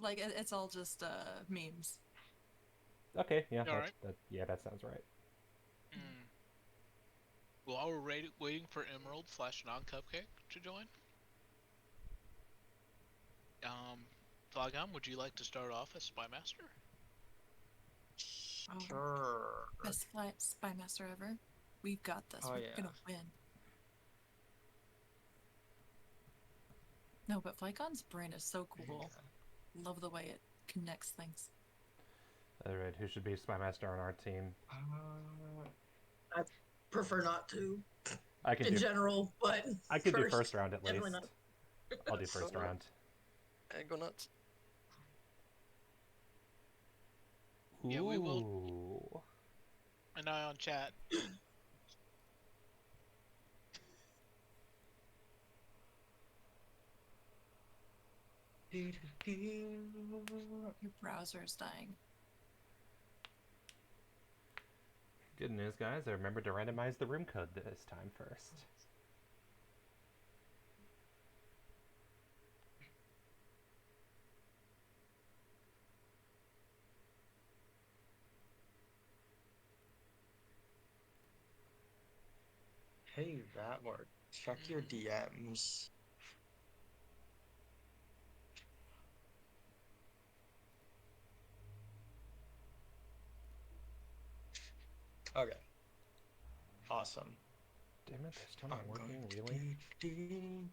Like it's all just memes. Okay, yeah, All right. that sounds right. Mm. While we're waiting for Emerald slash non Cupcake to join, um, Flagam, would you like to start off as Spy Master? Oh, Sure. best spy master ever. We've got this. Oh We're yeah. gonna win. No, but Flycon's brain is so cool. Okay. Love the way it connects things. Alright, who should be Spy Master on our team? I prefer not to I can in do general, but I could do first first, round at definitely least. not. I'll do Go first nuts. round. Go nuts. Yeah, we will. Ooh. An eye on chat. Your browser is dying. Good news, guys. I remembered to randomize the room code this time first. Hey, that worked. Check your DMs. Okay. Awesome. Damn it, they're still I'm not going working, to really? do.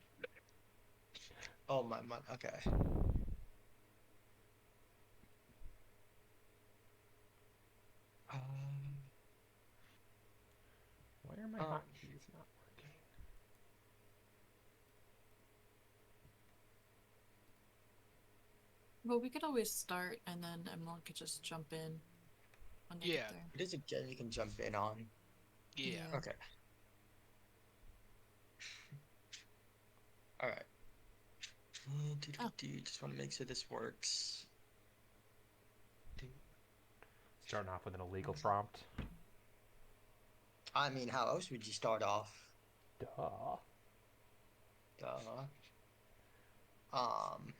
Oh my. Okay. Um. Why are my um, hotkeys not working? Well, we could always start, and then Emily could just jump in when they Yeah, get there. it is a gen you can jump in on. yeah. Yeah. Okay. All right. Oh, Just want to make sure this works. Starting off with an illegal prompt. I mean, how else would you start off? Duh. Duh. Um.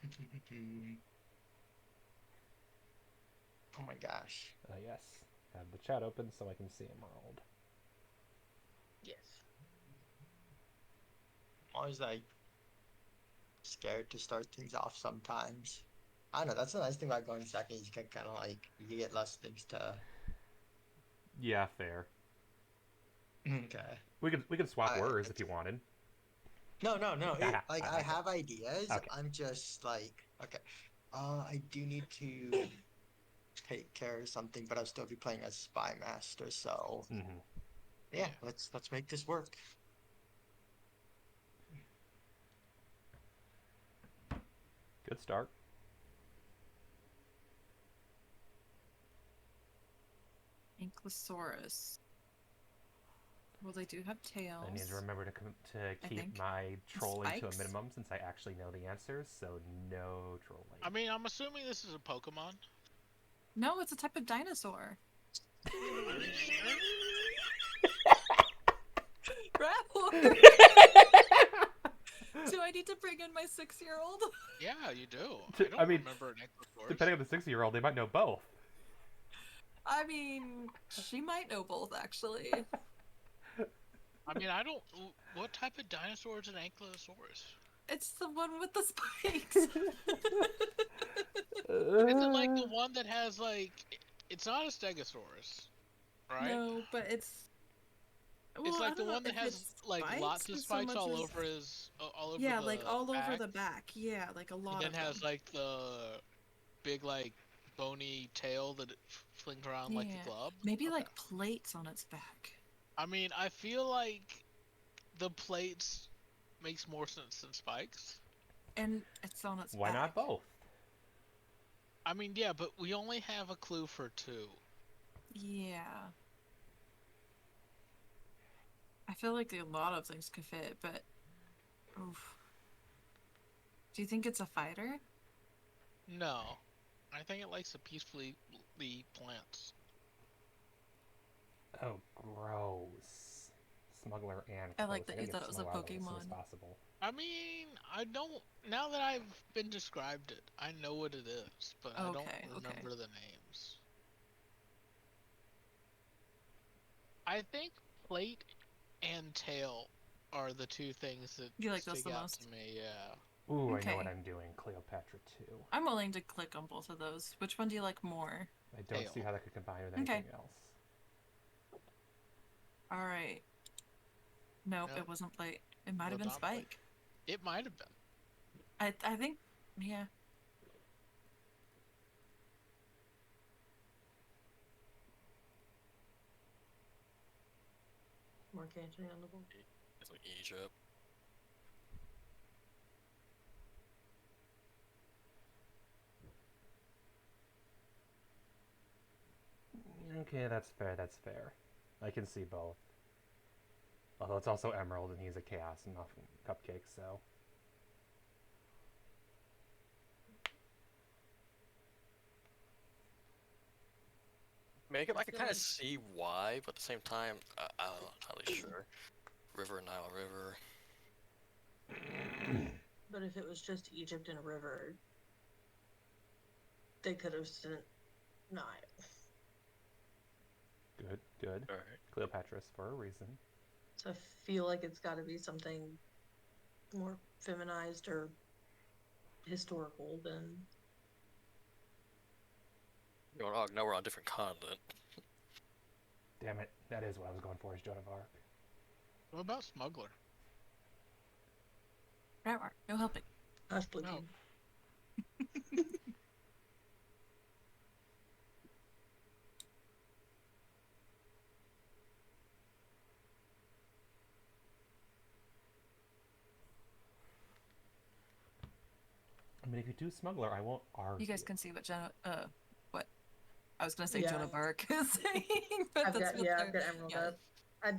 Oh my gosh. Yes. Have the chat open so I can see Emerald. Yes. I'm always like scared to start things off sometimes. I don't know. That's the nice thing about going second. You can kind of like you get less things to. Yeah, fair. Okay. We could swap All right. words if you wanted. No. Like I Okay. have ideas. Okay. I'm just like okay. I do need to take care of something, but I'll still be playing as Spy Master. So Mm-hmm. yeah, Yeah. let's make this work. Good start. Ankylosaurus. Well, they do have I need to tails, remember to I keep think. my And trolling to a spikes. minimum since I actually know the answers, so no trolling. I mean, I'm assuming this is a Pokemon. No, it's a type of dinosaur. Are you sure? Rattle! Do I need to bring in my 6-year-old? Yeah, you do. To- I I don't mean, remember an Ankylosaurus. Depending on the 60-year-old, they might know both. I mean, she might know both, actually. I mean, I don't. What type of dinosaur is an Ankylosaurus? It's the one with the spikes. Is it like the one that has like? It's not a Stegosaurus, right? No, but it's. It's Well, I like the don't know one that if has it's like spikes lots of or so spikes much all as. over his, all over Yeah, like the all over back, the back. Yeah, like a and lot then of them. has like the big like bony tail that it flings around like a Yeah. glove. Maybe Okay. like plates on its back. I mean, I feel like the plates makes more sense than spikes. And it's on its Why not back. both? I mean, yeah, but we only have a clue for two. Yeah. I feel like a lot of things could fit, but. Oof. Do you think it's a fighter? No, I think it likes to peacefully plants. Oh, gross. smuggler and I close. like that gotta you get thought it was a smuggler out of there as soon as Pokemon. possible. I mean, I don't. Now that I've been described it, I know what it is, but I don't Okay, okay. remember the names. I think plate and tail are the two things that You like those stick the out most? to me. Yeah. Ooh, I know what Okay. I'm doing. Cleopatra 2. I'm willing to click on both of those. Which one do you like more? I don't see Tail. how that could combine with Okay. anything else. Alright. Nope, No, it wasn't plate. It might have well, been not plate. Spike. It might have been. I think, yeah. Mark Antony on the board. It's like Egypt. Okay, that's fair, that's fair. I can see both. Although it's also Emerald and he's a Chaos and not Cupcake, so... Makeup, I can feel kind of like- see why, but at the same time, I'm not entirely sure. River, Nile River. But if it was just Egypt and a river, they could have sent Nile. Good, good. Alright. Cleopatra's for a reason. So I feel like it's got to be something more feminized or historical than. Oh, now we're on a different continent. Damn it, that is what I was going for, is Joan of Arc. What about smuggler? No helping. Hush, Blue No. Team. I mean, if you do Smuggler, I won't argue. You guys can see what what I was gonna say Yeah. Joan of Arc is saying, but I've that's got what I've they're- got Emerald yeah. up. I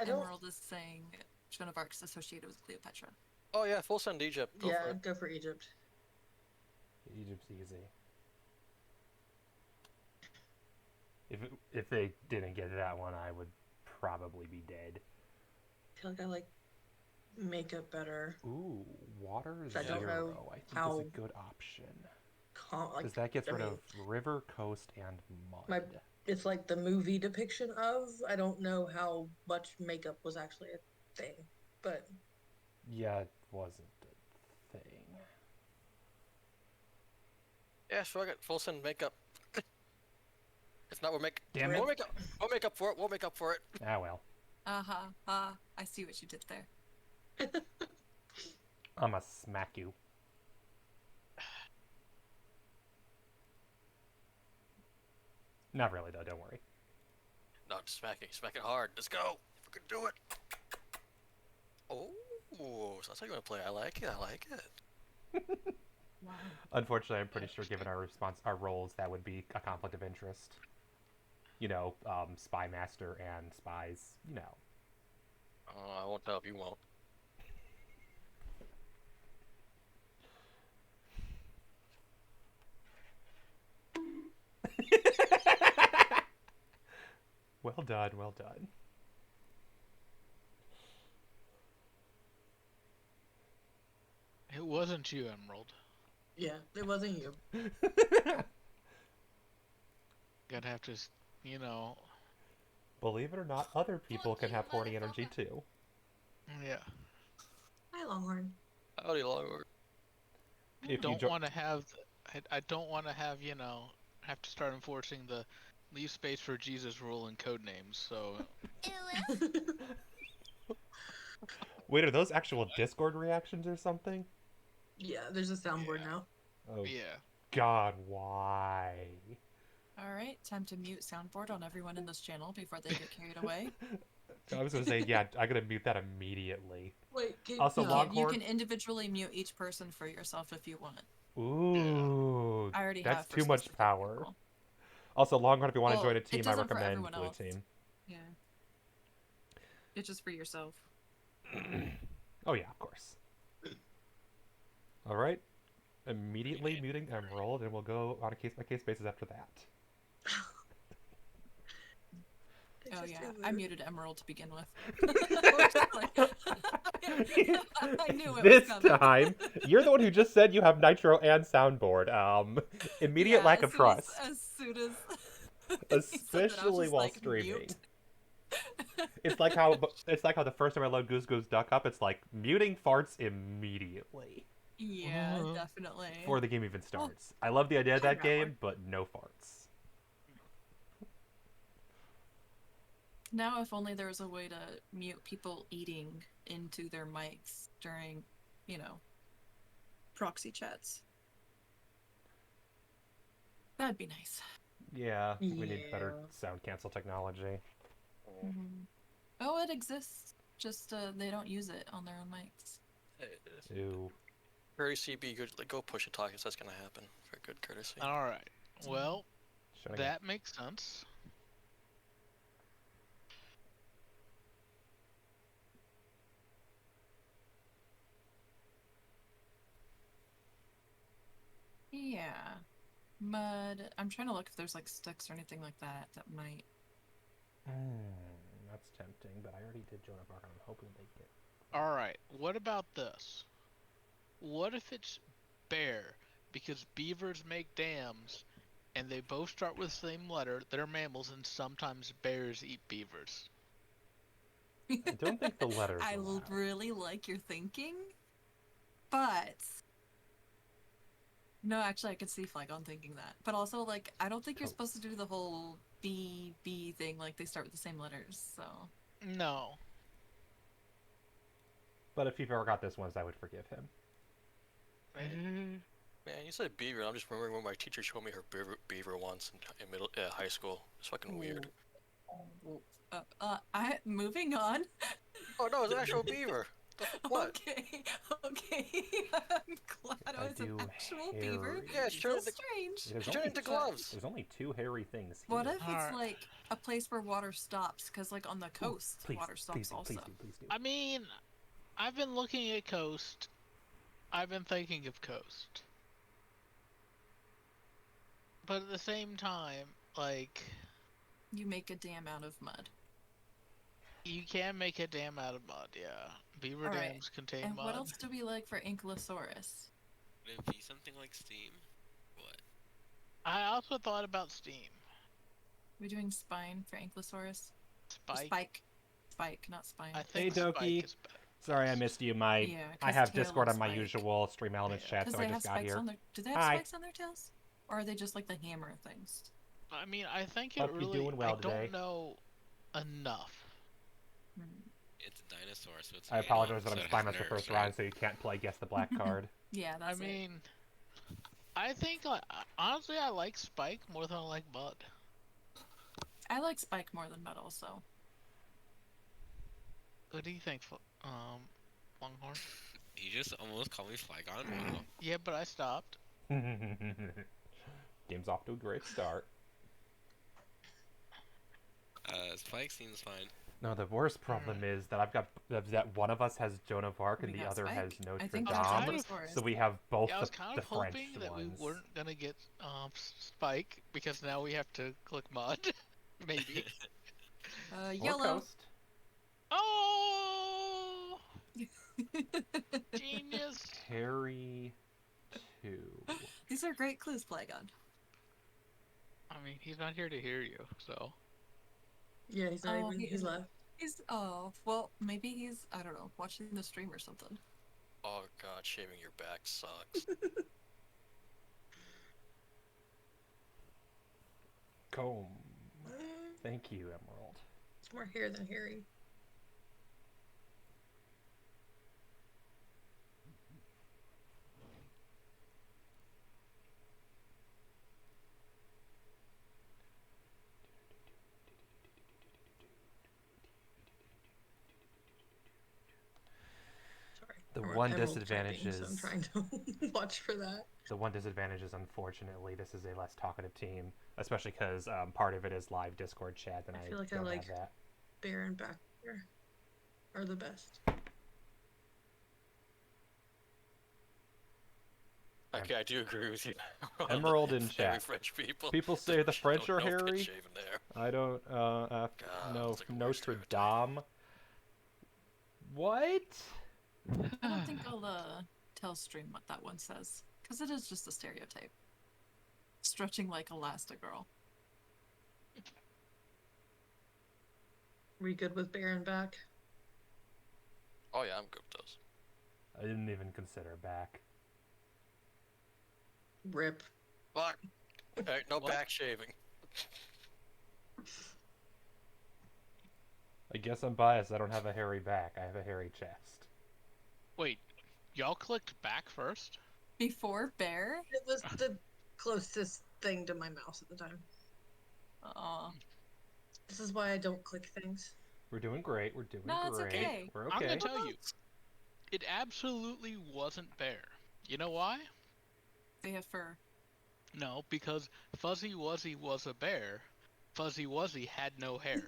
don't. Emerald is saying Joan of Arc is associated with Cleopatra. Oh yeah, full send Egypt. Go Yeah, for it. go for Egypt. Egypt's easy. If they didn't get that one, I would probably be dead. I feel like I like makeup better. Ooh, Water I don't know Zero, I think how- is a good option. Like, Because that gets I rid mean, of river, coast, and mud. it's like the movie depiction of. I don't know how much makeup was actually a thing, but Yeah, it wasn't a thing. Yeah, sure. I got full send makeup. If not, we'll make. Damn We'll it. make up. We'll make up for it. We'll make up for it. Ah, well. I see what you did there. I'ma smack you. Not really, though, don't worry. No, just smack it hard. Let's go. We can do it. Oh, so that's how you want to play. I like it. I like it. Wow. Unfortunately, I'm pretty sure given our roles, that would be a conflict of interest. You know, Spy Master and Spies, you know. I won't tell if you won't. Well done, well done. It wasn't you, Emerald. yeah, it wasn't you. Gotta have to, you know. Believe it or not, other people can have horny energy too. Yeah. Hi, Longhorn. Howdy, Lord. If you Don't want to have. I don't want to have, you know, have to start enforcing the leave space for Jesus rule in Codenames. So Wait, are those actual Discord reactions or something? Yeah, there's a soundboard Yeah. now. Oh yeah. God, why? Alright, time to mute soundboard on everyone in this channel before they get carried away. I was gonna say, yeah, I'm gonna mute that immediately. Wait, can, Also, You no, can, Longhorn. you can individually mute each person for yourself if you want. Ooh, I already that's have for too much specific power. people. Also, Longhorn, if you want to Well, join a it team, I doesn't for recommend everyone Blue else. Team. Yeah. It's just for yourself. Oh yeah, of course. All right, immediately muting Emerald, and we'll go on a case-by-case basis after that. They Oh just yeah, do I rude. muted Emerald to begin with. We're just like- I knew it This was coming. time, you're the one who just said you have Nitro and soundboard. Immediate Yeah, lack of trust, as soon as he said that, I was especially just while like streaming. mute. It's like how the first time I load Goose Goose Duck up, it's like muting farts immediately Yeah, Mhm. definitely. before the game even starts. I love the idea of I'd that rather. game, but no farts. Now, if only there was a way to mute people eating into their mics during, proxy chats. That'd be nice. Yeah, we need better Yeah. sound cancel technology. Mm-hmm. Oh, it exists. Just they don't use it on their own mics. Ew. Courtesy be good. Like, go push a talk if that's gonna happen. For good courtesy. All right. Well, Should I go? that makes sense. Yeah. Mud. I'm trying to look if there's like sticks or anything like that that might. That's tempting, but I already did Joan of Arc, and I'm hoping they get. All right. What about this? What if it's bear? Because beavers make dams, and they both start with the same letter. They're mammals, and sometimes bears eat beavers. I don't think the letters I allowed. really like your thinking, but no, actually, I could see Flygon thinking that. But also, like, I don't think you're supposed to do the whole B thing. Like, they start with the same letters, so. No. But if you've ever got this once, I would forgive him. Man, you said beaver. I'm just remembering when my teacher showed me her beaver once in high school. It's fucking weird. Moving on. Oh no, it's an actual beaver. What? Okay, okay. I'm glad I it was an do actual beaver. hairy. Yeah, it's So turned into, strange. There's turned only into two- gloves. There's only two hairy things here. What if it's Alright. like a place where water stops? Because, like, on the coast, Please, water stops please do, also. please do, please do. I mean, I've been looking at coast. I've been thinking of coast. But at the same time, like, You make a dam out of mud. you can make a dam out of mud, yeah. Beaver Alright, dams contain And mud. what else do we like for Ankylosaurus? Would it be something like Steam? What? I also thought about Steam. Are we doing spine for Ankylosaurus? Or Spike. Spike, not spine. I think Hey, Doki. Spike is better. Sorry, I missed you. I Yeah, 'cause have tail Discord and on my spike. usual Stream Elements chat, Because so they I have just got spikes here. on their. Do they have Hi. spikes on their tails? Or are they just like the hammer things? I mean, I think it Hope you're really. doing well I today. don't know enough. Hmm. It's a dinosaur, so it's I an apologize animal, that I'm so it spine has master nerves, first right? round, so you can't play Guess the Black card. Yeah, I that's it. mean, I think honestly, I like Spike more than I like Mud. I like spike more than mud also. What do you think, Longhorn? You just almost called me Flygon. Wow. Yeah, but I stopped. Game's off to a great start. Spike seems fine. No, the worst problem is that that one of us has Joan of Arc and We the got other Spike. has I Notre think Dame. that's kind of- Ankylosaurus. So we have both Yeah, I was kind the of French hoping that we ones. weren't gonna get Spike because now we have to click Mud. Maybe. Or Yellow. Coast. Oh, genius! Harry 2. These are great clues, Flygon. I mean, he's not here to hear you, so. Yeah, he's not even. He He's isn't. left. Well, maybe he's, I don't know, watching the stream or something. Oh god, shaving your back sucks. Comb. Thank you, Emerald. It's more hair than Harry. Sorry. The Or one Emerald disadvantage typing, so I'm is- trying to watch for that. The one disadvantage is, unfortunately, this is a less talkative team, especially because part of it is live Discord chat, and I I feel like I don't like- have that. Bear and back bear are the best. Okay, I do agree with you. Emerald in Very chat. French people. People say the French are no pit hairy. shaving there. I don't. God, No, that's like a weird Notre stereotype. Dame. What? I don't think I'll tell stream what that one says, because it is just a stereotype. Stretching like Elastigirl. Were you good with Baron back? Oh yeah, I'm good with those. I didn't even consider back. Rip. Fuck. Alright, no What? back shaving. I guess I'm biased. I don't have a hairy back. I have a hairy chest. Wait, y'all clicked back first? Before bear? It was the closest thing to my mouse at the time. Aw. This is why I don't click things. We're doing great. We're doing No, it's great. okay. We're I'm okay. gonna tell you, it absolutely wasn't bear. You know why? They have fur. No, because Fuzzy Wuzzy was a bear. Fuzzy Wuzzy had no hair.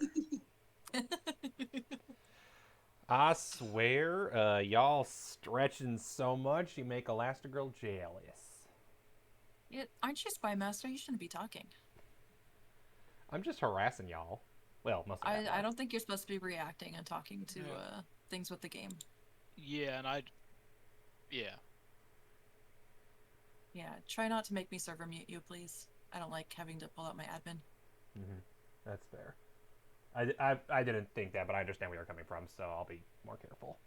I swear, y'all stretching so much, you make Elastigirl jealous. Aren't you Spy Master? You shouldn't be talking. I'm just harassing y'all. Well, most of that I part. don't think you're supposed to be reacting and talking to Yeah. things with the game. Yeah, and yeah. Yeah, try not to make me server mute you, please. I don't like having to pull out my admin. Mm-hmm. That's fair. I didn't think that, but I understand where you're coming from, so I'll be more careful.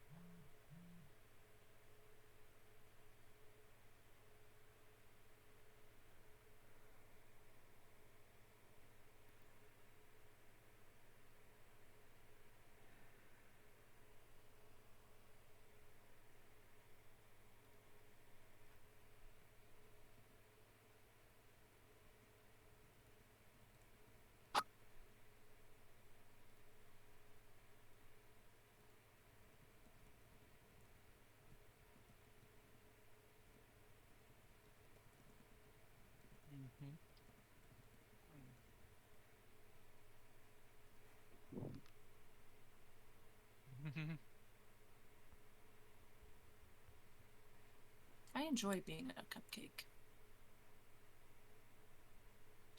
I enjoy being a cupcake.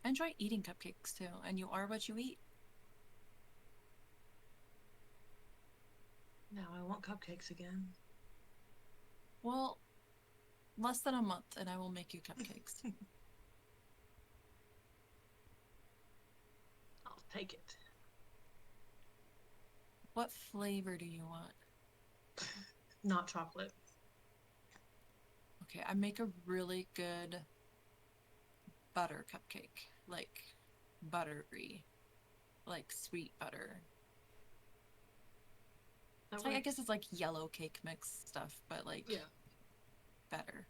I enjoy eating cupcakes too, and you are what you eat. Now I want cupcakes again. Well, less than a month, and I will make you cupcakes. I'll take it. What flavor do you want? Not chocolate. Okay, I make a really good butter cupcake. Like buttery. Like sweet butter. That It's like, I works. guess it's like yellow cake mix stuff, but like Yeah. better.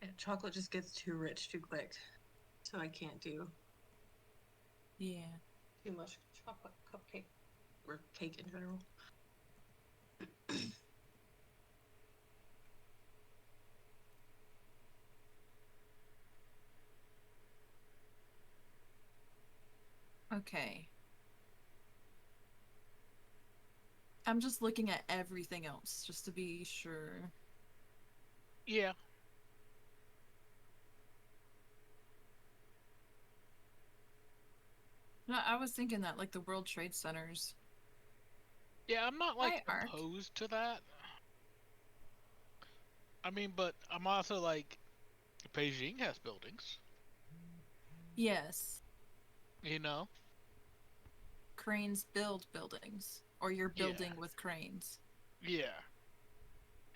Yeah, chocolate just gets too rich too quick. So I can't do Yeah. too much chocolate cupcake or cake in general. Okay. I'm just looking at everything else just to be sure. Yeah. No, I was thinking that like the World Trade Centers. Yeah, I'm not like Hi, Ark. opposed to that. I mean, but I'm also like, Beijing has buildings, Yes. you know? Cranes build buildings. Or you're Yeah. building with cranes. Yeah.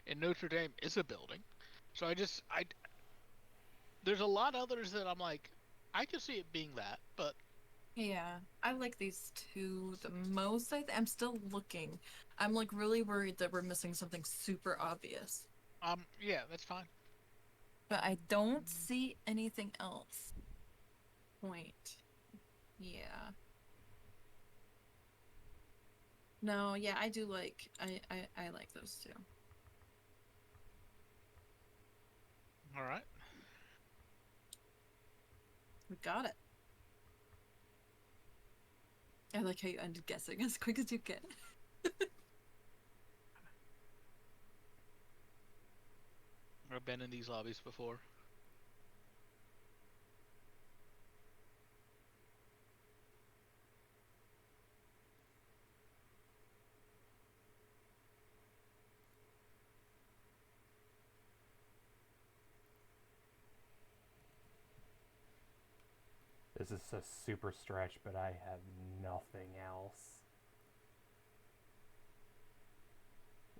And Notre Dame is a building. So there's a lot others that I'm like, I could see it being that, but Yeah, I like these two the most. I'm still looking. I'm like really worried that we're missing something super obvious. yeah, that's fine. But I don't see anything else. Point. Yeah. No, yeah, I do like I like those two. All right. We got it. I like how you ended guessing as quick as you can. I've been in these lobbies before. This is a super stretch, but I have nothing else.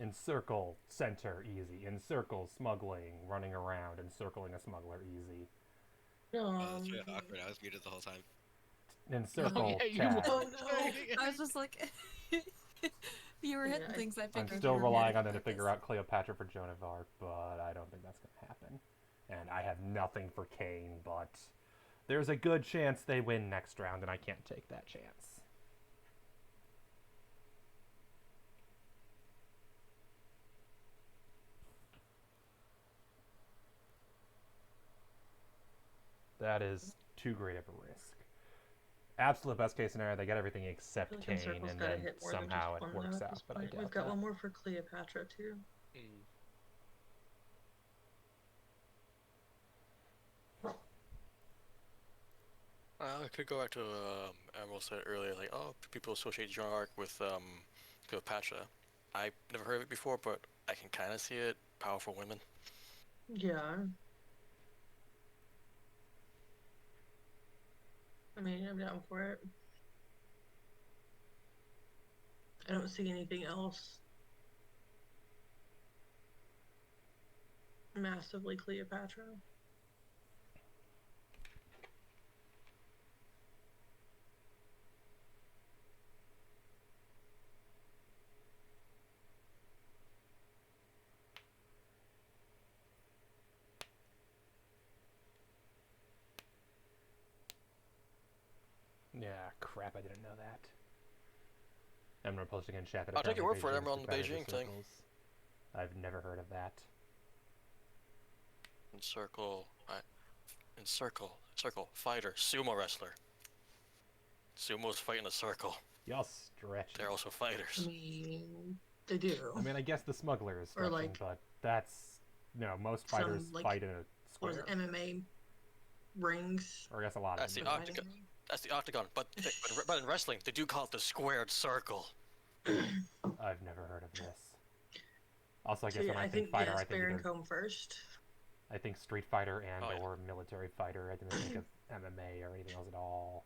Encircle, center, easy. Encircle, smuggling, running around, encircling a smuggler, easy. That's really awkward. I was muted the whole time. Encircle, yeah, you tag. Oh were no. saying it. I was just like, you were hitting Yeah, things. I I'm figured still you were relying hitting on them to figure purpose. out Cleopatra for Joan of Arc, but I don't think that's going to happen. And I have nothing for Kane, but there's a good chance they win next round, and I can't take that chance. That is too great of a risk. Absolute best case scenario, they get everything I except feel like Kane, Encircle's and got to then hit more than just somehow it one though works at out, this but I point. We've doubt got that. one more for Cleopatra too. I could go back to Emerald said earlier, like, oh, people associate Joan of Arc with Cleopatra. I never heard of it before, but I can kind of see it. Powerful women. Yeah. I mean, I'm down for it. I don't see anything else massively Cleopatra. Yeah, crap, I didn't know that. I'm going to post again in chat that I'll take your apparently word for it, Beijing is Emerald, on the divided into Beijing thing. circles. I've never heard of that. Encircle, encircle, fighter, sumo wrestler. Sumo's fighting a circle. Y'all stretch. They're also I fighters. mean, they do. I mean, I guess the smuggler is Or, stretching, like, but that's... No, most some, fighters like, fight in a what is square. it, MMA rings? Or I guess a lot of That's them the do. Fighting octagon. That's the octagon. But in wrestling, they do call it the squared circle. I've never heard of this. Also, I guess when I think fighter, I think Bear and either... Comb first. I think Street Fighter and Oh, yeah. or military fighter. I didn't think of MMA or anything else at all.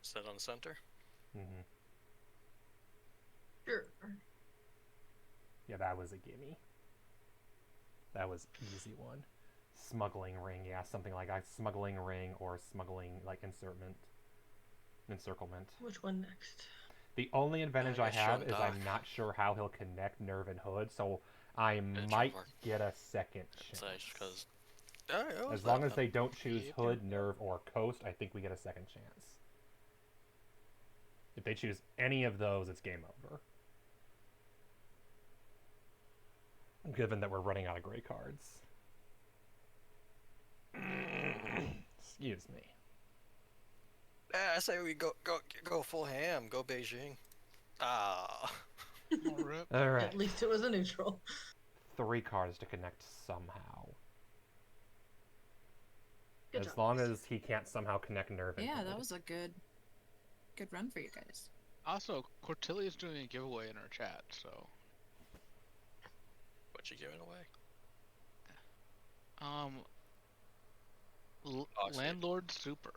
Set on center. Mm-hmm. Sure. Yeah, that was a gimme. That was easy one. Smuggling ring, yeah, something like that. Smuggling ring or smuggling, like, encirclement. Which one next? The only advantage I guess have Sean is Doc. I'm not sure how he'll connect Nerve and Hood, so I Joan might of Arc. get a second It's chance. because As long as they don't choose Hood, Nerve, or Coast, I think we get a second chance. If they choose any of those, it's game over. Given that we're running out of gray cards. Excuse me. I say we go full ham. Go Beijing. Ah. Rip. All right. At least it was a neutral. 3 cards to connect somehow. Good As job, long guys. as he can't somehow connect Nerve and Yeah, Hood. that was a good run for you guys. Also, Cortelia's doing a giveaway in our chat, so What you giving away? Save. Landlord Super.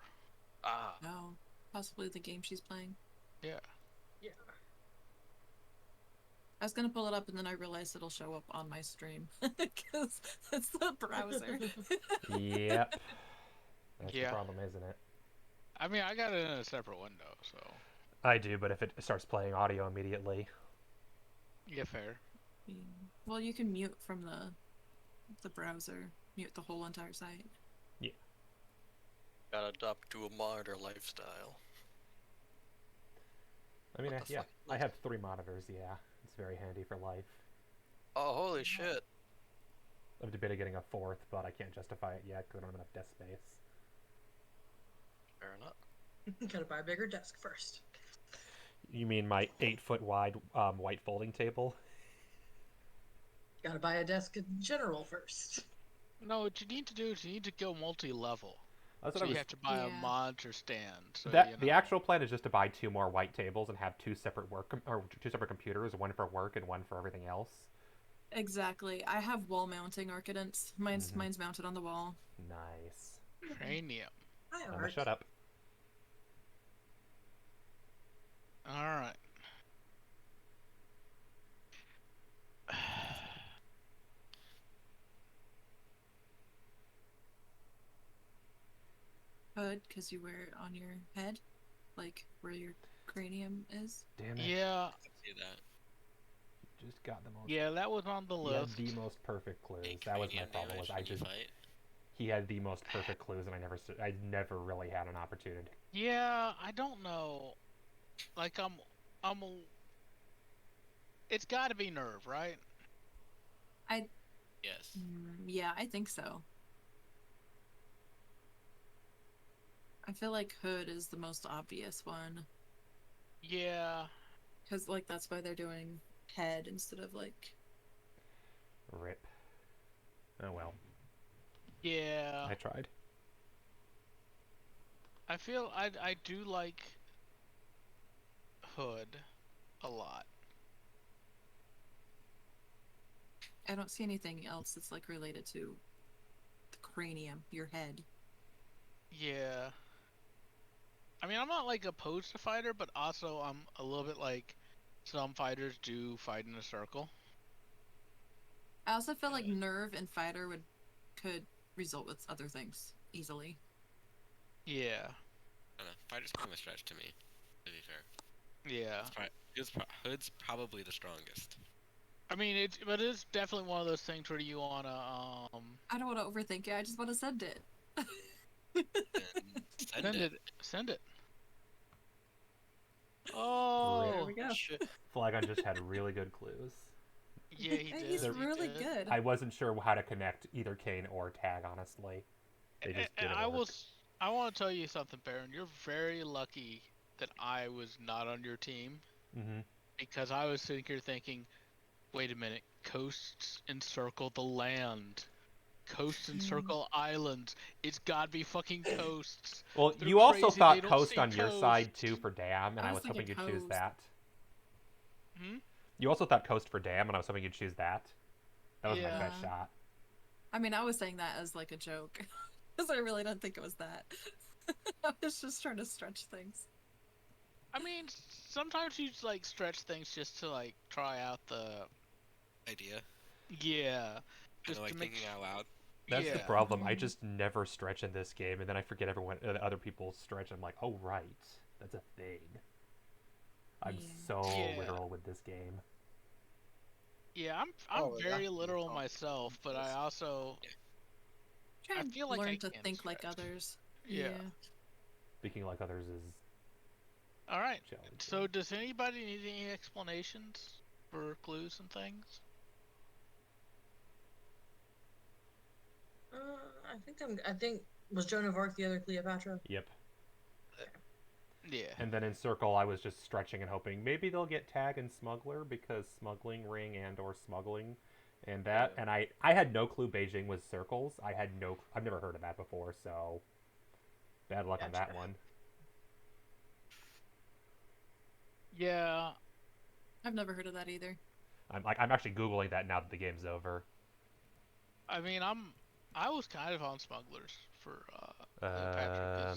Ah. No, possibly the game she's playing. Yeah. Yeah. I was gonna pull it up and then I realized it'll show up on my stream because it's the browser. Yep. That's the Yeah. problem, isn't it? I mean, I got it in a separate window, so I do, but if it starts playing audio immediately... yeah, fair. Well, you can mute from the browser, mute the whole entire site. Yeah. Gotta adopt dual monitor lifestyle. I mean, What the yeah, fuck? I have 3 monitors, yeah. It's very handy for life. Oh, holy shit. I've debated getting a fourth, but I can't justify it yet because I don't have enough desk space. Fair enough. Gotta buy a bigger desk first. You mean my 8 foot wide white folding table? Gotta buy a desk in general first. No, what you need to do is you need to go multi-level. That's what So I you was. have to buy a Yeah. monitor stand. So That you the know. actual plan is just to buy 2 more white tables and have two separate or 2 separate computers, one for work and one for everything else. Exactly. I have wall mounting Archidents. Mine's Mhm. mine's mounted on the wall. Nice. Cranium. Hi, Emma, Art. shut up. All right. Hood, because you wear it on your head, like where your cranium is. Damn it! Yeah, I see that. Just got the most. yeah, that was on the He had list. the most perfect clues. Take That was my cranium problem. Was damage I when you just fight. he had the most perfect clues, and I never really had an opportunity. Yeah, I don't know. Like I'm. It's got to be nerve, right? I Yes. yeah, I think so. I feel like Hood is the most obvious one Yeah. because like that's why they're doing head instead of like. Rip. Oh well. Yeah. I tried. I feel I do like Hood a lot. I don't see anything else that's like related to the cranium, your head. Yeah. I mean, I'm not like opposed to fighter, but also I'm a little bit like some fighters do fight in a circle. I also feel like nerve and fighter could result with other things easily. Yeah. I don't know. Fighter's kind of a stretch to me, to be fair. Yeah. Hood's probably the strongest. I mean, but it's definitely one of those things where you wanna I don't want to overthink it. I just want to send it. And send it. send it. There Oh, we go. Shit. Flagon just had really good clues. yeah, he Hey, did. he's They're- He really did. good. I wasn't sure how to connect either Kane or Tag, honestly. They just didn't I work. I want to tell you something, Baron. You're very lucky that I was not on your team Mm-hmm. because I was sitting here thinking, wait a minute, coasts encircle the land. Coasts encircle islands. It's gotta be fucking coasts. Well, They're you also crazy. They thought don't Coast see on your side coasts. too for Dam, and I I was was hoping thinking you'd choose Coast. that. Hmm? You also thought Coast for Dam, and I was hoping you'd choose that. That was my Yeah. best shot. I mean, I was saying that as like a joke because I really don't think it was that. I was just trying to stretch things. I mean, sometimes you like stretch things just to like try out the Idea. yeah, Kind just of like to make thinking out loud. That's yeah. the problem. I just never stretch in this game, and then I forget everyone, other people stretch. I'm like, oh right, that's a thing. I'm Yeah. so Yeah. literal with this game. Yeah, I'm Oh, yeah. very literal Oh, myself, but I yes. also Try I and feel like learn I to can think like stretch. others. Yeah. Speaking like others is All right. challenging. So does anybody need any explanations for clues and things? I think was Joan of Arc the other Cleopatra? Yep. Yeah. And then in Circle, I was just stretching and hoping maybe they'll get Tag and Smuggler because smuggling ring and or smuggling, and that. Yeah. And I had no clue Beijing was circles. I've never heard of that before, so bad luck on that Gotcha. one. Yeah. I've never heard of that either. I'm actually googling that now that the game's over. I mean, I was kind of on smugglers for Cleopatra,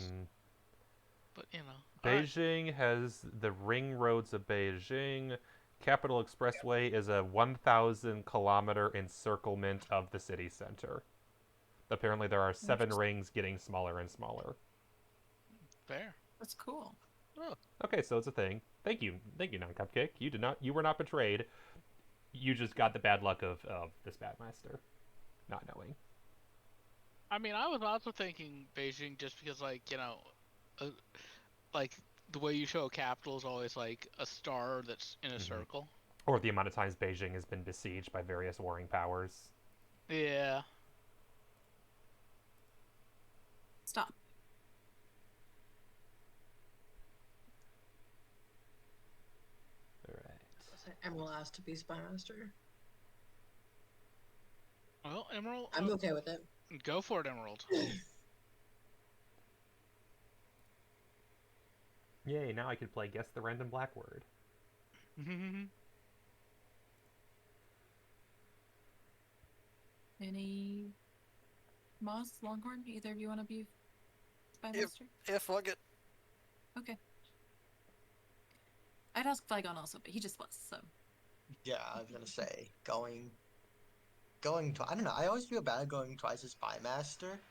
but you know. All right. Beijing has the ring roads of Beijing. Capital Expressway is a 1,000-kilometer encirclement of the city center. Apparently, there are 7 Interesting. rings getting smaller and smaller. Fair. That's cool. Okay, so it's a thing. Thank you, Non-Cupcake. You were not betrayed. You just got the bad luck of this Badmaster, not knowing. I mean, I was also thinking Beijing just because, like, you know, like the way you show a capital is always like a star that's in a circle. Or the amount of times Beijing has been besieged by various warring powers. Yeah. Stop. All right. Emerald asked to be spy master. Well, Emerald, I'm okay with it. go for it, Emerald. Yay! Now I can play guess the random black word. Any Moss, Longhorn? Either of you want to be spy If master? fuck it. Okay. I'd ask Flygon also, but he just was, so. Yeah, I was gonna say going to. I don't know. I always feel bad going twice as spy master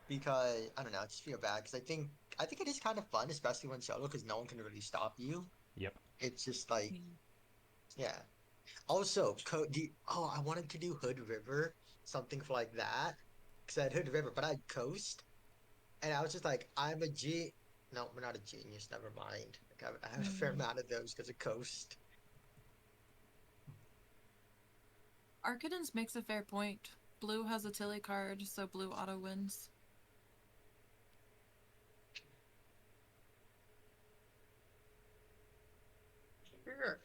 because I don't know. I just feel bad because I think it is kind of fun, especially when solo, because no one can really stop you. Yep. It's just like Yeah. yeah. Also, I wanted to do Hood River, something for like that, because I had Hood River, but I had Coast, and I was just like, I'm a G. No, we're not a genius. Never mind. Like, I have a fair Mm. amount of those because of Coast. Arcadence makes a fair point. Blue has a Tilly card, so blue auto wins. Sure.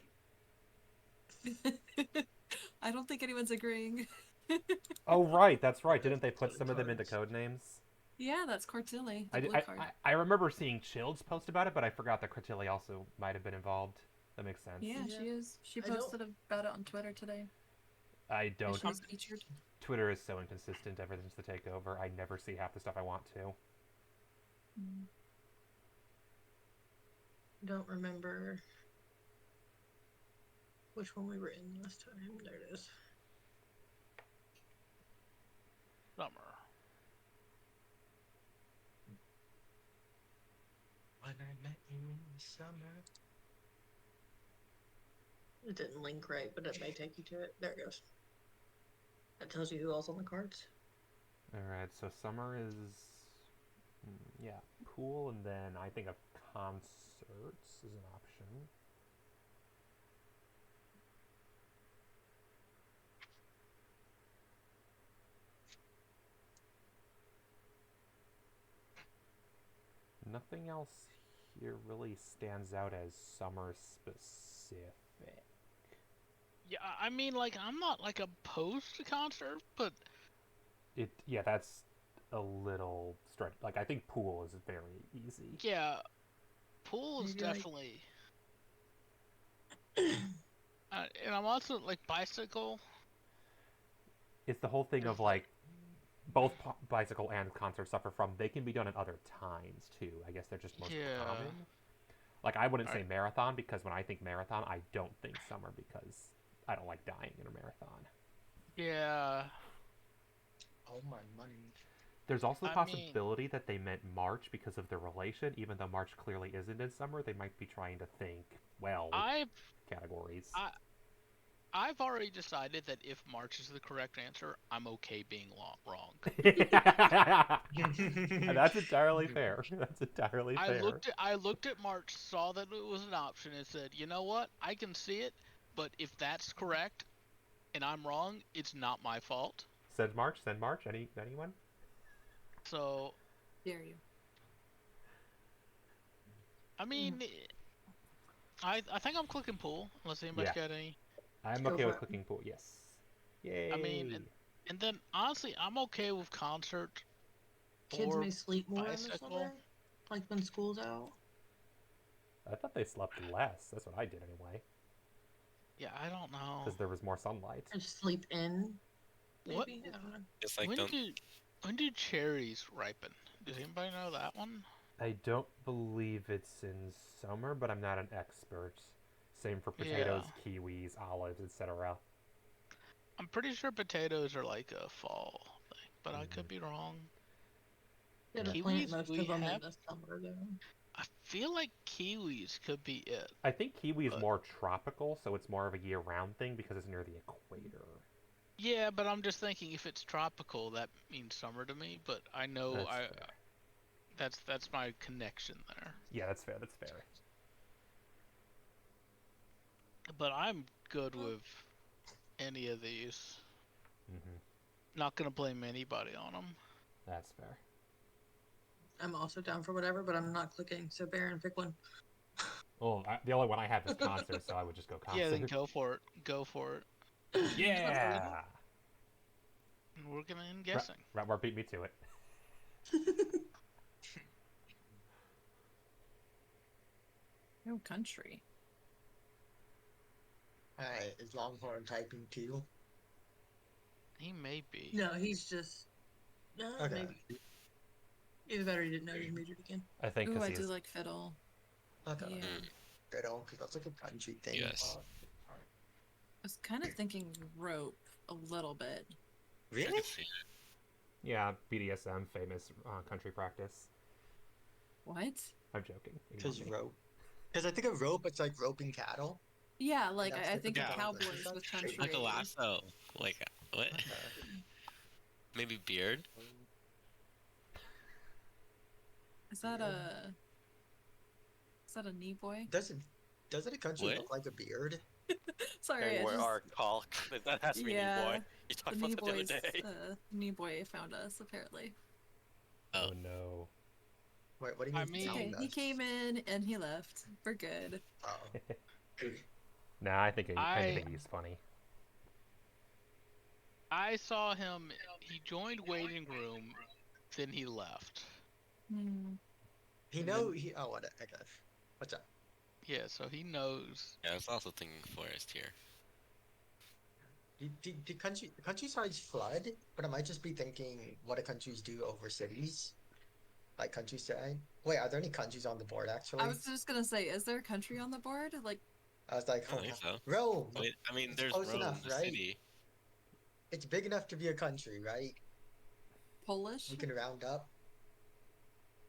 I don't think anyone's agreeing. Oh right, that's right. Didn't they put Tilly some of them into cards. Codenames? Yeah, that's Cortilli, the I, blue I, card. I, I remember seeing Childs post about it, but I forgot that Cortilli also might have been involved. That makes sense. Yeah, Yeah. she is. She I don't. posted about it on Twitter today. I That don't. she was featured. Twitter is so inconsistent ever since the takeover. I never see half the stuff I want to. Mm. Don't remember which one we were in last time. There it is. Summer. When I met you in the summer. It didn't link right, but it may take you to it. There it goes. That tells you who else on the cards. All right, so summer is, yeah, pool, and then I think of concerts is an option. Nothing else here really stands out as summer specific. Yeah, I mean, like, I'm not like opposed to concert, but Yeah, that's a little stretch. Like I think pool is very easy. yeah, pool is Maybe like definitely. And I'm also like bicycle. It's the whole thing of just like like both bicycle and concert suffer from. They can be done at other times too. I guess they're just most Yeah. common. Like I wouldn't say Alright. marathon because when I think marathon, I don't think summer because I don't like dying in a marathon. Yeah. Oh my money. There's also the I mean, possibility that they meant March because of the relation, even though March clearly isn't in summer. They might be trying to think, well, I've categories. I I've already decided that if March is the correct answer, I'm okay being wrong. That's entirely fair. That's entirely fair. I looked at March, saw that it was an option, and said, you know what? I can see it, but if that's correct and I'm wrong, it's not my fault. Send March. Send March. Anyone? So Dare you. I mean, I think I'm clicking pool unless anybody's Yeah, got any. I'm go okay for with it. clicking pool. Yes. I mean, Yay. and then honestly, I'm okay with concert Kids or may sleep more in the bicycle. summer, like when school's out. I thought they slept less. That's what I did anyway, Yeah, I don't know. because there was more sunlight. Or sleep in, What maybe. I don't know. Just like when don't. do when do cherries ripen? Does anybody know that one? I don't believe it's in summer, but I'm not an expert. Same for Yeah, potatoes, kiwis, olives, etc. I'm pretty sure potatoes are like a fall thing, but I Mm-hmm. could be wrong. You gotta Yeah. plant Kiwis, most we of them in have. the summer, though. I feel like kiwis could be it, I think kiwi is but more tropical, so it's more of a year-round thing because it's near the equator. yeah, but I'm just thinking if it's tropical, that means summer to me. But I know That's I fair. that's my connection there. Yeah, that's fair. That's fair. But I'm good Oh, with any of these. Mm-hmm. Not gonna blame anybody on them. That's fair. I'm also down for whatever, but I'm not clicking. So Baron, pick one. Well, the only one I had was concert, so I would just go concert. Yeah, then go for it. Go for it. Yeah. And we're gonna end guessing. Ratmore beat me to it. No country. Alright, is Longhorn typing too? He may be. No, he's just. Okay. Maybe. Either that or he didn't know he muted again. I think Ooh, because I he do is. like fiddle. Okay. Yeah. Good on, because that's like a country thing. Yes. I was kind of thinking rope a little bit. I Really? could see it. Yeah, BDSM, famous country practice. What? I'm joking. Because Ignore me. rope. Because I think a rope, it's like roping cattle. Yeah, like that's I like think the of Yeah. cowboys with country. Like a lasso. Like what? Okay. Maybe beard. Is that a knee boy? Doesn't a country What? look like a beard? Sorry, I Where just our call that has to be yeah. knee boy. You The talked knee about that the other boys. day. Knee boy found us apparently. Oh Oh. no. Wait, what do you I mean? mean- It's okay. found He us? came in and he left. We're good. Oh. Nah, I think I- anything he's funny. I saw him. He joined waiting room, then he left. Hmm. He And know then- he. Oh, what? I guess. What's up? Yeah, so he knows. Yeah, I was also thinking forest here. Do countrysides flood? But I might just be thinking what do countries do over cities? Like countryside. Wait, are there any countries on the board actually? I was just gonna say, is there a country on the board? Like I was like, I don't think so. Rome. Wait, I mean, It's there's close Rome, enough, the right? city. It's big enough to be a country, right? Polish? We can round up.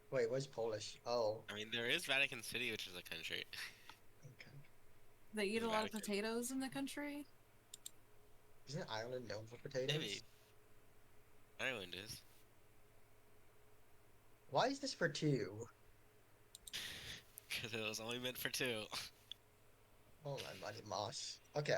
Wait, what's Polish? Oh, I mean, there is Vatican City, which is a country. okay. They eat a lot of Vatican. potatoes in the country. Isn't Ireland known for potatoes? Maybe. Ireland is. Why is this for two? Because it was only meant for two. Hold on, buddy, Moss. Okay.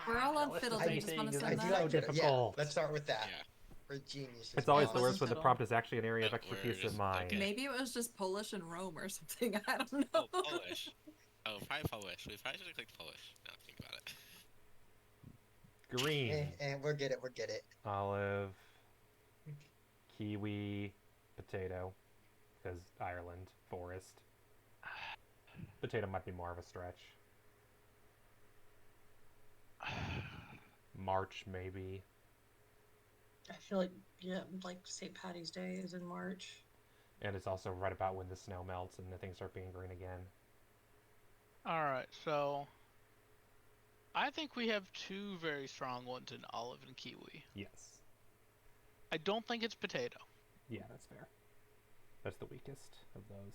We're all on fiddle. Do I- you just want to is I send do that? like it. Yeah, difficult. let's start with that. Yeah. We're geniuses. It's always Oh, the it worst was when the fiddle. prompt is actually an area of Oh, expertise we're in just- mine. okay. Maybe it was just Polish in Rome or something. I don't know. Oh, Polish. Oh, probably Polish. We probably should have clicked Polish. Now think about it. Green, And we'll get it. olive, kiwi, potato, because Ireland, forest. Potato might be more of a stretch. March, maybe. I feel like, yeah, like St. Patty's Day is in March. And it's also right about when the snow melts and the things start being green again. All right, so I think we have two very strong ones in olive and kiwi. Yes. I don't think it's potato. Yeah, that's fair. That's the weakest of those.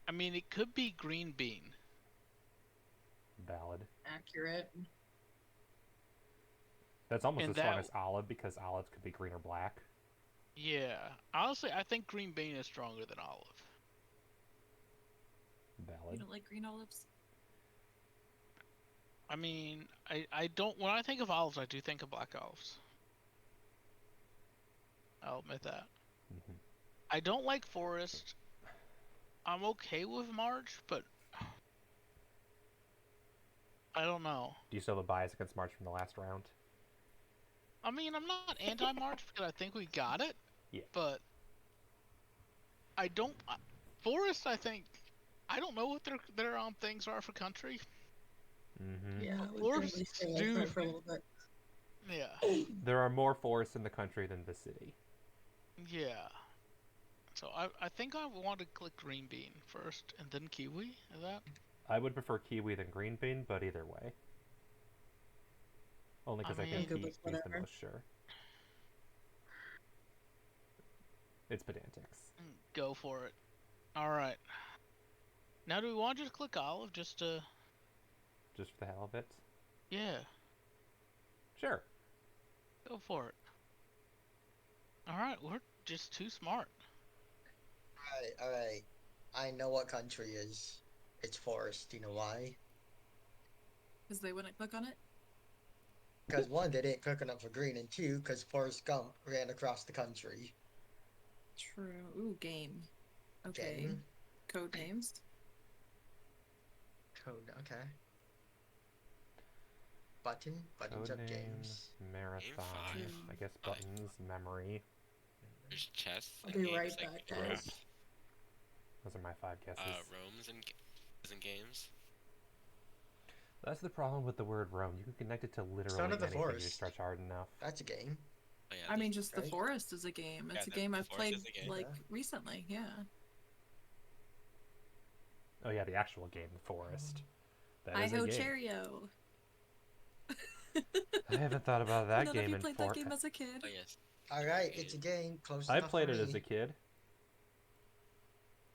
I mean, it could be green bean. Valid. Accurate. That's almost And as strong that- as olive because olive could be green or black. Yeah, honestly, I think green bean is stronger than olive. You Valid. don't like green olives? I mean, I don't. When I think of olives, I do think of black olives. I'll admit that. Mhm. I don't like forest. I'm okay with March, but I don't know. Do you still have a bias against March from the last round? I mean, I'm not anti-March because I think we got it. Yeah. But I don't. Forest, I think. I don't know what their things are for country. Mm-hmm. Yeah, we Or can at least stay away do- from it for a little bit. Yeah. There are more forests in the country than the city. Yeah. So I think I want to click green bean first and then kiwi. Is that? I would prefer kiwi than green bean, but either way. Only because I I, mean- think I'm good with kiwi's the whatever. most sure. It's pedantics. Go for it. All right. Now, do we want to just click olive just to? Just for the hell of it. Yeah. Sure. Go for it. All right, we're just too smart. All right. I know what country is. It's forest. Do you know why? Because they wouldn't click on it. Because one, they didn't cook enough for green, and two, because Forrest Gump ran across the country. True. Ooh, game. Okay. Game. Code names. Code. Okay. Buttons of Codename, games. marathon. five. I guess Five. buttons, memory. There's chess I'll and be games right like back, guys. Those are my 5 guesses. roams and games. That's the problem with the word Rome. You can connect it to literally Son of the anything if you Forest. stretch hard enough. That's a game. Oh yeah, I mean, just the right? forest is a game. It's Yeah, a game the I've forest played is a game. like Yeah. recently. Yeah. Oh yeah, the actual game, the forest. That Hi is a ho, game. Cheerio. I haven't thought about that None game of you in played that game as a kid. Oh yes. Alright, it's a game. Close I enough played for it as me. a kid.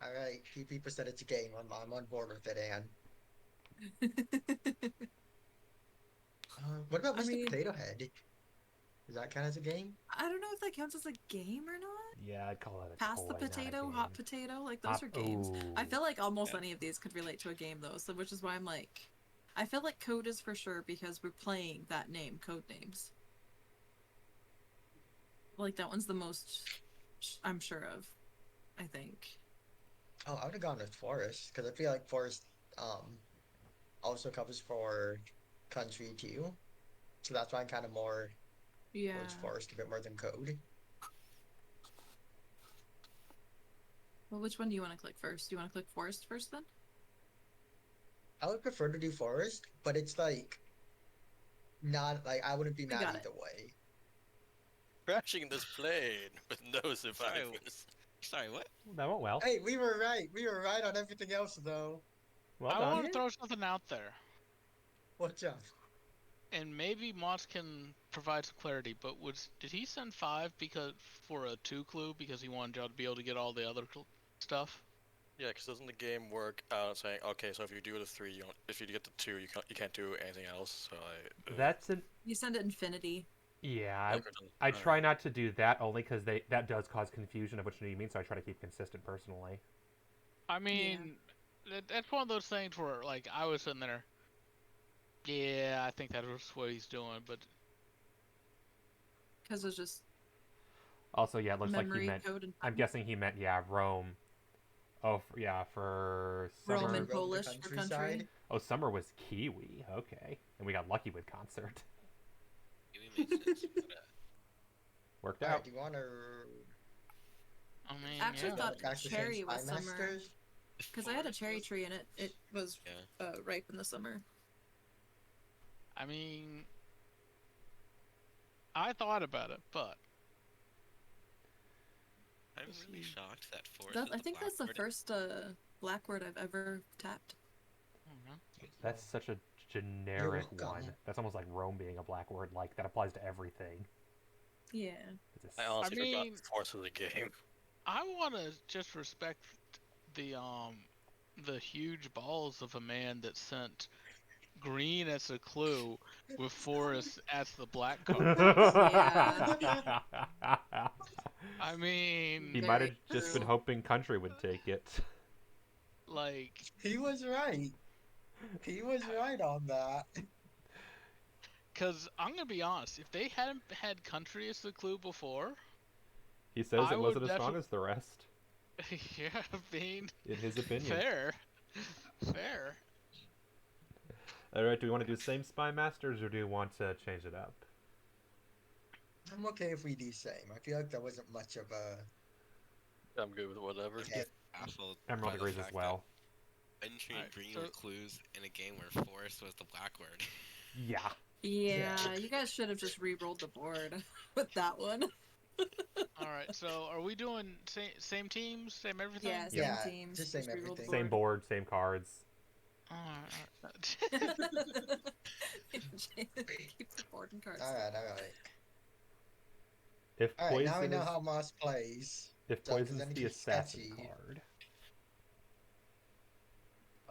Alright, few people said it's a game. I'm on board with it, Anne. What about I Mr. mean, Potato Head? Does that count as a game? I don't know if that counts as a game or not. Yeah, I'd call it a Pass toy, the not a potato, game. hot potato, like those are games. I Ooh. feel like almost Yeah. any of these could relate to a game though, so which is why I'm like, I feel like code is for sure because we're playing that name, code names. Like that one's the most I'm sure of, I think. Oh, I would have gone with Forest because I feel like Forest also covers for country too. So that's why I'm kind of more Yeah. towards Forest a bit more than Code. Well, which one do you want to click first? Do you want to click forest first then? I would prefer to do Forest, but it's like not like I wouldn't be We mad got it. either way. Crashing this plane with no survivors. Sorry, what? That went well. Hey, we were right. We were right on everything else though. Well I done. want to throw something out there, What's up? and maybe Moss can provide some clarity. But did he send 5 because for a 2 clue because he wanted y'all to be able to get all the other stuff? Yeah, because doesn't the game work out saying, okay, so if you do the 3, if you get the 2, you can't do anything else. So That's an You send it infinity. yeah. Okay, I try not to do that only because that does cause confusion of which one you mean. So I try to keep consistent personally. I mean, that's one of those things where like I was sitting there. Yeah, I think that was what he's doing, but Because it's just Also, yeah, it looks like he memory, meant. code, and I'm guessing he meant Rome. Oh, yeah, for summer. Roman Rome, the Polish for country. countryside. Oh, summer was Kiwi. Okay, and we got lucky with concert. Maybe makes sense. But, Worked Alright, out. do you want to I mean, Actually yeah. thought back to cherry Spy was summer. Masters? Because I had a cherry tree and it was Yeah. ripe in the summer. I mean, I thought about it, but I'm really shocked that forest. That, is I the think that's the black word. first black word I've ever tapped. I don't know. That's such a generic welcome. one. That's almost like Rome being a black word. Like that applies to everything. Yeah. It's I a, honestly forgot mean- the Force of the game. I want to just respect the huge balls of a man that sent green as a clue with forest as the black card. I mean, he Very might have just been true. hoping country would take it. like, He was right. He was right on that. because I'm gonna be honest, if they hadn't had country as the clue before, He says I it would wasn't as strong as the rest, yeah, I mean, in his opinion. fair, fair. All right, do we want to do same Spy Masters or do you want to change it up? I'm okay if we do same. I feel like there wasn't much of a I'm good with whatever. Okay. Baffled Emerald by the agrees as fact well. that entry Alright, green so- were clues in a game where forest was the black word. Yeah. Yeah, you guys should have just re-rolled the board with that one. All right, so are we doing same teams, same everything? Yeah, same Yeah, teams. just same re-roll the everything. Same board, same cards. All right. Keep the board and cards. alright. If Alright, poison now we know is, how Moss plays. if So, 'cause poison's the anything assassin sketchy- card.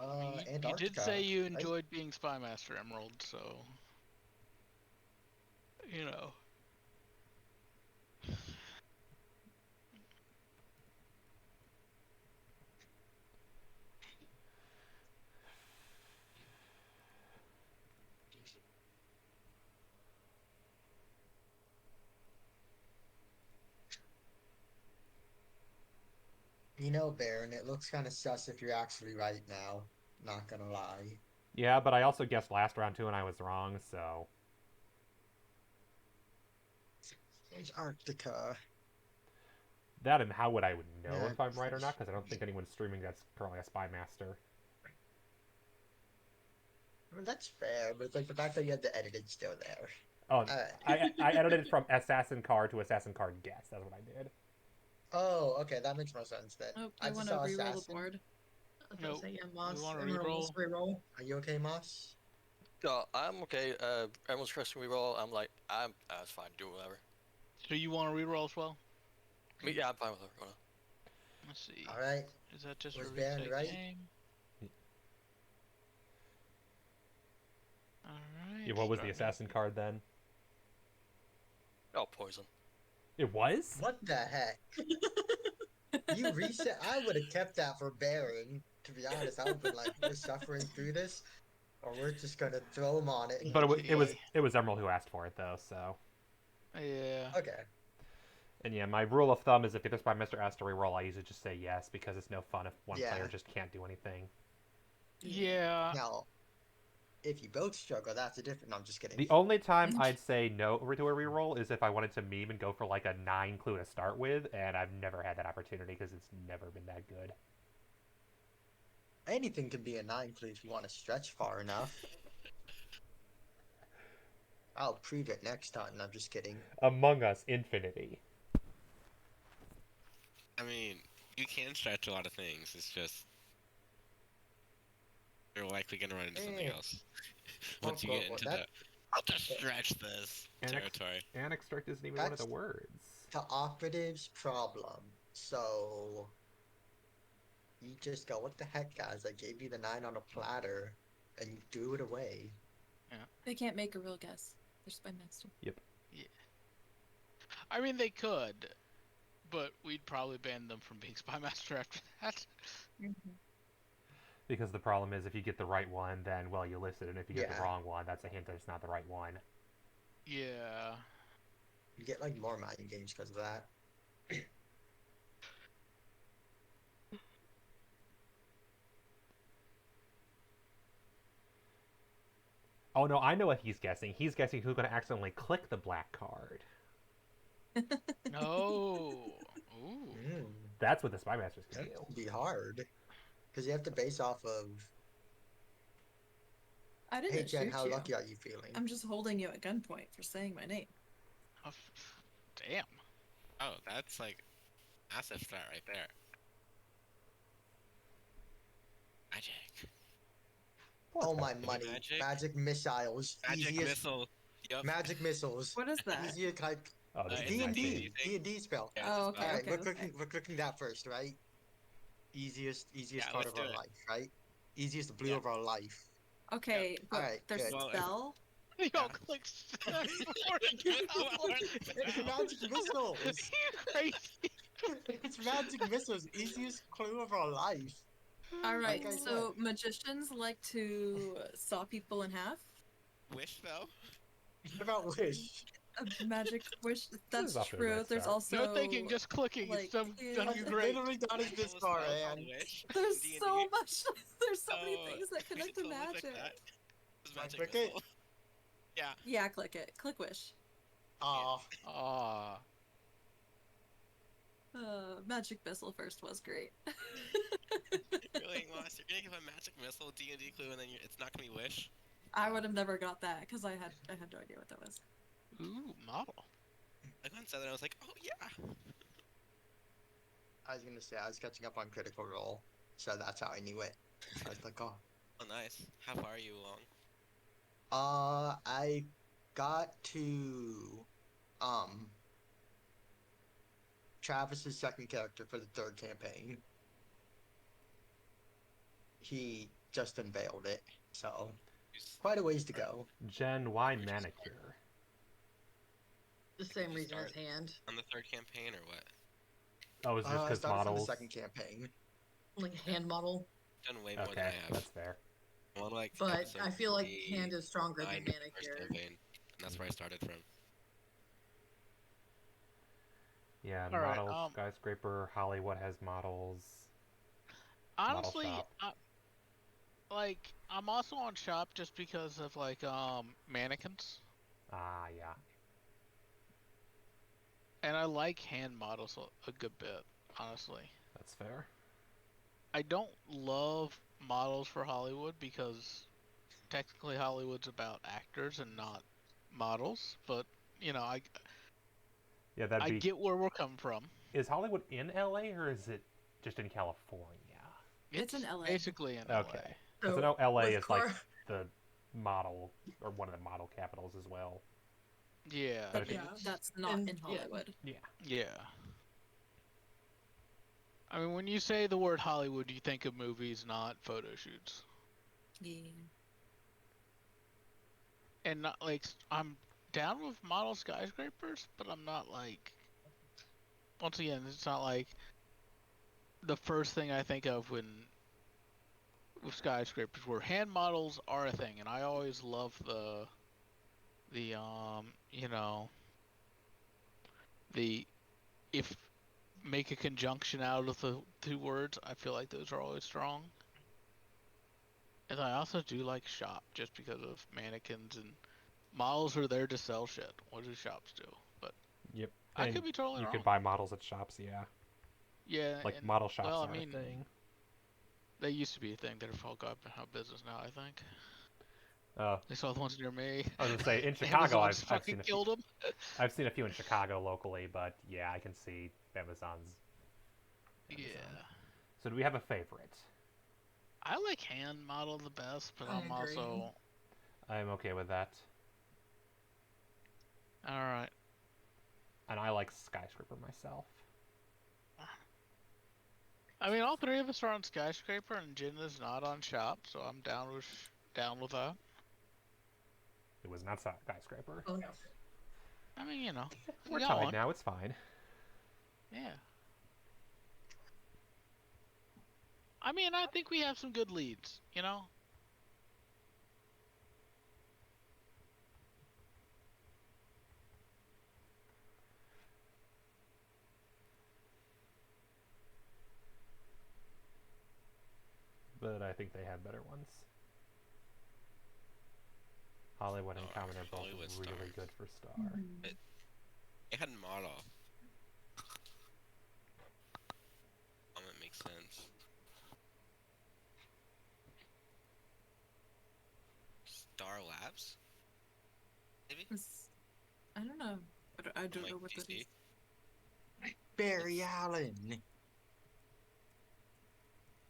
You Antarctica. did say you right? enjoyed being Spy Master Emerald, so you know. You know, Baron, it looks kind of sus if you're actually right now. Not gonna lie. Yeah, but I also guessed last round too, and I was wrong. So Antarctica. that, and how would I would know Yeah, if I'm right or not? Because I don't think anyone's streaming that's currently a spy master. I mean, that's fair, but it's like the fact that you had to edit it still there. Oh, Alright. I edited it from assassin card to assassin card guess. That's what I did. Oh, okay, that makes more sense then. Oh, I they just want to saw re-roll the assassin. board. I was gonna Nope. say, yeah, We Moss. want to Emerald reroll. was reroll. Are you okay, Moss? I'm okay. Everyone's requesting reroll. I'm like, that's fine. Do whatever. So you want to reroll as well? Yeah, I'm fine with it. Let's see. Alright. Is that just Was a Baron reset right? game? Alright. Yeah, what was the starting. assassin card then? Oh, poison. It was? What the heck? You reset. I would have kept that for Baron. To be honest, I would have been like, we're suffering through this, or we're just gonna throw him on it. But Okay. it was Emerald who asked for it though. So Yeah. Okay. and yeah, my rule of thumb is if this by Mr. asks to reroll, I usually just say yes because it's no fun if one Yeah. player just can't do anything. Yeah. Now, if you both struggle, that's a different. No, I'm just kidding. The only time I'd say no to a reroll is if I wanted to meme and go for like a 9 clue to start with, and I've never had that opportunity because it's never been that good. Anything can be a 9 clue if you want to stretch far enough. I'll prove it next time. No, I'm just kidding. Among Us Infinity. I mean, you can stretch a lot of things. It's just you're likely gonna run into something Eh. else once you get into the I'll just stretch this territory. Anextract isn't even one of the words. The operative's problem. So you just go, what the heck, guys? I gave you the 9 on a platter, and you threw it away. They can't make a real guess. They're spy master. Yeah. I mean, they could, but we'd probably ban them from being spy master after that. Because the problem is if you get the right one, then, well, you list it, and if you get Yeah. the wrong one, that's a hint that it's not the right one. Yeah. You get like more mind games because of that. Oh no, I know what he's guessing. He's guessing who's going to accidentally click the black card. No. Ooh. That's what the spy masters can That do. would be hard. Because you have to base off of, I didn't hey Jen, shoot how you. lucky are you feeling? I'm just holding you at gunpoint for saying my name. Oh, damn. Oh, that's like massive start right there. Magic. Oh my money. Magic? Magic missiles. Magic Easiest missile. Yup. magic missiles. What is that? Easier like Oh, this It's is my D&D. thing. D&D spell. Yeah, Oh, it's a okay, spell. Alright, okay. we're clicking that first, right? Easiest Yeah, card let's of do our it. life, right? Easiest blue Yeah. of our life. Okay, but Alright, there's good. Well, spell. Y'all Yeah. clicked It's magic missiles. You crazy. It's magic missiles. Easiest clue of our life. Alright, Like I so magicians like to saw people in half. Wish though. What about Wish? A magic wish. is That's off to a true. great There's start. also No thinking, just clicking. like, It's done yeah. you I great. literally got it this Double far, spell man. called Wish. there's D&D. so much. There's so many Oh, things that we connect should to totally click magic. that. It's I magic click it? missile. Yeah. Yeah, click it. Click wish. Aw. Ah. Magic missile first was great. Really, Moss? You're gonna give a magic missile D&D clue and then it's not gonna be Wish? I would have never got that because I had no idea what that was. Ooh, model. Like when I said that, I was like, oh yeah. I was gonna say I was catching up on Critical Role, so that's how I knew it. I was like, oh. Oh, nice. How far are you along? I got to Travis's second character for the third campaign. He just unveiled it, so quite a ways to go. Jen, why manicure? The same you reason as start? hand. On the third campaign or what? Oh, is it just I because started from the models? second campaign. Like a hand model. Done way more than Okay, I have. that's fair. I'm on like But episode I feel like 49 hand is stronger than of the first manicure. campaign, and that's where I started from. Yeah, All right. model skyscraper. Hollywood has models. Model Honestly, shop. like I'm also on shop just because of like mannequins, Ah, yeah. and I like hand models a good bit. Honestly, That's fair. I don't love models for Hollywood because technically Hollywood's about actors and not models. But you know, Yeah, that'd I be. get where we're coming from. Is Hollywood in LA or is it just in California? It's in It's LA. basically in Okay. LA. Because I So know LA with is like car, the model, or one of the model capitals as well. Yeah, But I if mean it, yeah, it's That's not and in yeah, Hollywood. yeah. yeah. I mean, when you say the word Hollywood, you think of movies, not photo shoots. Yeah. And not like I'm down with model skyscrapers, but I'm not like once again, it's not like the first thing I think of when with skyscrapers where hand models are a thing, and I always love the you know the if make a conjunction out of the two words. I feel like those are always strong. And I also do like shop just because of mannequins and models are there to sell shit. What do shops do? But Yep. I And could be totally you could wrong. buy models at shops, yeah. Yeah, Like, and model shops well, I are a mean, thing. they used to be a thing. They're all got out of business now. I think Uh, they saw the ones near me. I was gonna say, in Chicago, Amazon's I've fucking seen a few. killed them. I've seen a few in Chicago locally, but yeah, I can see Amazon's Amazon. Yeah, So do we have a favorite? I like hand model the best, but I I'm agree. also I'm okay with that. all right. And I like skyscraper myself. I mean, all three of us are on skyscraper, and Jin is not on shop, so I'm down with that. It was not skyscraper. Oh no. I mean, you know, we We're got tied one. now. It's fine. Yeah. I mean, I think we have some good leads. You know. But I think they have better ones. Hollywood and Star. Common are both Hollywood Star. really good for Star. Mhm. It had model. That makes sense. Star Labs? Maybe? I don't know. I From don't like know what that DC? is. Barry It's, Allen.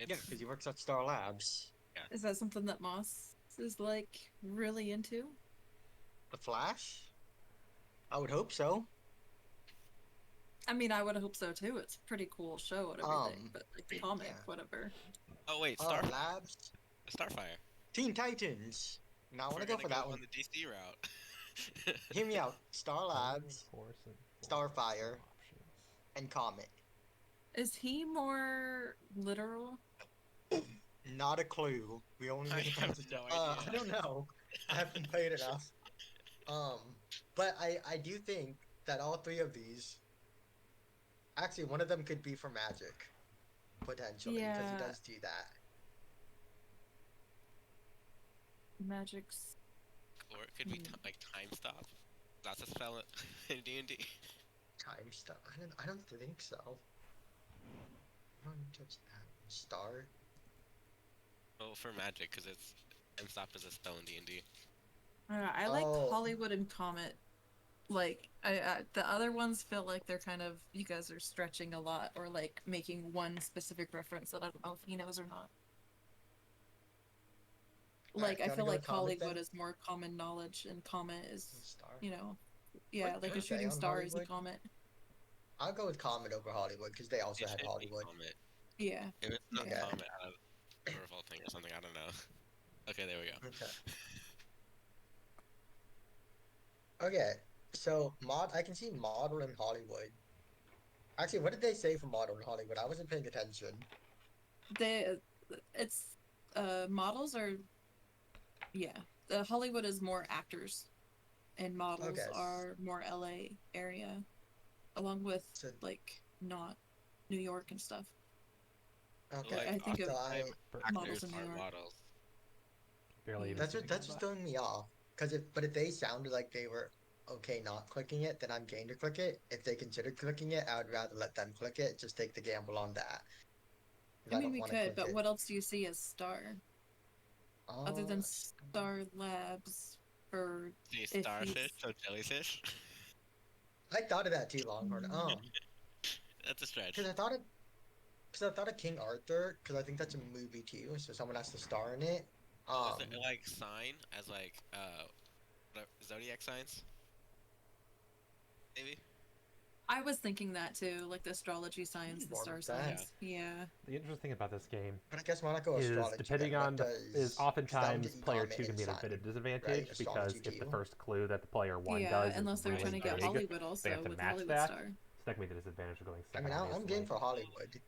Yeah, it's because he works at Star Labs. Is that something that Moss is like really into? The Flash? I would hope so. I mean, I would hope so too. It's a pretty cool show and everything, but like comic, Yeah. whatever. Oh wait, Labs? Starfire. Teen Titans. Now I want We're to go gonna for go that one. on the DC route. Hear me out. Star Fire, Labs, Force, and Force Starfire, are options. and Comet. Is he more literal? Not a clue. We only I made have friends with no idea. I don't know. I haven't played enough. Um, but I do think that all three of these, actually, one of them could be for Magic, potentially, because he Yeah, does do that. Magic's. Or it could be like time stop. That's a spell in D&D. Time stuff. I don't think so. I don't touch that. Star. Well, for magic, because it's time stop is a spell in D&D. I like Oh, Hollywood and Comet. Like the other ones feel like they're kind of you guys are stretching a lot or like making one specific reference that I don't know if he knows or not. alright. Like Do I you want to feel go with like Comet Hollywood then? is more common knowledge and Comet is, Star. you know, What yeah, did like you a say shooting on star is a Hollywood? comet. I'll go with Comet over Hollywood because they also It had should be Hollywood. Comet. Yeah. If it's not Okay. Okay. Comet out of a revolting or something, I don't know. Okay, there we go. Okay. Okay. So I can see model in Hollywood. Actually, what did they say for model in Hollywood? I wasn't paying attention. They it's models are yeah. The Hollywood is more actors and models Okay. are more LA area. along with So, like not New York and stuff. okay. Like I think of So time models actors in New are York. models. Barely Yeah. even that's seen what a that's just combat. throwing me off. Cause if they sounded like they were okay not clicking it, then I'm game to click it. If they consider clicking it, I would rather let them click it. Just take the gamble on that. 'Cause I I mean, don't we want to could, click but it. what else do you see as Star other than Star Labs for See if starfish, he's so jellyfish. I thought of that too, Longhorn. That's a stretch. Because I thought of King Arthur because I think that's a movie too, so someone has to star in it. Oh, is there Um, like sign as like zodiac signs? Maybe. I was thinking that too, like the astrology signs, the born star with that. Yeah. signs. Yeah. The interesting thing about this game But I guess why not go is astrology then? depending What on is does? Because that one oftentimes didn't player comment 2 can in be at a bit sign, of right? disadvantage because Astrology if the too. first clue that the player 1 Yeah, does is unless they're trying really to get big, Hollywood they have also to with match Hollywood that. Star. So that can be the disadvantage of going I second, mean, I'm game obviously. for Hollywood.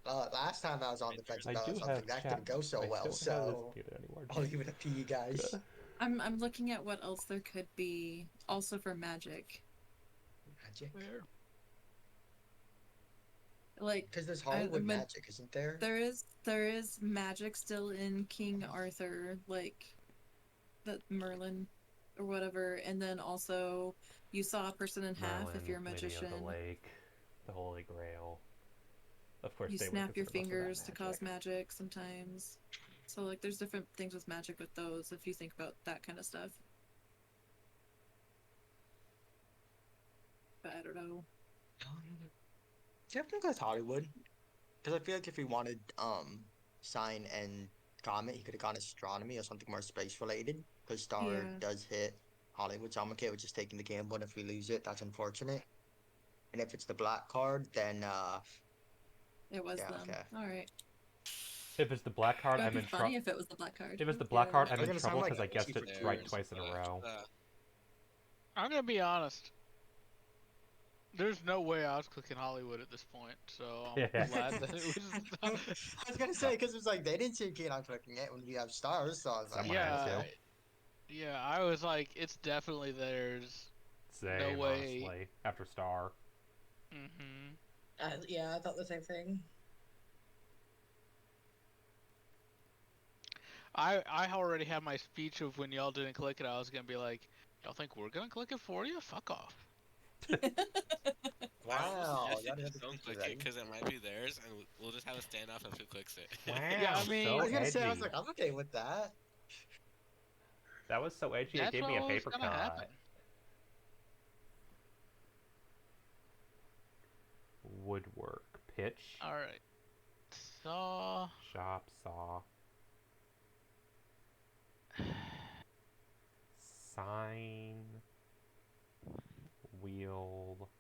Last time I was on the fence I about do something have that chat. didn't go so I well, don't have this so muted anymore. I'll leave it up to you guys. I'm looking at what else there could be also for magic. Magic, Where? Like because there's I Hollywood but magic, isn't there? there is magic still in King Arthur, like the Merlin or whatever, and then also you saw a person in half if Merlin, you're a Lady of the magician. Lake, the Holy Grail. Of course, You they would snap your consider most of that fingers to magic. cause magic sometimes. So like there's different things with magic with those if you think about that kind of stuff. But I don't know. Definitely goes Hollywood. Because I feel like if he wanted sign and comet, he could have gone astronomy or something more space related. Because Star Yeah, does hit Hollywood, so I'm okay with just taking the gamble. And if we lose it, that's unfortunate. And if it's the black card, then it was yeah, them. okay. All right. If it's the black card, It would I'm be in trouble. funny if it was the black card. If it's the black Yeah. card, I'm We're in gonna sound trouble like because I guessed two it for right two. twice in a row. I'm gonna be honest. There's no way I was clicking Hollywood at this point, so I'm glad that it was. I was gonna say because it's like they didn't seem keen on clicking it when we have stars, so I was like, Someone had Yeah, to. yeah. I was like, it's definitely theirs. No Same, way. honestly. After Star. Hmm. Yeah, I thought the same thing. I already had my speech of when y'all didn't click it. I was gonna be like, y'all think we're gonna click it for you? Fuck off. I almost wow, suggested y'all have just the don't picture click it ready. because it might be theirs, and we'll just have a standoff of who clicks it. Yeah, I Wow, mean, I so was gonna say, I was edgy. like, I'm okay with that. That was so edgy, it that's gave what me a was paper gonna happen. cut. Woodwork. Pitch. All right. So, Shop saw. Sign. Wheel.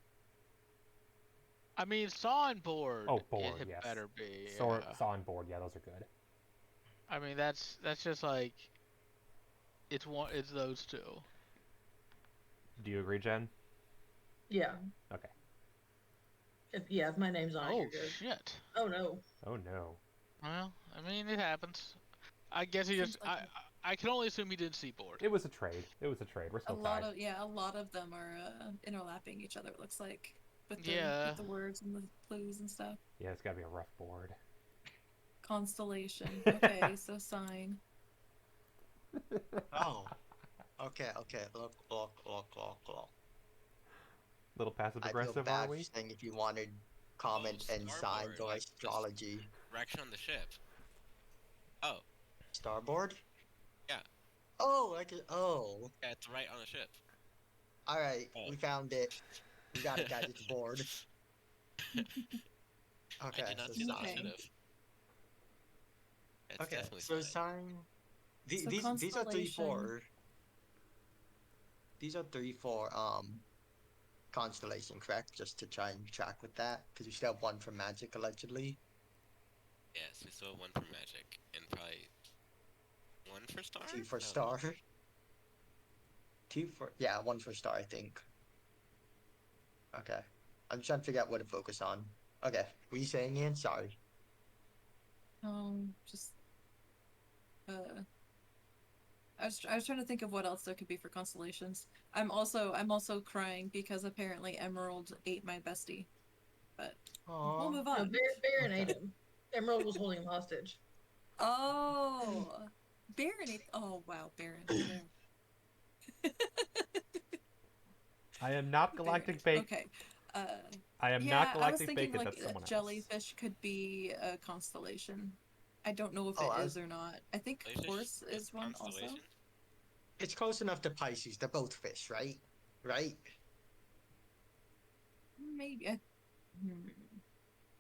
I mean, saw and board. Oh, board, It yes. better be. Saw, Yeah. saw and board, yeah, those are good. I mean, that's just like it's one. It's those two. Do you agree, Jen? Yeah. Okay. If my name's on it, Oh you're good. shit. Oh no. Oh no. Well, I mean, it happens. I guess he Seems just. like I can only assume he didn't see board. It was a trade. It was a trade. We're still tied. a lot of them are interlapping each other. It looks like Yeah. with the words and the clues and stuff. Yeah, it's gotta be a rough board. Constellation. Okay, so sign. Oh, okay. Look. Little passive I feel aggressive, are bad for we? saying if you wanted Oh, comment and signs starboard, or like the astrology. direction on the ship. Oh, Starboard? yeah. Oh, oh. Yeah, it's right on the ship. All right, Oh. we found it. We got it, guys. It's board. I Okay, did not so see that. I Okay. should have. It's Okay, definitely so sign. sign. So These are three constellation. for. These are three for constellation, correct? Just to try and track with that, because we still have one for magic allegedly. Yes, we still have one for magic, and probably one for star? Two for I don't star. know. Two for one for star, I think. Okay, I'm trying to figure out what to focus on. Okay, were you saying, Ian? Sorry. Just uh I was trying to think of what else there could be for constellations. I'm also crying because apparently Emerald ate my bestie. But we'll Aw. move No, on. Baron ate Okay. him. Emerald was holding him hostage. Oh, Baron ate. Oh wow, Baron. Yeah. I am not Baron. galactic bacon. Okay. Uh, I am not yeah, I was galactic thinking bacon. like That's someone else. jellyfish could be a constellation. I don't know if Oh, it is or not. I think Jellyfish horse is is a one also. constellation. it's close enough to Pisces. They're both fish, right? Right? Maybe. Hmm.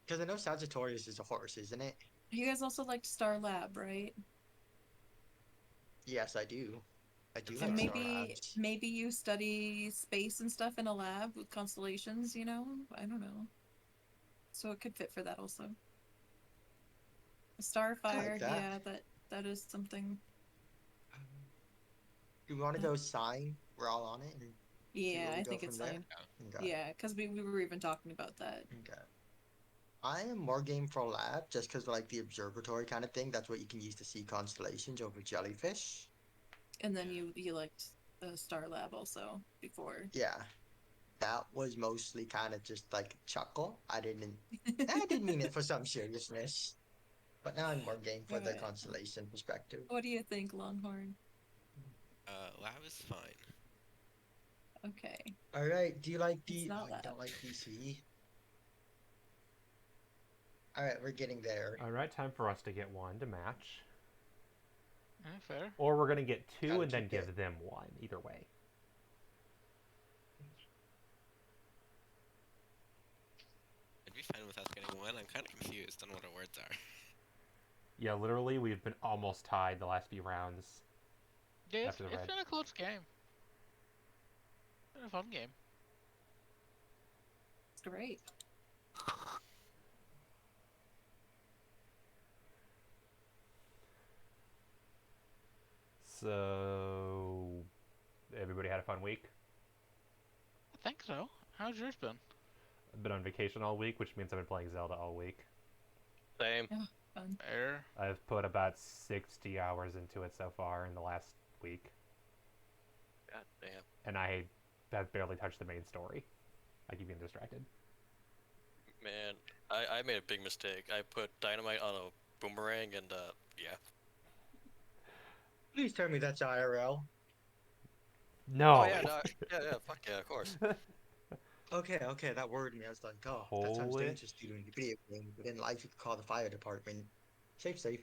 Because I know Sagittarius is a horse, isn't it? You guys also liked Star Lab, right? Yes, I do. I do It's And like Star Star Lab. Labs. maybe you study space and stuff in a lab with constellations, you know? I don't know. So it could fit for that also. I like Starfire, that. yeah, that is something. Do we want to go sign? We're all on it and see Yeah, where we I go think from it's there? fine. Okay. Yeah, because we were even talking about that. Okay. I am more game for lab just because like the observatory kind of thing. That's what you can use to see constellations over jellyfish. And then you liked Star Lab also before. Yeah, that was mostly kind of just like chuckle. I didn't mean it for some seriousness. But now I'm more game for the Alright. constellation perspective. What do you think, Longhorn? Lab is fine. Okay. All right. Do you like It's D? Oh, not you lab. don't like DC. All right, we're getting there. All right, time for us to get one to match. Fair. Or we're going to get two Gotta and then keep it. give them one. Either way. I'd be fine with us getting one. I'm kind of confused on what our words are. Yeah, literally, we've been almost tied the last few rounds. Yeah, After the it's red. been a close game. Been a fun game. It's great. So, everybody had a fun week? I think so. How's yours been? I've been on vacation all week, which means I've been playing Zelda all week. Same. Yeah, fun. Fair. I've put about 60 hours into it so far in the last week. God damn. And I have barely touched the main story. I keep getting distracted. Man, I made a big mistake. I put dynamite on a boomerang and yeah. Please tell me that's IRL. No! Oh yeah, no, yeah, fuck yeah, of course. Okay, that worried me. I was like, oh, that sounds Polish? dangerous to do in a video game. But in life, you could call the fire department. Safe.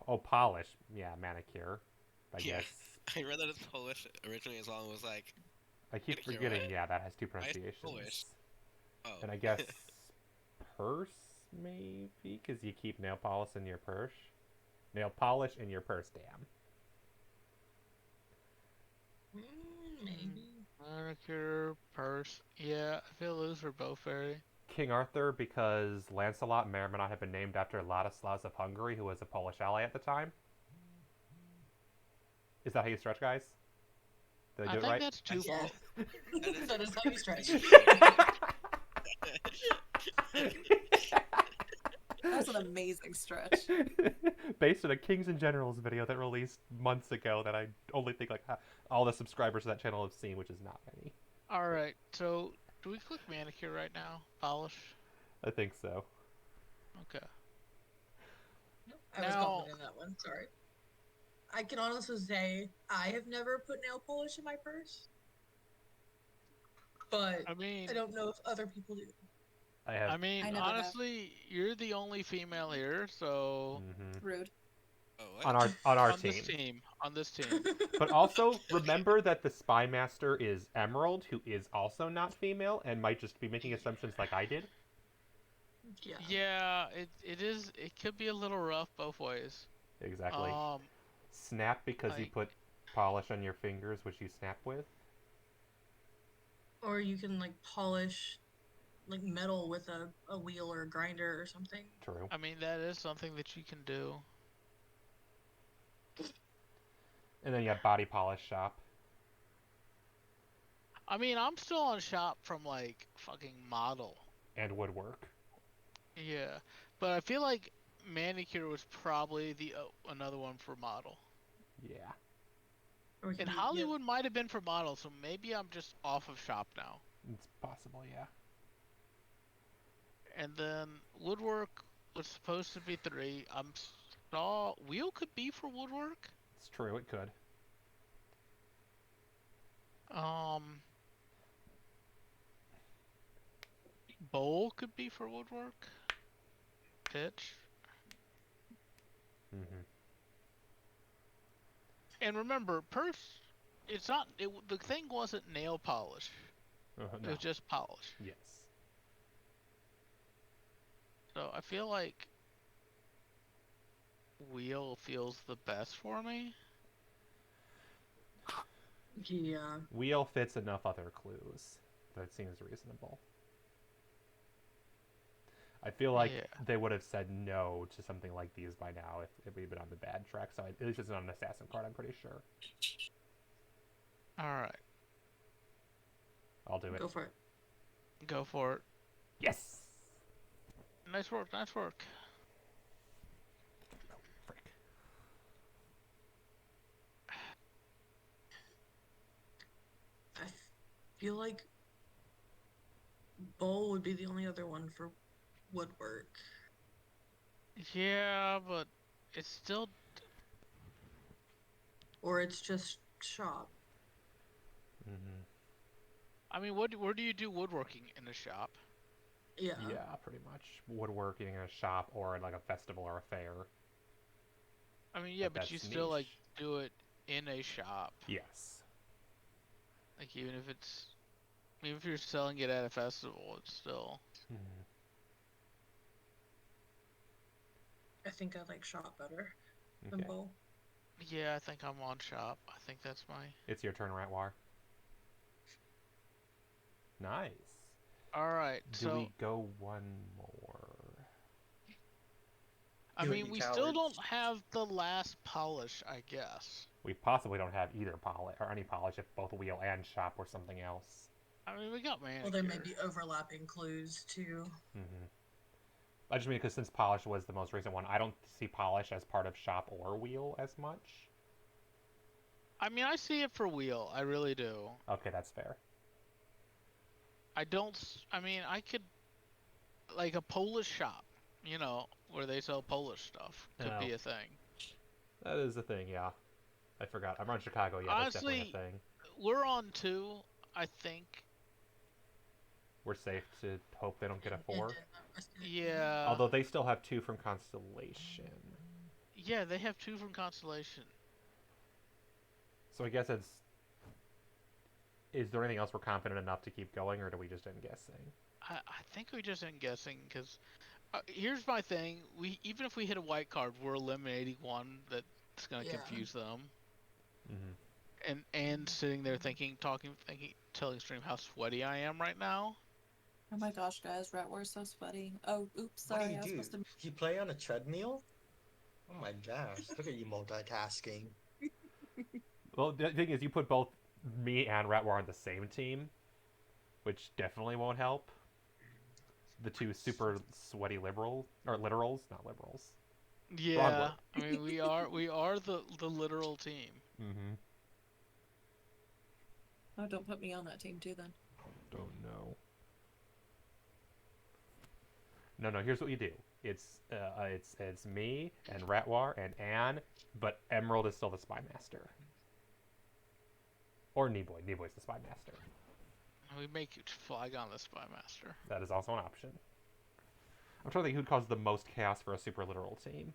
Oh, polish. Yeah, manicure. I Yeah. guess. I read that it's Polish originally as well and was like, I keep Manicure, forgetting, what? yeah, that has two Why is it pronunciations. Polish? Oh. And I guess purse, maybe? Because you keep nail polish in your purse. Nail polish in your purse, damn. Maybe. Manicure, purse. Yeah, I feel those are both very. King Arthur, because Lancelot may or may not have been named after Ladislaus of Hungary, who was a Polish ally at the time. Is that how you stretch, guys? Did I do I it think right? that's two Yes. fault. That is how you stretch. That's an amazing stretch. Based on a Kings and Generals video that released months ago that I only think like all the subscribers to that channel have seen, which is not many. Alright, so do we click manicure right now? Polish? I think so. Okay. I was Now- confident in that one. Sorry. I can honestly say I have never put nail polish in my purse, but I mean, I don't know if other people do. I have. I mean, I never have. honestly, you're the only female here, so Rude. Oh, what? On our on team. this team, on this team. But also remember that the spy master is Emerald, who is also not female and might just be making assumptions like I did. Yeah. Yeah, it is. It could be a little rough both ways. Exactly. Snap because you like- put polish on your fingers, which you snap with. Or you can like polish like metal with a wheel or a grinder or something. True. I mean, that is something that you can do. And then you have body polish shop. I mean, I'm still on shop from like fucking model. And woodwork. Yeah, but I feel like manicure was probably the another one for model. Yeah. Or it could And be, yeah. Hollywood might have been for models, so maybe I'm just off of shop now. It's possible, yeah. And then woodwork was supposed to be 3. I'm saw wheel could be for woodwork. It's true, it could. Um, bowl could be for woodwork. Pitch. Mm-hmm. And remember, purse. It's not. The thing wasn't nail polish. It No. was just polish. Yes. So I feel like wheel feels the best for me. Yeah. Wheel fits enough other clues. That seems reasonable. I feel like Yeah. they would have said no to something like these by now if we'd been on the bad track. So at least it's not an assassin card, I'm pretty sure. All right. I'll do it. Go for it. Go for it. Yes! Nice work. Nice work. Oh, frick. I feel like bowl would be the only other one for woodwork. Yeah, but it's still. Or it's just shop. Mm-hmm. I mean, where do you do woodworking in a shop? Yeah. Yeah, pretty much. Woodworking in a shop or at like a festival or a fair. I mean, yeah, but you that's still like niche. do it in a shop. Yes. Like even if you're selling it at a festival, it's still. Mm-hmm. I think I like shop better than Okay. bowl. Yeah, I think I'm on shop. I think that's my. It's your turn, Ratwar. Nice. All right. Do So we go one more? I Do it, mean, you we still cowards. don't have the last polish, I guess. We possibly don't have either polish or any polish if both wheel and shop or something else. I mean, we got Well, manicure. there may be overlapping clues too. Mm-hmm. I just mean because since polish was the most recent one, I don't see polish as part of shop or wheel as much. I mean, I see it for wheel. I really do. Okay, that's fair. I don't. I mean, I could like a Polish shop, where they sell Polish stuff could Oh, be a thing. that is a thing, yeah. I forgot. I'm on Chicago, yeah, that's definitely Honestly, a thing. we're on 2, I think. We're safe to hope they don't get a And 4. then the rest of it, Yeah. Although they still have 2 from Constellation. Yeah, they have 2 from Constellation. So I guess it's... Is there anything else we're confident enough to keep going, or do we just end guessing? I think we just end guessing because here's my thing: even if we hit a white card, we're eliminating one that's gonna Yeah. confuse them. Mm-hmm. And sitting there thinking, telling stream how sweaty I am right now. Oh my gosh, guys, Ratwar's so sweaty. Oh, oops, What do sorry, you I was do? supposed to. You play on a treadmill? Oh my gosh, look at you multitasking. Well, the thing is, you put both me and Ratwar on the same team, which definitely won't help. The 2 super sweaty liberals, or literals, not liberals. Yeah, I mean we are the literal team. Mm-hmm. Oh, don't put me on that team too, then. Don't know. No. Here's what you do. It's me and Ratwar and Anne, but Emerald is still the spy master. Or Kneeboy. Kneeboy's the spy master. We make you flag on the spy master. That is also an option. I'm trying to think who'd cause the most chaos for a super literal team.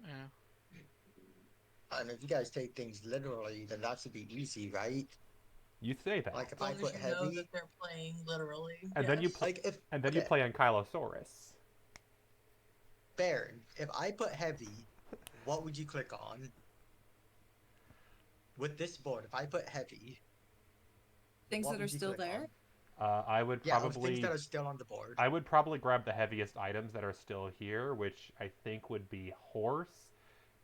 Yeah. And if you guys take things literally, then that should be easy, right? You say that. Like if As I long put as you know heavy, that they're playing literally. And then you yes. play like if and then you okay, play on Kylosaurus. Baron, if I put heavy, what would you click on? With this board, if I put heavy, Things what that are would you still click there. I would yeah, of things probably that are still on the board. I would probably grab the heaviest items that are still here, which I think would be horse,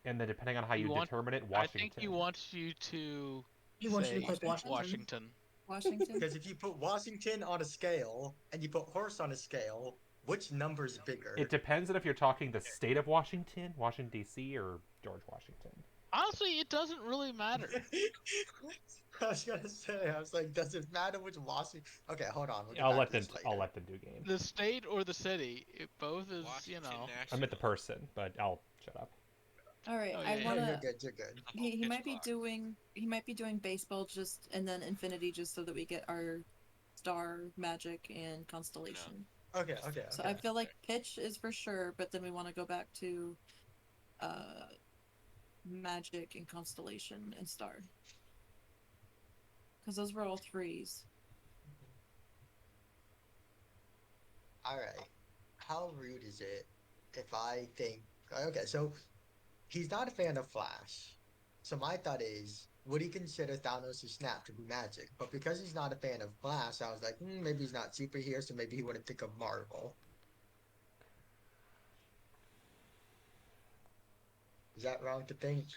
and then depending on how you determine it, Washington. I think he wants you to. He wants you to say click Washington. Washington. Washington. Because if you put Washington on a scale and you put horse on a scale, which number's bigger? It depends on if you're talking the state of Washington, Washington D.C., or George Washington. Honestly, it doesn't really matter. I was gonna say, I was like, does it matter which Washington? Okay, hold on, we'll get I'll back let to them. this I'll later. let them do game. The state or the city, it both is, Washington I meant the National. person, but I'll shut up. All right, Oh I yeah, No, yeah. you're wanna. good, you're good. The whole He pitch might be clock. doing baseball just and then infinity just so that we get our star, magic, and No. constellation. Okay, Just okay, So okay. I feel like pitch is for sure, but then we want to go back to uh magic and constellation and star because those were all threes. All right. How rude is it if I think, okay, so he's not a fan of Flash. So my thought is, would he consider Thanos' snap to be magic? But because he's not a fan of Flash, I was like, maybe he's not superhero, so maybe he wouldn't think of Marvel. Is that wrong to think?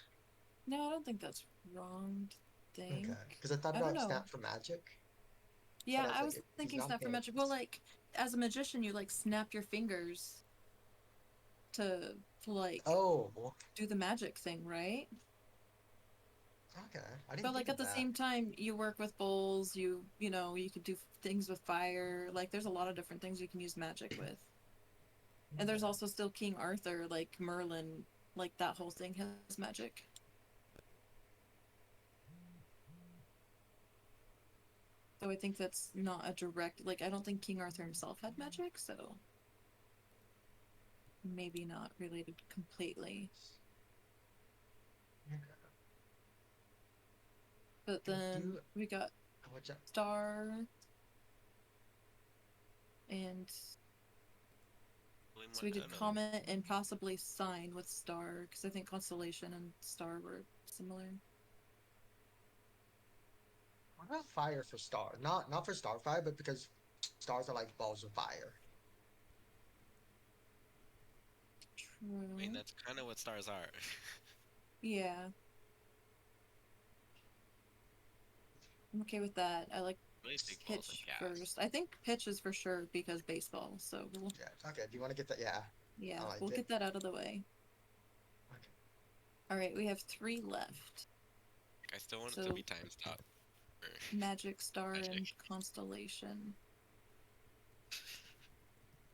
No, I don't think that's wrong to Okay. think. Because I thought I don't about know. snap for magic, but Yeah, I was I like, was if he's thinking not a snap for fan of. magic. Well, like as a magician, you like snap your fingers to like Oh, do the magic thing, right? okay. I didn't But think like at of the that. same time, you work with bowls. You know you could do things with fire. Like there's a lot of different things you can use magic with. And there's Okay. also still King Arthur, like Merlin, like that whole thing has magic. So I think that's not a direct like I don't think King Arthur himself had magic, so maybe not related completely. Okay. But And then do we got what's up? Star and William so we did Montana. Comet and possibly Sign with Star because I think Constellation and Star were similar. What about fire for star? Not for Starfire, but because stars are like balls of fire. I mean, True. that's kind of what stars are. Yeah, I'm okay with that. I like Really big balls of pitch gas. first. I think pitch is for sure because baseball. So Yeah. Okay. Do you want to get that? Yeah. I yeah, like we'll it. get that out of the way. Okay. All right, we have three left. Like, I still want it to So be time stop for magic, star, magic. and constellation.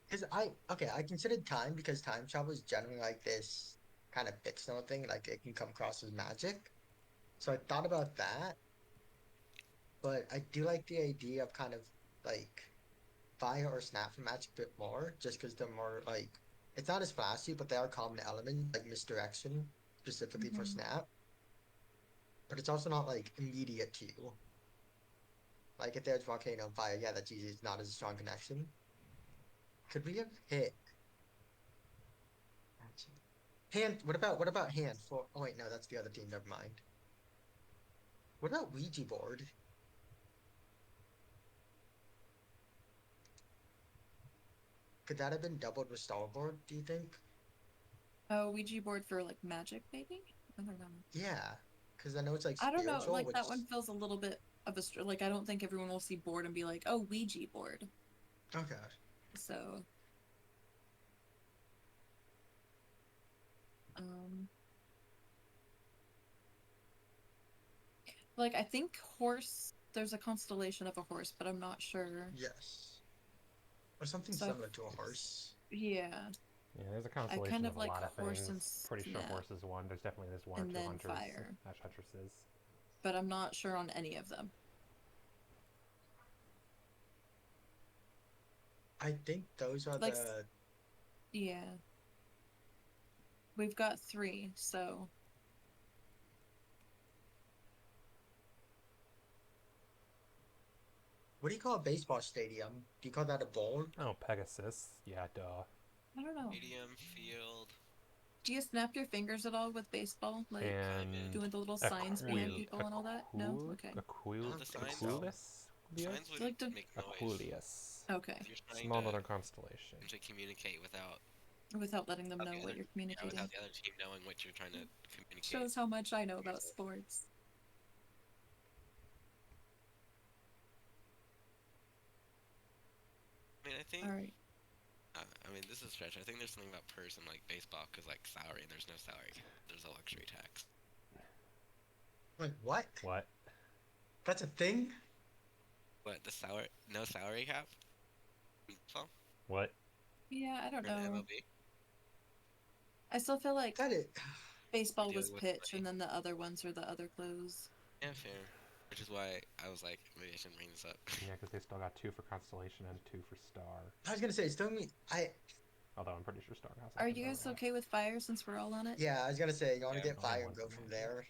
Because I considered time because time travel is generally like this kind of fictional thing, like it can come across as magic. So I thought about that, but I do like the idea of kind of like fire or snap for magic a bit more, just because they're more like it's not as flashy, but they are common elements like misdirection specifically for Mm-hmm. snap. But it's also not like immediate to you. Like if there's volcano on fire, yeah, that's easy. It's not as a strong connection. Could we have hit hand? What about hand? For oh wait, no, that's the other team. Never mind. What about Ouija board? Could that have been doubled with Starboard? Do you think? Oh, Ouija board for like magic, maybe? I don't know. Yeah, because I know it's like I don't know. spiritual, Like which that one feels a little bit of a like I don't think everyone will see board and be like, oh, Ouija board. okay. So, um, like I think horse. There's a constellation of a horse, but I'm not sure. Yes, or something So similar to a horse. yeah, Yeah, there's a I constellation kind of of a like lot of horse things. and Pretty sure snap, horse is one. There's definitely this one or and two then hunters, fire, huntresses. but I'm not sure on any of them. I think those are Like, the. yeah, we've got three, so What do you call a baseball stadium? Do you call that a bowl? Oh, Pegasus. Yeah, duh. I don't know. Stadium, field, Do you snap your fingers at all with baseball? Like And diamond. doing the little signs behind Really, people and all that? No? Okay. well, the signs, Aquilus? signs I would like to. make noise Aquilius. Okay. if you're trying Small to northern constellation. essentially communicate Without letting them without know the what other, you're yeah, without communicating. the other team knowing what you're trying to communicate. Shows how much I know about sports. I mean, I think. Alright. I mean, this is a stretch. I think there's something about purse and like baseball, because like salary, and there's no salary. There's a luxury tax. Wait, what? What? That's a thing? What the no salary cap? So What? Yeah, I don't for the know. MLB, I still feel like That it. baseball was dealing with pitch, money. and then the other ones are the other clues. Yeah, fair. Which is why I was like, maybe I shouldn't bring this up. Yeah, because they still got 2 for Constellation and 2 for Star. I was gonna say, still me. Although I'm pretty sure Star has Are something you better guys than okay with fire since we're all on it? Yeah, I was gonna say, you want to Yeah, get Only fire one and go for from magic. there.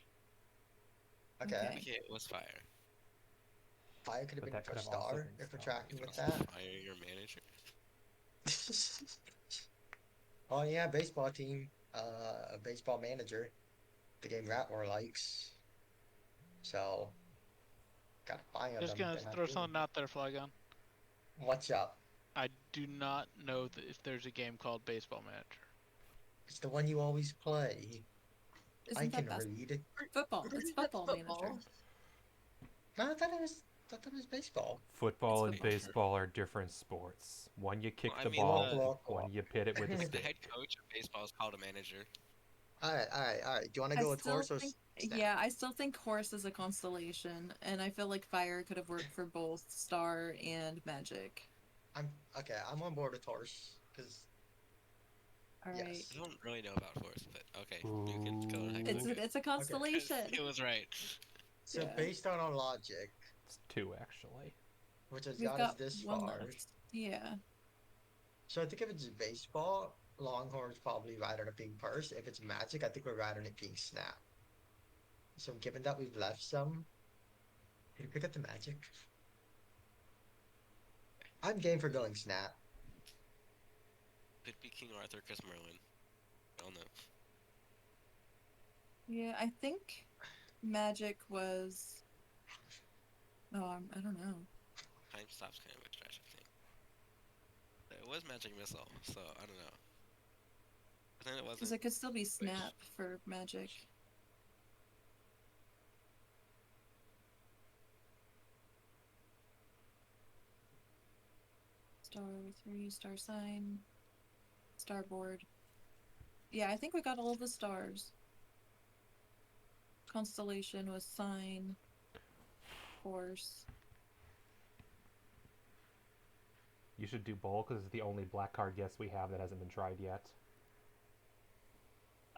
Okay. Okay. Okay, it was fire. Fire could have But been that for could have also star been if we're Star. tracking You can with also that. fire your manager. Oh yeah, baseball team. A baseball manager. The game Ratmore likes. So gotta fire Just them. gonna They're not throw doing. something out there, Flygon. What's up? I do not know if there's a game called Baseball Manager. It's the one you always play. I Isn't that can best? read. Football. It's Isn't that football manager. football? No, I thought it was baseball. Football and It's football. baseball are different sports. One you kick Well, I the mean, ball, Cool. one you hit it with a the stick. head coach of baseball is called a manager. All right. Do you want to I go with still horse or think, snap? yeah, I still think horse is a constellation, and I feel like fire could have worked for both star and magic. I'm okay. I'm on board with horse because All right. yes. I don't really know about horse, but okay, you can go ahead. Ooh. It's Go. it's a Okay. constellation. It was right. So Yeah. based on our logic, It's 2 actually. which has We've got us got this one far, left. Yeah. so I think if it's baseball, Longhorn's probably right on it being purse. If it's magic, I think we're right on it being snap. So given that we've left some, can you pick up the magic? I'm game for going snap. Could be King Arthur, Chris Merlin. I don't know. Yeah, I think magic was. Oh, I don't know. Time stops kind of a trash, I think. It was Magic Missile, so I don't know. But then it Because wasn't. it could still be Which snap for magic. Star 3, star sign, starboard. Yeah, I think we got all of the stars. Constellation was sign, horse. You should do bowl because it's the only black card yes we have that hasn't been tried yet.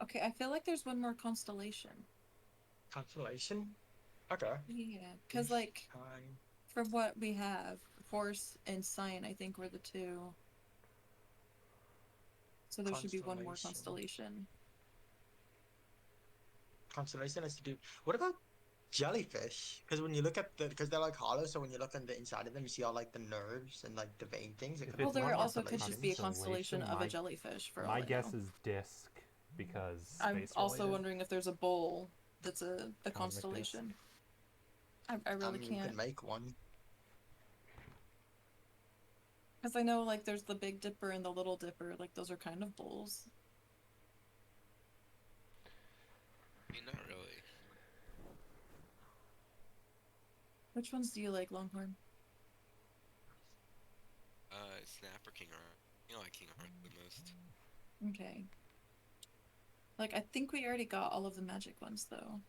Okay, I feel like there's one more constellation. Constellation? Okay. Yeah, because like Time. from what we have, horse and sign I think were the two. So there should be one more constellation. Constellation has to do. What about jellyfish? Because when you look at because they're like hollow, so when you look on the inside of them, you see all like the nerves and like the vein things. It If could Well, it's be there one also could just be a constellation, constellation of a jellyfish for all my I guess know. is disc because I'm space also related. wondering if there's a bowl that's a Cosmic constellation. I really You can't. can make one. Because I know, like, there's the Big Dipper and the Little Dipper. Like, those are kind of bowls. I mean, not really. Which ones do you like, Longhorn? Snap or King Arthur. You know, like King Arthur the most. Okay. Like, I think we already got all of the magic ones, though.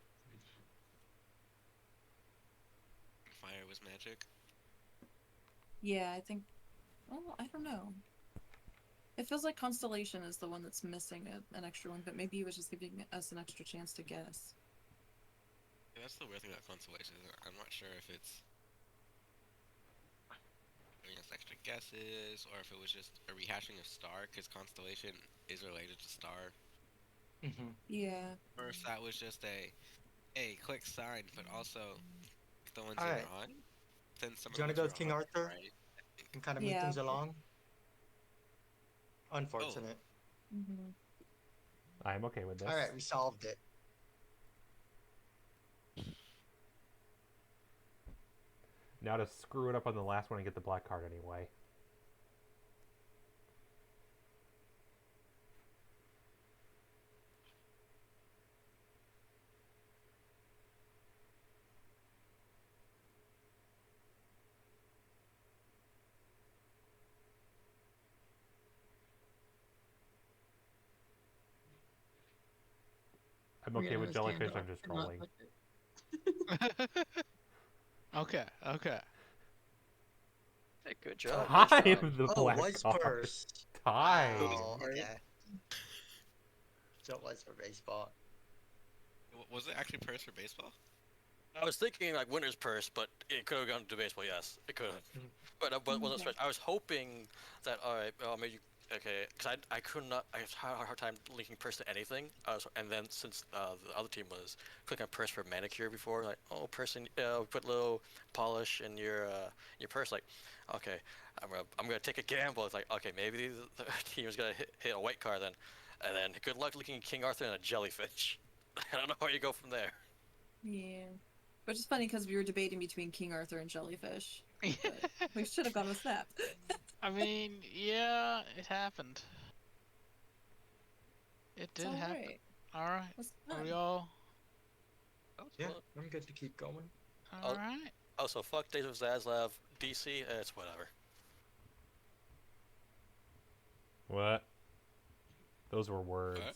Fire was magic. Yeah, I think... Well, I don't know. It feels like Constellation is the one that's missing an extra one, but maybe he was just giving us an extra chance to guess. Yeah, that's the weird thing about Constellation. I'm not sure if it's giving us extra guesses or if it was just a rehashing of Star, because Constellation is related to Star. Yeah. Or if that was just a quick sign, but also the ones All that right. are on. Then some Do you of want to the go ones with are King on, Arthur right? and kind of move Yeah. things along? Unfortunate. Mm-hmm. I'm okay with this. All right, we solved it. Now to screw it up on the last one and get the black card anyway. I'm We're okay gonna with stand jellyfish, up I'm just and not trolling. touch it. Okay, okay. Hey, good job. Good Time job. the Oh, black was card. purse. Time. Wow. Alright. Okay. So it was for baseball. Was it actually purse for baseball? I was thinking like winner's purse, but it could have gone to baseball. Yes, it could have. Mhm. But wasn't Okay. stretch. I was hoping that all right, maybe okay, because I could not. I had a hard time linking purse to anything. And then since the other team was clicking on purse for manicure before, like oh person, put a little polish in your purse. Like okay, I'm gonna take a gamble. It's like okay, maybe the team is gonna hit a white card then, and then good luck linking King Arthur and a jellyfish. I don't know where you go from there. Yeah. Which is funny because we were debating between King Arthur and Jellyfish. But we should have gone with Snap. I mean, yeah, it happened. It It's did happen. alright. Alright. It's Are fun. we all? That was Yeah, fun. I'm good to keep going. Alright. Also, fuck Days of Zaslav, DC, it's whatever. What? Those were words. What?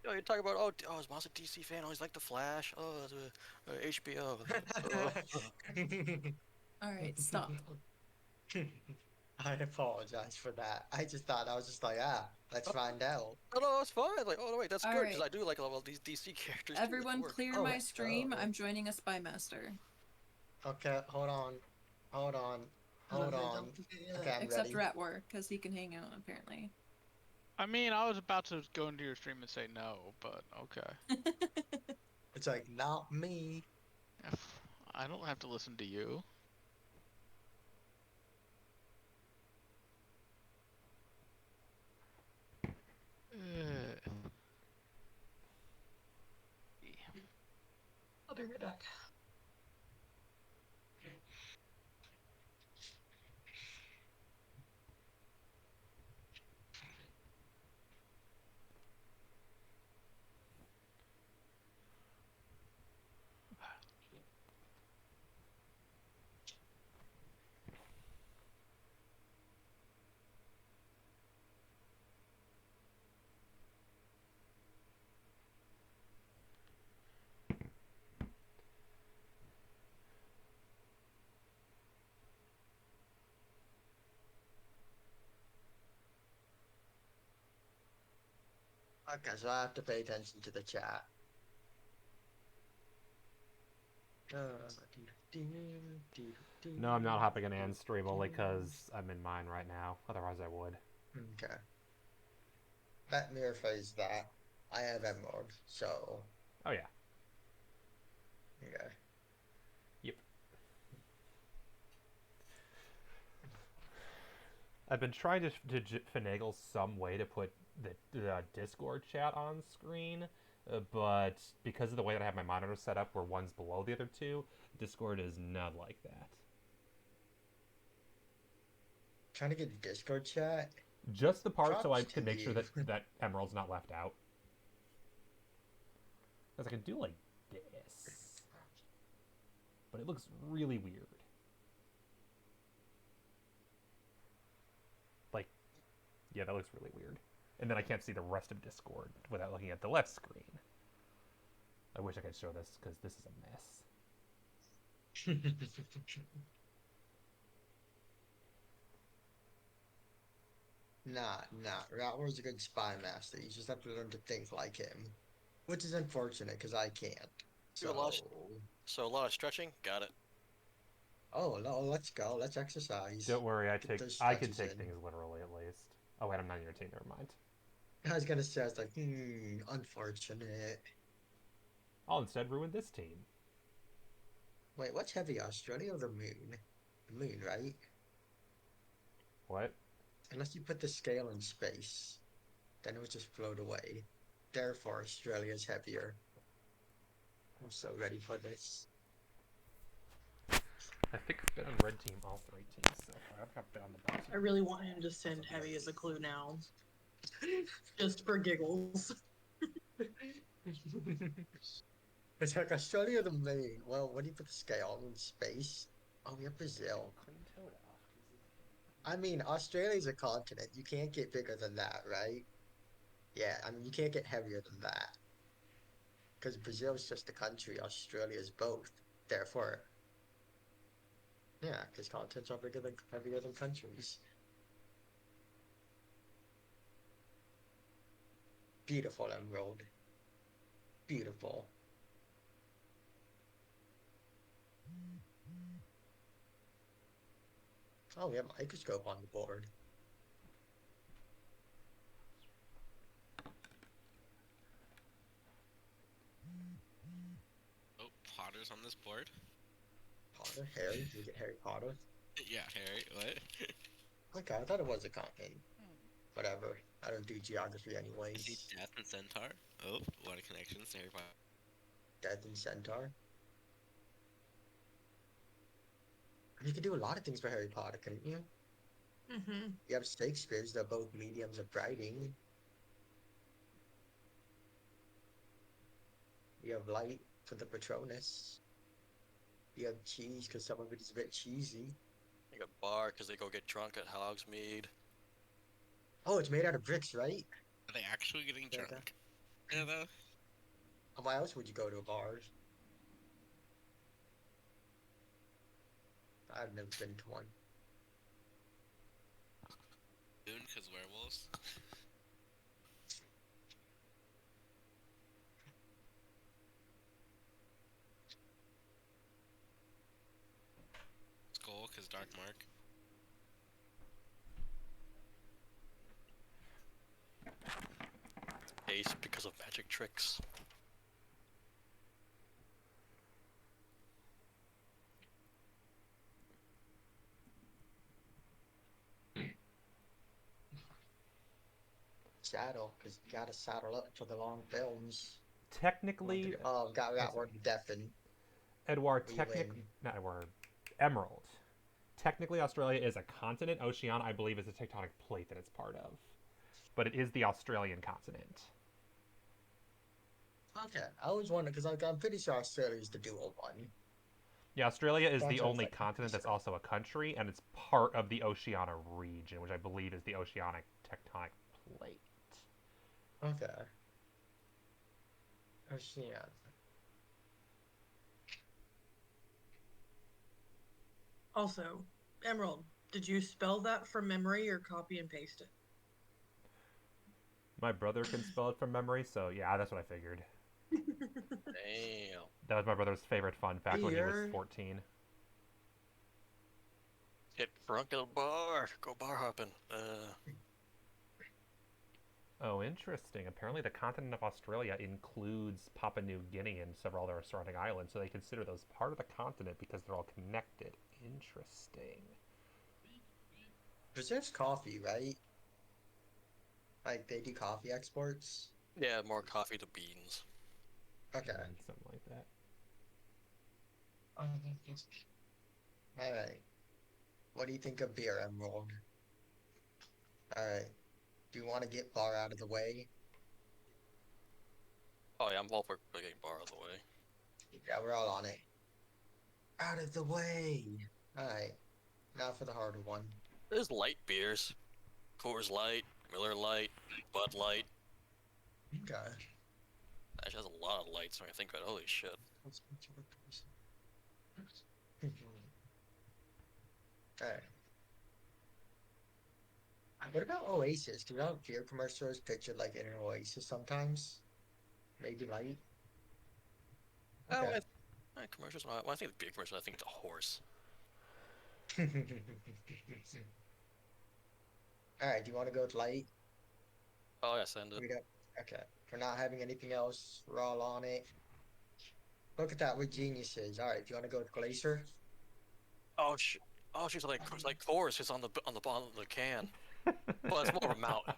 You know, you're talking about, his mom's a DC fan, oh, he's like The Flash, HBO. Alright, stop. I apologize for that. I just thought I was just like, let's find out. No, it's fine. Like, oh, no, wait, that's good, because Alright. I do like a lot of these DC characters, too. That Everyone work. clear Oh, my let's stream. go. I'm joining a spy master. Okay, hold on. Hold on. Hold Okay, on. don't forget yet. Okay, I'm Except ready. Ratwar, because he can hang out apparently. I mean, I was about to go into your stream and say no, but okay. It's like, not me. I don't have to listen to you. Uh, I'll be right back. Okay, so I have to pay attention to the chat. No, I'm not hopping in Anne's stream only because I'm in mine right now. Otherwise, I would. Okay. Let me rephrase that. I have Emerald, so Oh, yeah. okay. Yep. I've been trying to finagle some way to put the Discord chat on screen, but because of the way that I have my monitor set up where one's below the other two, Discord is not like that. Trying to get Discord chat. Just the part so I Props can to make sure you. that Emerald's not left out. Because I can do like this. But it looks really weird. Like, yeah, that looks really weird. And then I can't see the rest of Discord without looking at the left screen. I wish I could show this because this is a mess. Nah. Ratwar's a good spy master. You just have to learn to think like him. Which is unfortunate because I can't. Do a lot So a lot of stretching, got it. Oh no, let's go. Let's exercise. Don't worry, Get those I can stretches take in. things literally at least. Oh wait, I'm not in your team, never mind. I was gonna say, I was like, unfortunate. I'll instead ruin this team. Wait, what's heavy, Australia or the moon? The moon, right? What? Unless you put the scale in space, then it would just float away. Therefore, Australia's heavier. I'm so ready for this. I think I've been on red team all three teams so far. I've not been on the black team. I really want him to send heavy as a clue now. Just for giggles. It's like Australia or the moon. Well, what do you put the scale in space? Oh, we have Brazil. I mean, Australia's a continent. You can't get bigger than that, right? Yeah, I mean, you can't get heavier than that. Because Brazil is just a country, Australia is both. Therefore, yeah, because continents are bigger than countries. Beautiful emerald. Beautiful. Oh, we have a microscope on the board. Oh, Potter's on this board. Potter, Harry. We get Harry Potter. Yeah, Harry. What? Okay, I thought it was a continent. Whatever. I don't do geography I see anyways. Death and Centaur. Oh, what a connections to Harry Potter. Death and Centaur. You could do a lot of things for Harry Potter, couldn't you? Mm-hmm. You have Shakespeare's, they're both mediums of writing. You have light for the Patronus. You have cheese because some of it is a bit cheesy. You got bar because they go get drunk at Hogsmeade. Oh, it's made out of bricks, right? Are they actually getting Yeah, drunk? Yeah, though. why else would you go to a bar? I've never been to one. Soon, because werewolves. Skull, because Dark Mark. Ace because of magic tricks. Saddle, because you gotta saddle up for the long films. Technically, Got sorry. one deafened. Edward, We technically, win. not Edward, Emerald. Technically, Australia is a continent. Oceania, I believe, is a tectonic plate that it's part of. But it is the Australian continent. Okay, I was wondering because I'm pretty sure Australia is the dual one. Yeah, Australia is the That's what I was only like, continent that's sure. also a country, and it's part of the Oceania region, which I believe is the oceanic tectonic plate. Okay. Oceania. Also, Emerald, did you spell that from memory or copy and paste it? My brother can spell it from memory, so yeah, that's what I figured. Damn. That was my brother's favorite fun fact when he was Beer. 14. Get drunk at a bar. Go bar hopping. Oh, interesting. Apparently, the continent of Australia includes Papua New Guinea and several other surrounding islands, so they consider those part of the continent because they're all connected. Interesting. Preserves coffee, right? Like they do coffee exports. Yeah, more coffee to beans. Okay. Something like that. All right. What do you think of beer, Emerald? All right. Do you want to get bar out of the way? Oh yeah, I'm all for getting bar out of the way. Yeah, we're all on it. Out of the way. All right. Now for the harder one. There's light beers. Coors Light, Miller Light, Bud Light. Okay. Actually has a lot of lights when I think about it. Holy shit. Alright. What about Oasis? Do you know beer commercials pictured like in an Oasis sometimes? Maybe light? Oh, Okay. commercials. When I think of beer commercials, I think it's a horse. Alright, do you want to go with light? Oh yeah, send it. We got okay. For not having anything else, we're all on it. Look at that, we're geniuses. Alright, do you want to go with Glacier? Oh sh. Oh, she's like Coors is on the bottom of the can. Well, it's more of a mountain.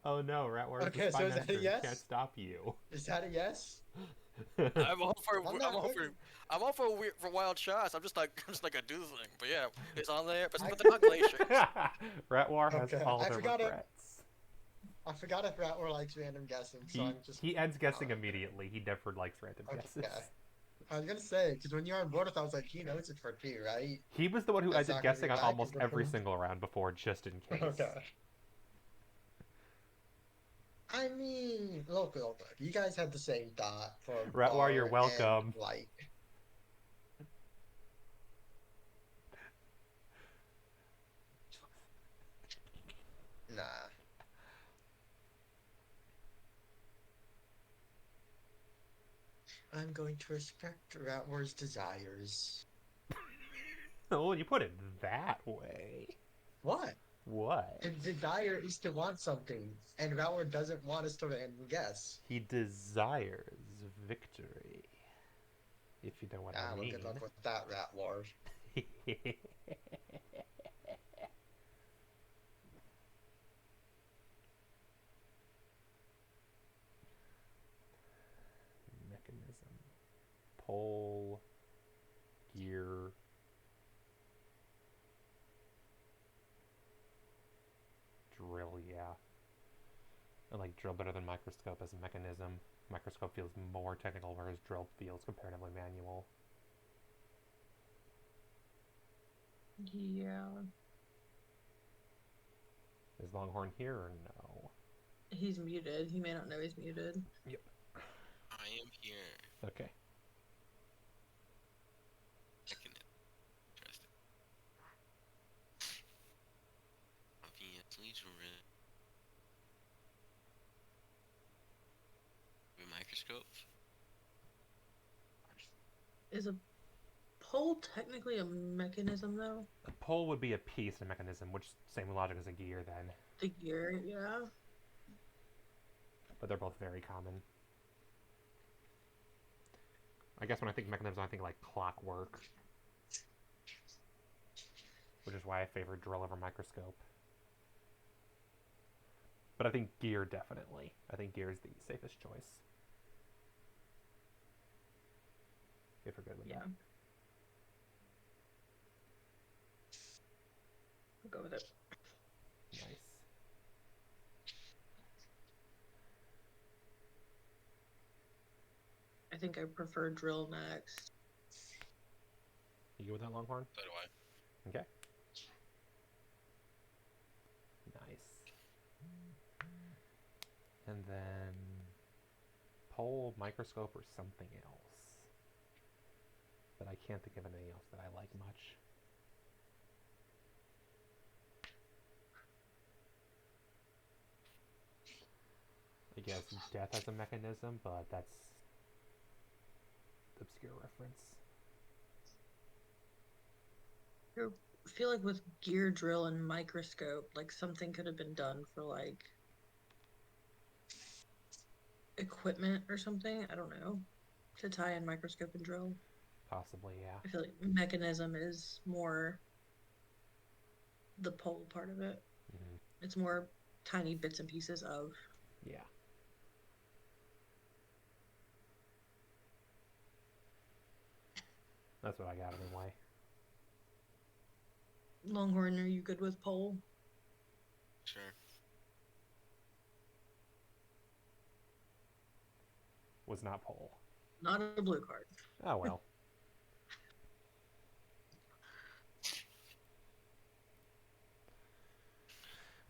Oh no, Ratwar is Okay, the so is that a spy master. yes? Can't stop you. Is that a yes? I'm all for I'm not I'm all for wild shots. I'm just like gonna do the thing. But yeah, it's on there. But they're not glaciers. Ratwar has Okay, all I the forgot it. regrets. I forgot if Ratwar likes random guessing, so I'm just. He ends guessing immediately. He never likes random guesses. Okay. I was gonna say, because when you're on board with, I was like, he knows it for two, right? He was the one who That's ended not gonna be guessing on whack, almost but every cool. single round before, just in case. Okay. I mean, look. You guys had the same thought for Ratwar, you're bar and welcome. light. Nah. I'm going to respect Ratwar's desires. Oh, you put it that way. What? What? His desire is to want something, and Ratwar doesn't want us to random guess. He desires victory. If you know what I Well, mean. good luck with that, Ratwar. Mechanism. Pole. Gear. Drill, yeah. I like drill better than microscope as a mechanism. Microscope feels more technical, whereas drill feels comparatively manual. Yeah. Is Longhorn here or no? He's muted. He may not know he's muted. Yep. I am here. Okay. Interesting. Obviously, drill. Microscope. Is a pole technically a mechanism though? A pole would be a piece in a mechanism, which same logic as a gear then. The gear, yeah. But they're both very common. I guess when I think mechanisms, I think like clockwork. Which is why I favor drill over microscope. But I think gear definitely. I think gear is the safest choice. If we're good with Yeah. that. I'll go with it. Nice. I think I prefer drill next. You go with that, Longhorn? So do I. Okay. Nice. And then pole, microscope, or something else. But I can't think of anything else that I like much. I guess death as a mechanism, but that's obscure reference. I feel like with gear, drill, and microscope, like something could have been done for like equipment or something. I don't know. To tie in microscope and drill. Possibly, yeah. I feel like mechanism is more the pole part of it. Mm-hmm. It's more tiny bits and pieces of. Yeah. That's what I got anyway. Longhorn, are you good with pole? Sure. Was not pole. Not a blue card. Oh well.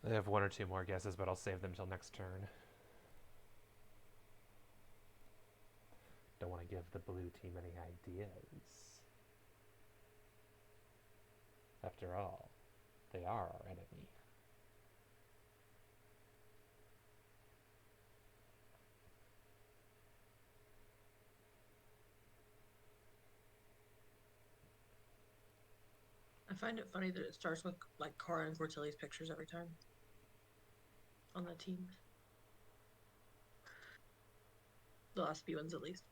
I have one or two more guesses, but I'll save them till next turn. Don't want to give the blue team any ideas. After all, they are our enemy. I find it funny that it starts with like Cara and Cortilli's pictures every time on the team. The last few ones, at least.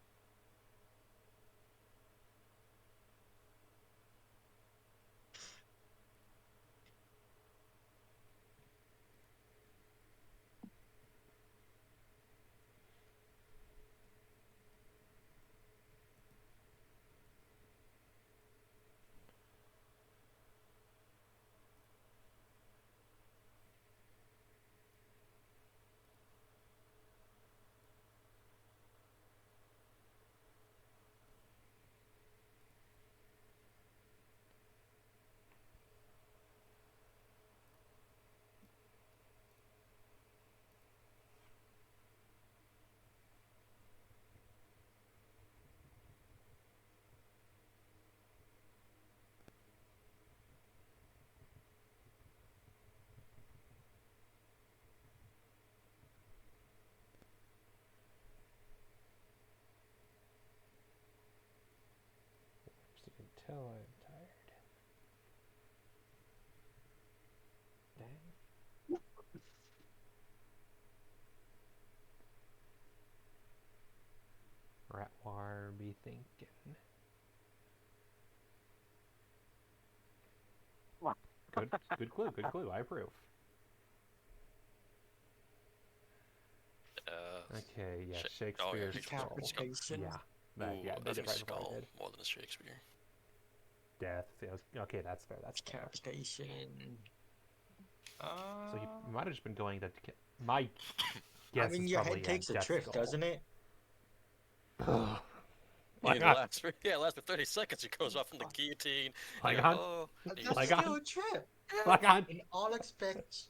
until I'm tired. Dang. Ratwar be thinking. Good clue. Good clue. I approve. Okay, yeah, Shakespeare's skull. Decapitation. Yeah, Ooh, yeah, I they did think right before I Skull did. more than Shakespeare. Death. Okay, that's fair. That's fair. Decapitation. So he might have just been going to. My I guess mean, is your probably head takes a Death trip, Skull. doesn't it? Like Last for 30 seconds, he goes off in the guillotine. Like Like, on. oh, That's Like still on. a trip. Like on. An all expense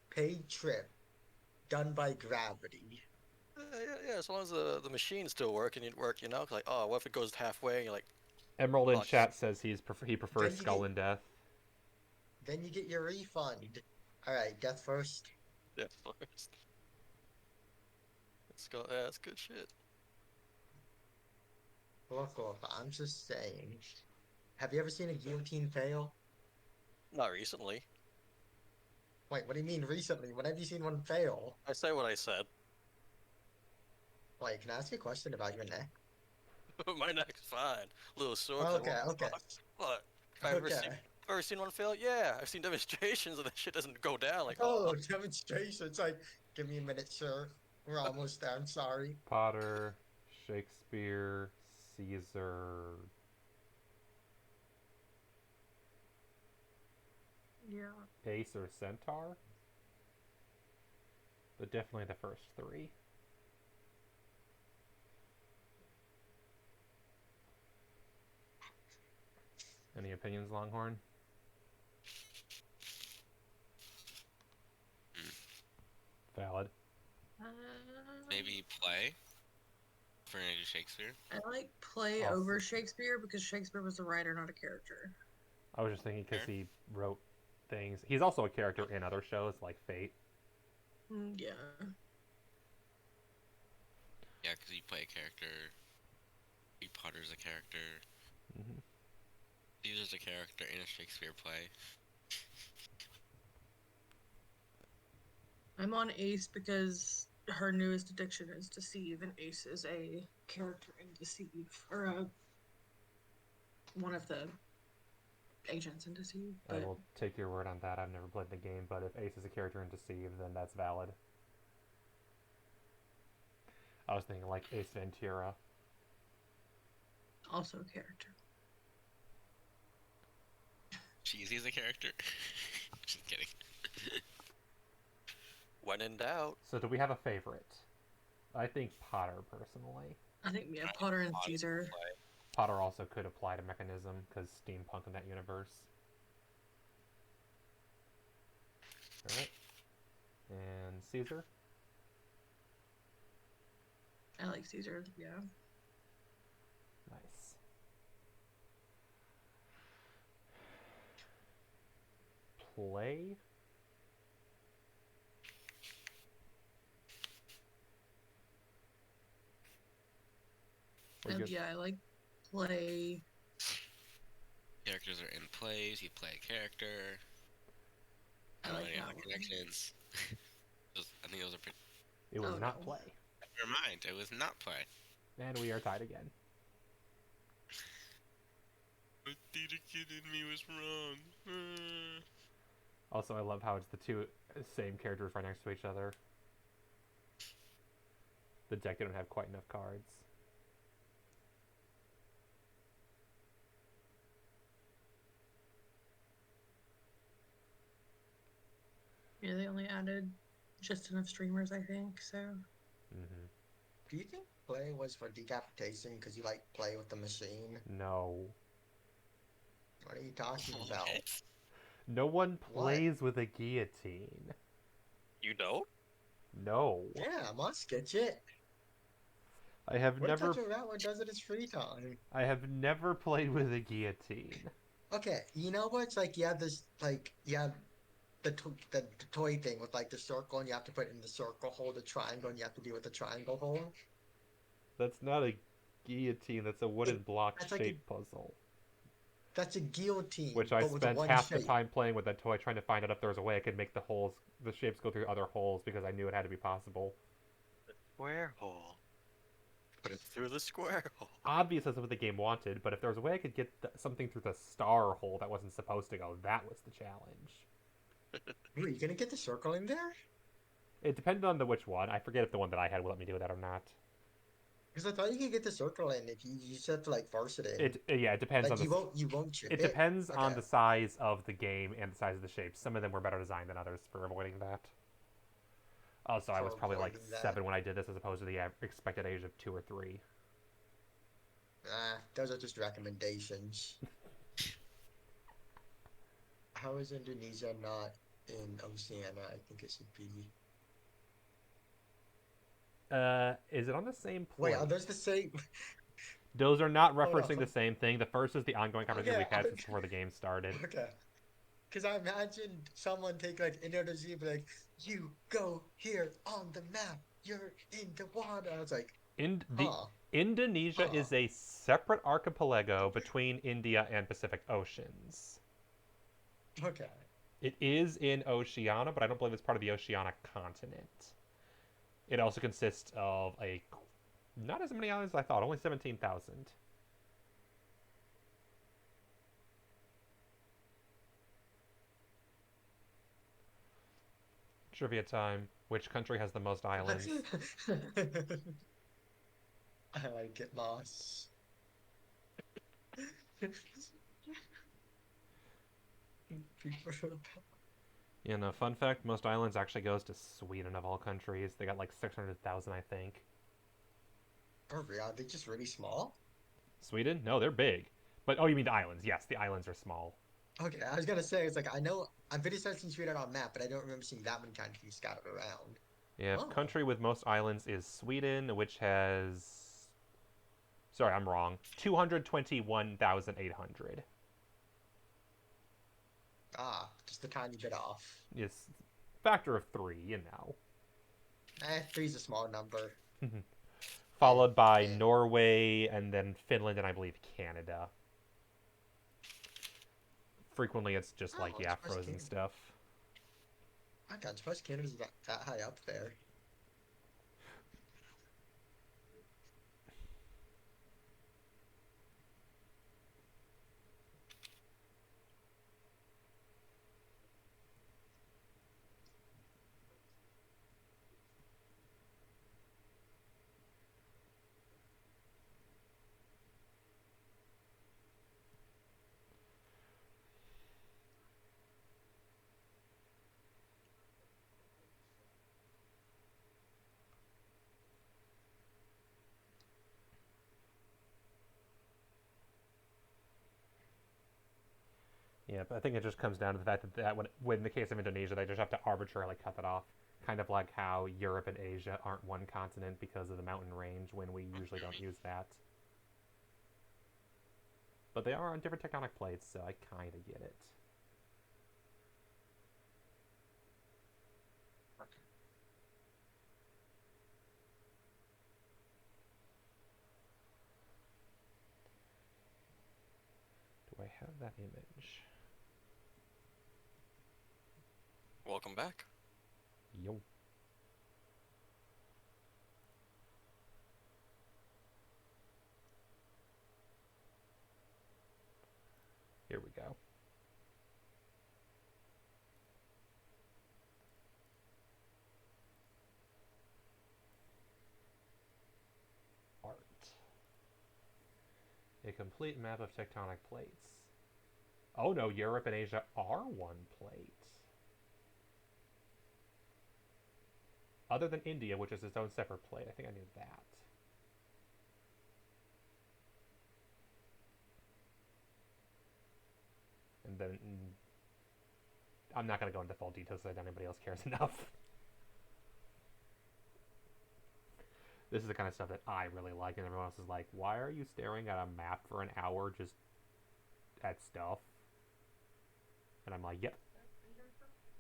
paid trip done by gravity. yeah. As long as the machines still work and you work, like, oh, what if it goes halfway and you're like, Emerald in oh, chat says he prefers Then you Skull get and Death. then you get your refund. All right, death first. death first. Skull, yeah, that's good shit. Look, I'm just saying. Have you ever seen a guillotine fail? Not recently. Wait, what do you mean recently? When have you seen one fail? I say what I said. Wait, can I ask you a question about your neck? My neck's fine. A little sore. Okay, okay, What? Have I okay. ever seen one fail? Yeah, I've seen demonstrations and that shit doesn't go down. Like, Oh, demonstration. It's like, give me a minute, sir. We're almost there. I'm sorry. Potter, Shakespeare, Caesar. Yeah. Ace or Centaur. But definitely the first three. Any opinions, Longhorn? Valid. Maybe play for Shakespeare. I like play Also- over Shakespeare because Shakespeare was a writer, not a character. I was just thinking because Fair. he wrote things. He's also a character in other shows like Fate. Yeah. Yeah, because you play a character. Harry Potter's a character. Mm-hmm. Caesar's a character in a Shakespeare play. I'm on Ace because her newest addiction is Deceive, and Ace is a character in Deceive, or one of the agents in Deceive. I But will take your word on that. I've never played the game, but if Ace is a character in Deceive, then that's valid. I was thinking like Ace Ventura. also a character. Cheesy's a character. Just kidding. when in doubt. So do we have a favorite? I think Potter, personally. I think Potter and Potter Caesar. play. Potter also could apply to Mechanism, because steampunk in that universe. Alright. And Caesar? I like Caesar. Yeah. Nice. Play? Yeah, I like play. Characters are in plays. You play a character. I I don't like know any that other one. connections. I think those are pretty. It was Oh, not no. play. Never mind. It was not play. And we are tied again. But the kid in me was wrong. Also, I love how it's the two same characters right next to each other. The deck didn't have quite enough cards. Yeah, they only added just enough streamers, I think. So Mm-hmm. Do you think play was for decapitation because you like play with the machine? No. What are you talking about? What? No one What? plays with a guillotine. You don't? No. Yeah, must get it. I have What never type of rat what does it his free time? I have never played with a guillotine. Okay, you know what? It's like you have this like you have the toy thing with like the circle and you have to put it in the circle hole, the triangle, and you have to be with the triangle hole. That's not a guillotine. That's a wooden block That's like shape puzzle. that's a guillotine, Which I but with a spent one half the shape. time playing with that toy, trying to find out if there was a way I could make the shapes go through other holes because I knew it had to be possible. Square hole. Put it through the square hole. Obviously, that's what the game wanted, but if there was a way I could get something through the star hole that wasn't supposed to go, that was the challenge. Ooh, you gonna get the circle in there? It depended on which one. I forget if the one that I had would let me do that or not. Because I thought you could get the circle in if you just have to like force it in. It depends on Like the you won't chip it it. depends on Okay. the size of the game and the size of the shapes. Some of them were better designed than others for avoiding that. Also, I For was probably like avoiding that. 7 when I did this, as opposed to the expected age of 2 or 3. Those are just recommendations. How is Indonesia not in Oceania? I think it should be. Is it on the same Wait, plate? are those the same? Those are not Hold referencing the on. same thing. The first is the ongoing conversation Okay, we've had since before the game started. okay. Because I imagined someone take like Indonesia, be like, "You go here on the map. You're in the water." I was like, The "Huh, Indonesia huh." is a separate archipelago between India and Pacific Oceans. Okay. It is in Oceania, but I don't believe it's part of the Oceania continent. It also consists of not as many islands as I thought, only 17,000. Trivia time. Which country has the most islands? I like it, Moss. You know, fun fact, most islands actually goes to Sweden of all countries. They got like 600,000, I think. Oh, are they just really small? Sweden? No, they're big. But, oh, you mean the islands. Yes, the islands are small. Okay, I was gonna say, it's like, I know, I've been searching Sweden on a map, but I don't remember seeing that many countries scattered around. Yeah, Oh, country with most islands is Sweden, which has... Sorry, I'm wrong. 221,800. just a tiny bit off. It's factor of 3, you know. Three's a small number. Followed by Eh. Norway, and then Finland, and I believe Canada. Frequently, it's just like, Oh, yeah, surprised frozen Canada. stuff. I got surprised Canada's that high up there. Yeah, but I think it just comes down to the fact that when in the case of Indonesia, they just have to arbitrarily cut that off. Kind of like how Europe and Asia aren't one continent because of the mountain range when we usually don't use that. But they are on different tectonic plates, so I kind of get it. Do I have that image? Welcome back. Yo. Here we go. Art. A complete map of tectonic plates. Oh no, Europe and Asia are one plate. Other than India, which is its own separate plate. I think I knew that. And then I'm not going to go into full details because I doubt anybody else cares enough. This is the kind of stuff that I really like, and everyone else is like, why are you staring at a map for an hour just at stuff? And I'm like, yep.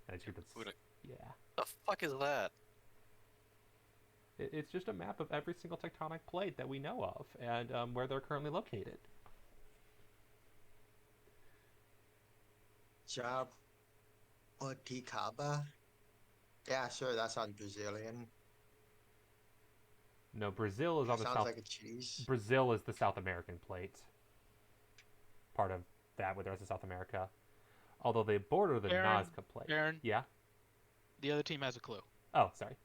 And I think that's... Who the Yeah. fuck is that? It's just a map of every single tectonic plate that we know of and where they're currently located. Jaboticaba? Yeah, sure, that sounds Brazilian. No, Brazil is on That the sounds south. like a cheese. Brazil is the South American plate. Part of that with the rest of South America. Although they border the Aaron, Nazca plate. Aaron, Yeah? the other team has a clue. Oh, sorry.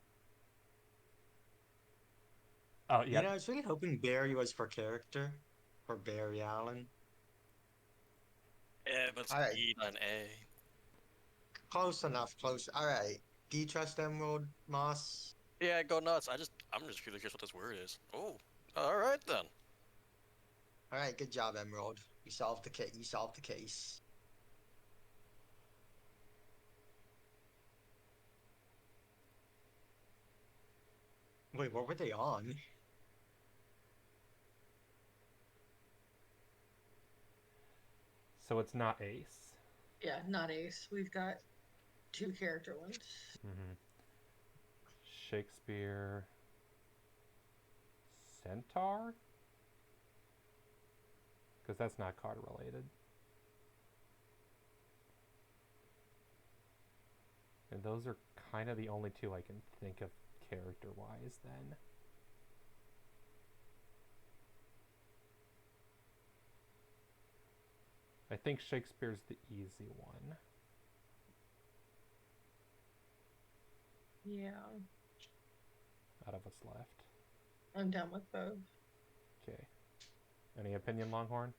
Oh, yeah. I was really hoping Barry was for character. For Barry Allen. Yeah, but it's Alright, E, not an A. close enough, close. Alright. Do you trust Emerald, Moss? Yeah, go nuts. I'm just really curious what this word is. Oh, all right then. Alright, good job, Emerald. You solved the case. You solved the case. Wait, what were they on? So it's not Ace. Yeah, not Ace. We've got two character ones. Mm-hmm. Shakespeare. Centaur? Because that's not card related. And those are kind of the only two I can think of character-wise then. I think Shakespeare's the easy one. Yeah, Out of what's left. I'm down with both. Okay. Any opinion, Longhorn?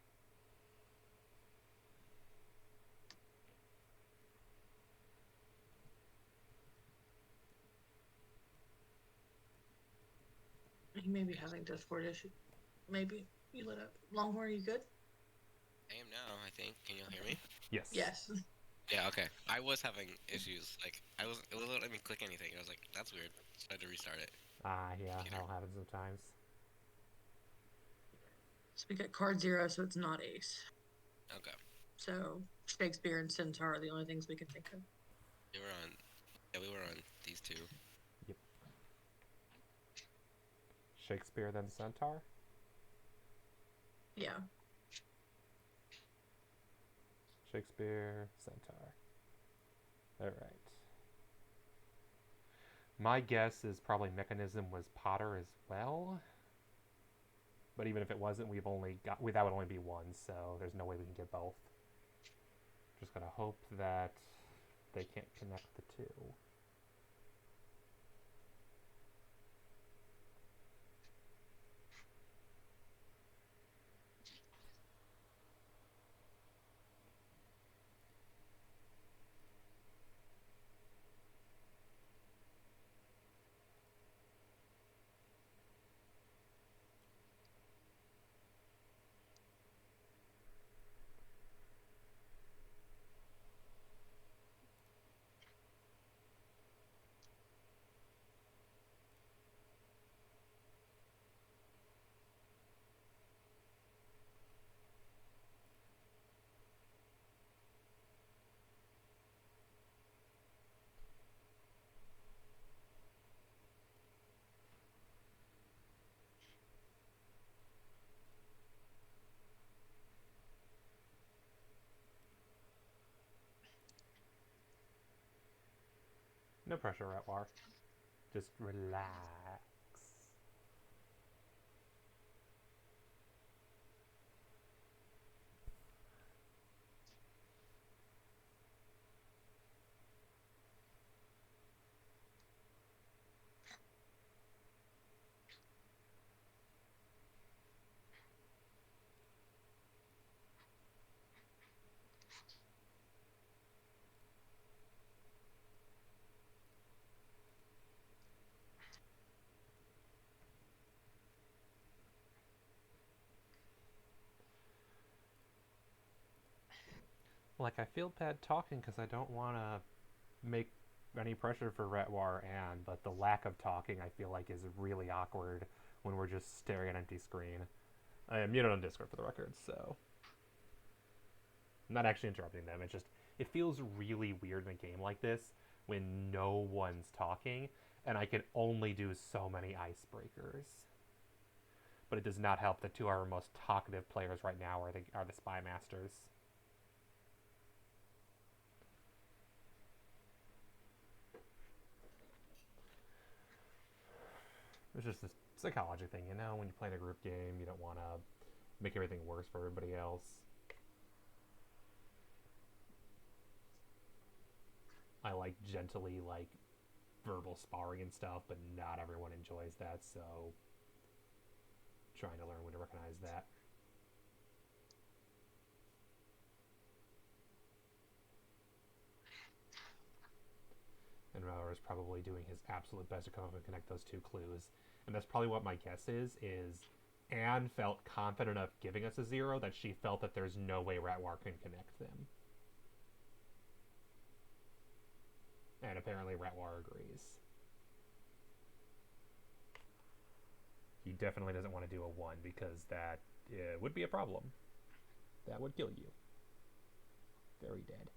He may be having Discord issue. Maybe. You lit up. Longhorn, are you good? I am now, I think. Can you all hear me? Yes. Yes. Yeah, okay. I was having issues. Like, it wasn't letting me click anything. I was like, that's weird. So I had to restart it. Ah, yeah, Computer. that'll happen sometimes. So we got card zero, so it's not Ace. Okay. So Shakespeare and Centaur are the only things we can think of. We were on. Yeah, we were on these two. Yep. Shakespeare, then Centaur? Yeah. Shakespeare, Centaur. Alright. My guess is probably Mechanism was Potter as well. But even if it wasn't, that would only be one, so there's no way we can get both. Just gotta hope that they can't connect the two. No pressure, Retwar. Just relax. Like, I feel bad talking because I don't want to make any pressure for Retwar but the lack of talking I feel like is really awkward when we're just staring at an empty screen. I am muted on Discord for the record, so I'm not actually interrupting them. It feels really weird in a game like this when no one's talking and I can only do so many icebreakers. But it does not help that two of our most talkative players right now are the Spy Masters. It's just a psychology thing, you know? When you play in a group game, you don't want to make everything worse for everybody else. I like gently, like, verbal sparring and stuff, but not everyone enjoys that, so trying to learn when to recognize that. And Rower is probably doing his absolute best to come up and connect those two clues. And that's probably what my guess is Anne felt confident enough giving us a 0 that she felt that there's no way Ratwar can connect them. And apparently Ratwar agrees. He definitely doesn't want to do a 1 because that would be a problem. That would kill you. Very dead.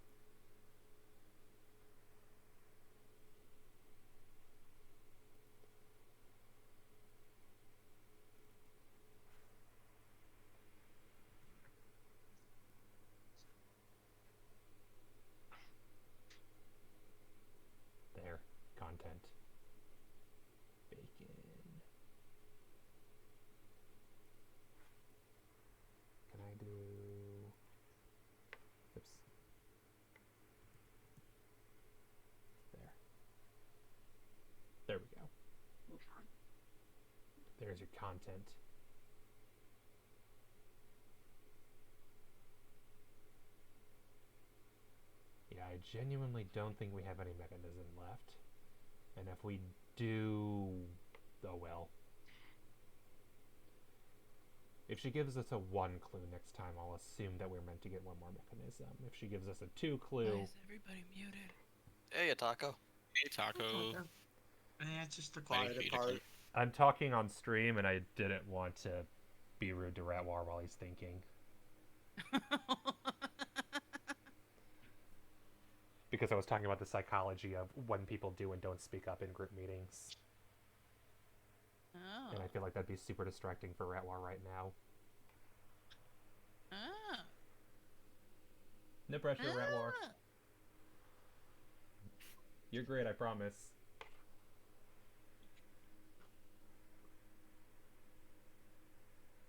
There. Content. Bacon. Can I do... Oops. There. There we go. There's your content. Yeah, I genuinely don't think we have any mechanism left. And if we do... Oh well. If she gives us a 1 clue next time, I'll assume that we're meant to get one more mechanism. If she gives us a 2 clue... Why is everybody muted? Hey, Taco. Hey, Taco. Yeah, it's just the Waiting quieter for you to part. come. I'm talking on stream, and I didn't want to be rude to Ratwar while he's thinking. Because I was talking about the psychology of when people do and don't speak up in group meetings. Oh. And I feel like that'd be super distracting for Ratwar right now. Oh. No pressure, Ratwar. Ah. You're great, I promise.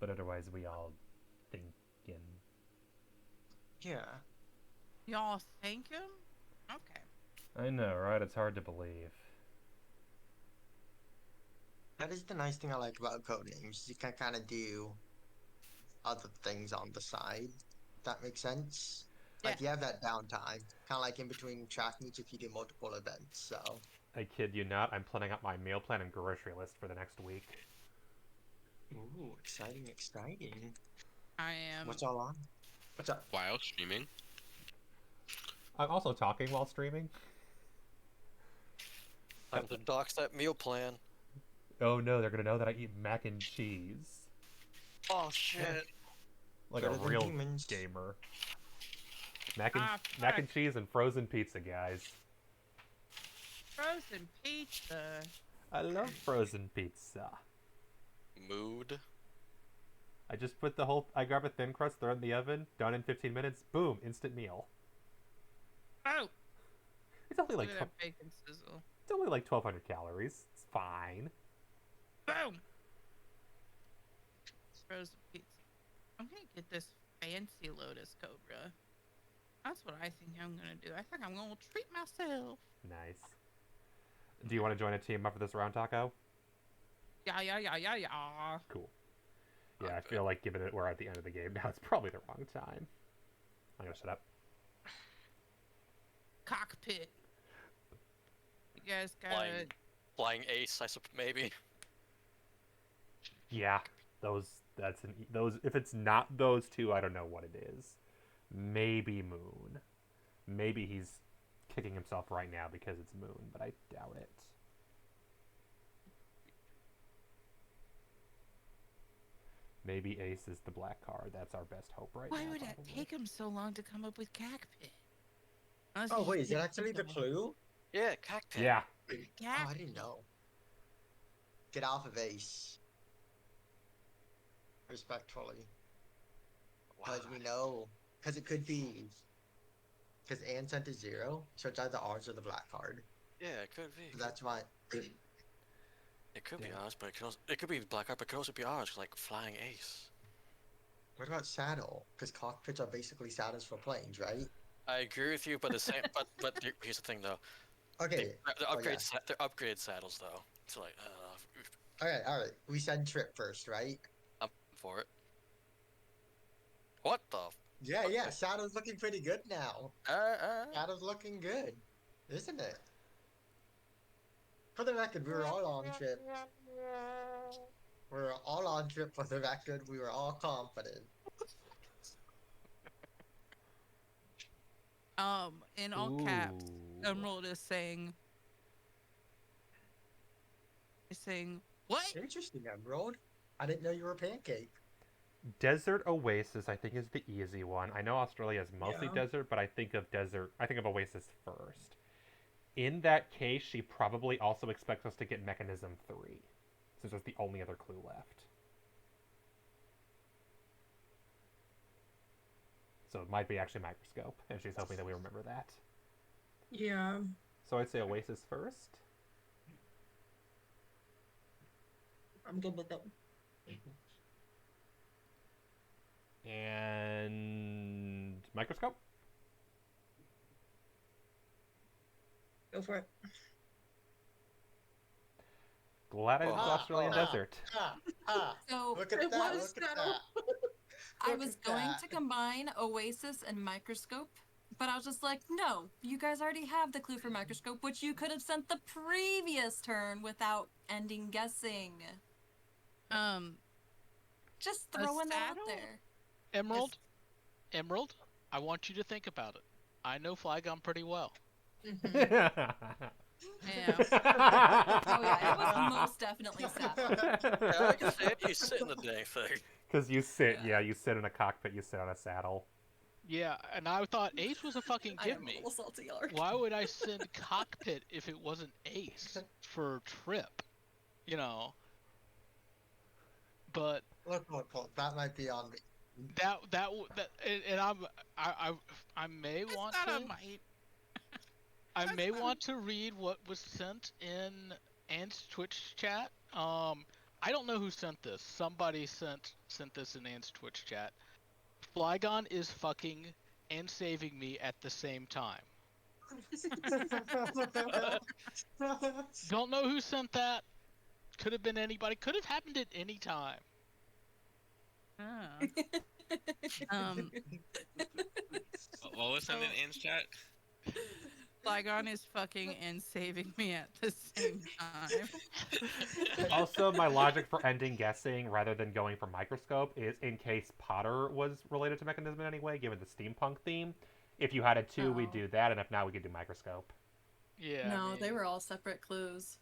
But otherwise, we all thinking. Yeah. Y'all thank him? Okay. I know, right? It's hard to believe. That is the nice thing I like about Codenames. You can kind of do other things on the side. If that makes sense. Yeah. Like you have that downtime, kind of like in between track meets if you do multiple events. So. I kid you not, I'm planning out my meal plan and grocery list for the next week. Ooh, exciting, exciting. I am. What's all on? What's up? While streaming. I'm also talking while streaming. Time to dox that meal plan. Oh no, they're gonna know that I eat mac and cheese. Oh shit. Like Better a than real humans. gamer. Fuck. Mac and cheese and frozen pizza, guys. Frozen pizza. I love frozen pizza. Mood. I just put I grab a thin crust, throw it in the oven, done in 15 minutes, boom, instant meal. Oh. It's only like Look at that bacon sizzle. it's only like 1,200 calories. It's fine. Boom. Frozen pizza. I'm gonna get this fancy Lotus Cobra. That's what I think I'm gonna do. I think I'm gonna treat myself. Nice. Do you want to join a team up for this round, Taco? Yeah. Cool. Yeah, I feel like given it we're at the end of the game now, it's probably the wrong time. I'm gonna shut up. Cockpit. You guys got it. Flying ace, I suppose, maybe. Yeah, those if it's not those two, I don't know what it is. Maybe Moon. Maybe he's kicking himself right now because it's Moon, but I doubt it. Maybe Ace is the black card. That's our best hope right now. Why would it probably. take him so long to come up with cockpit? Unless Oh he's wait, is just that actually the thinking clue? Yeah, cockpit. Yeah. Oh, I didn't know. get off of Ace. Respectfully. Because we know, because it could be, because Anne sent a 0, so it's either ours or the black card. Yeah, it could be. So that's why. It could be Yeah. ours, but it could be black card, but it could also be ours, like flying ace. What about saddle? Because cockpits are basically saddles for planes, right? I agree with you, but the same. but here's the thing though. Okay. They're Oh, yeah. they're upgraded saddles though. So like, All right. We said trip first, right? I'm for it. What the? Yeah, yeah. Saddle's looking pretty good now. Uh, Saddle's looking good, isn't it? For the record, we were all on trip. We were all on trip for the record. We were all confident. In all caps, Ooh. Emerald is saying, what? Interesting, Emerald. I didn't know you were a pancake. Desert Oasis, I think, is the easy one. I know Australia is mostly Yeah. desert, but I think of Oasis first. In that case, she probably also expects us to get Mechanism 3, since that's the only other clue left. So it might be actually Microscope, and she's hoping that we remember that. Yeah. So I'd say Oasis first. I'm good with it. And Microscope? Go for it. Glad I did Ah, Australian Desert. So Look at It that. was Look at saddle. that. I Look was at going that. to combine Oasis and Microscope, but I was just like, no, you guys already have the clue for Microscope, which you could have sent the previous turn without ending guessing. Just A throwing that out saddle? there. Emerald, I want you to think about it. I know Flygon pretty well. Mhm. Yeah. Oh yeah, it was most definitely saddle. yeah, I can say it. You sit in the dang thing. Because you sit in a cockpit, you sit on a saddle. Yeah, and I thought Ace was a fucking I give am a me. little salty, Ark. Why would I send cockpit if it wasn't Ace for trip? You know. But Look, that might be on me. and I may It's want not to a might. I That's may fine. want to read what was sent in Ant's Twitch chat. I don't know who sent this. Somebody sent this in Ant's Twitch chat. Flygon is fucking and saving me at the same time. Don't know who sent that. Could have been anybody. Could have happened at any time. Ah. What was sent in Anne's chat? Flygon is fucking and saving me at the same time. Also, my logic for ending guessing rather than going for Microscope is in case Potter was related to Mechanism in any way, given the steampunk theme. If you had a 2, we'd Oh. do that, and if not, we could do Microscope. Yeah. No, I they mean, were all separate clues.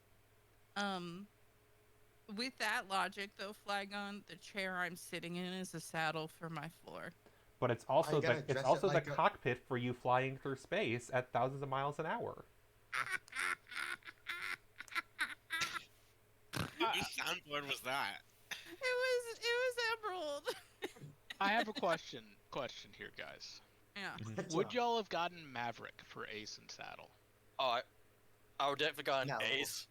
With that logic though, Flygon, the chair I'm sitting in is a saddle for my floor. But it's also gotta the dress it like the a- cockpit for you flying through space at thousands of miles an hour. Whose soundboard was that? It was Emerald. I have a question here, guys. Yeah. Would y'all have gotten Maverick for Ace and Saddle? Oh, I would definitely gone No. ace.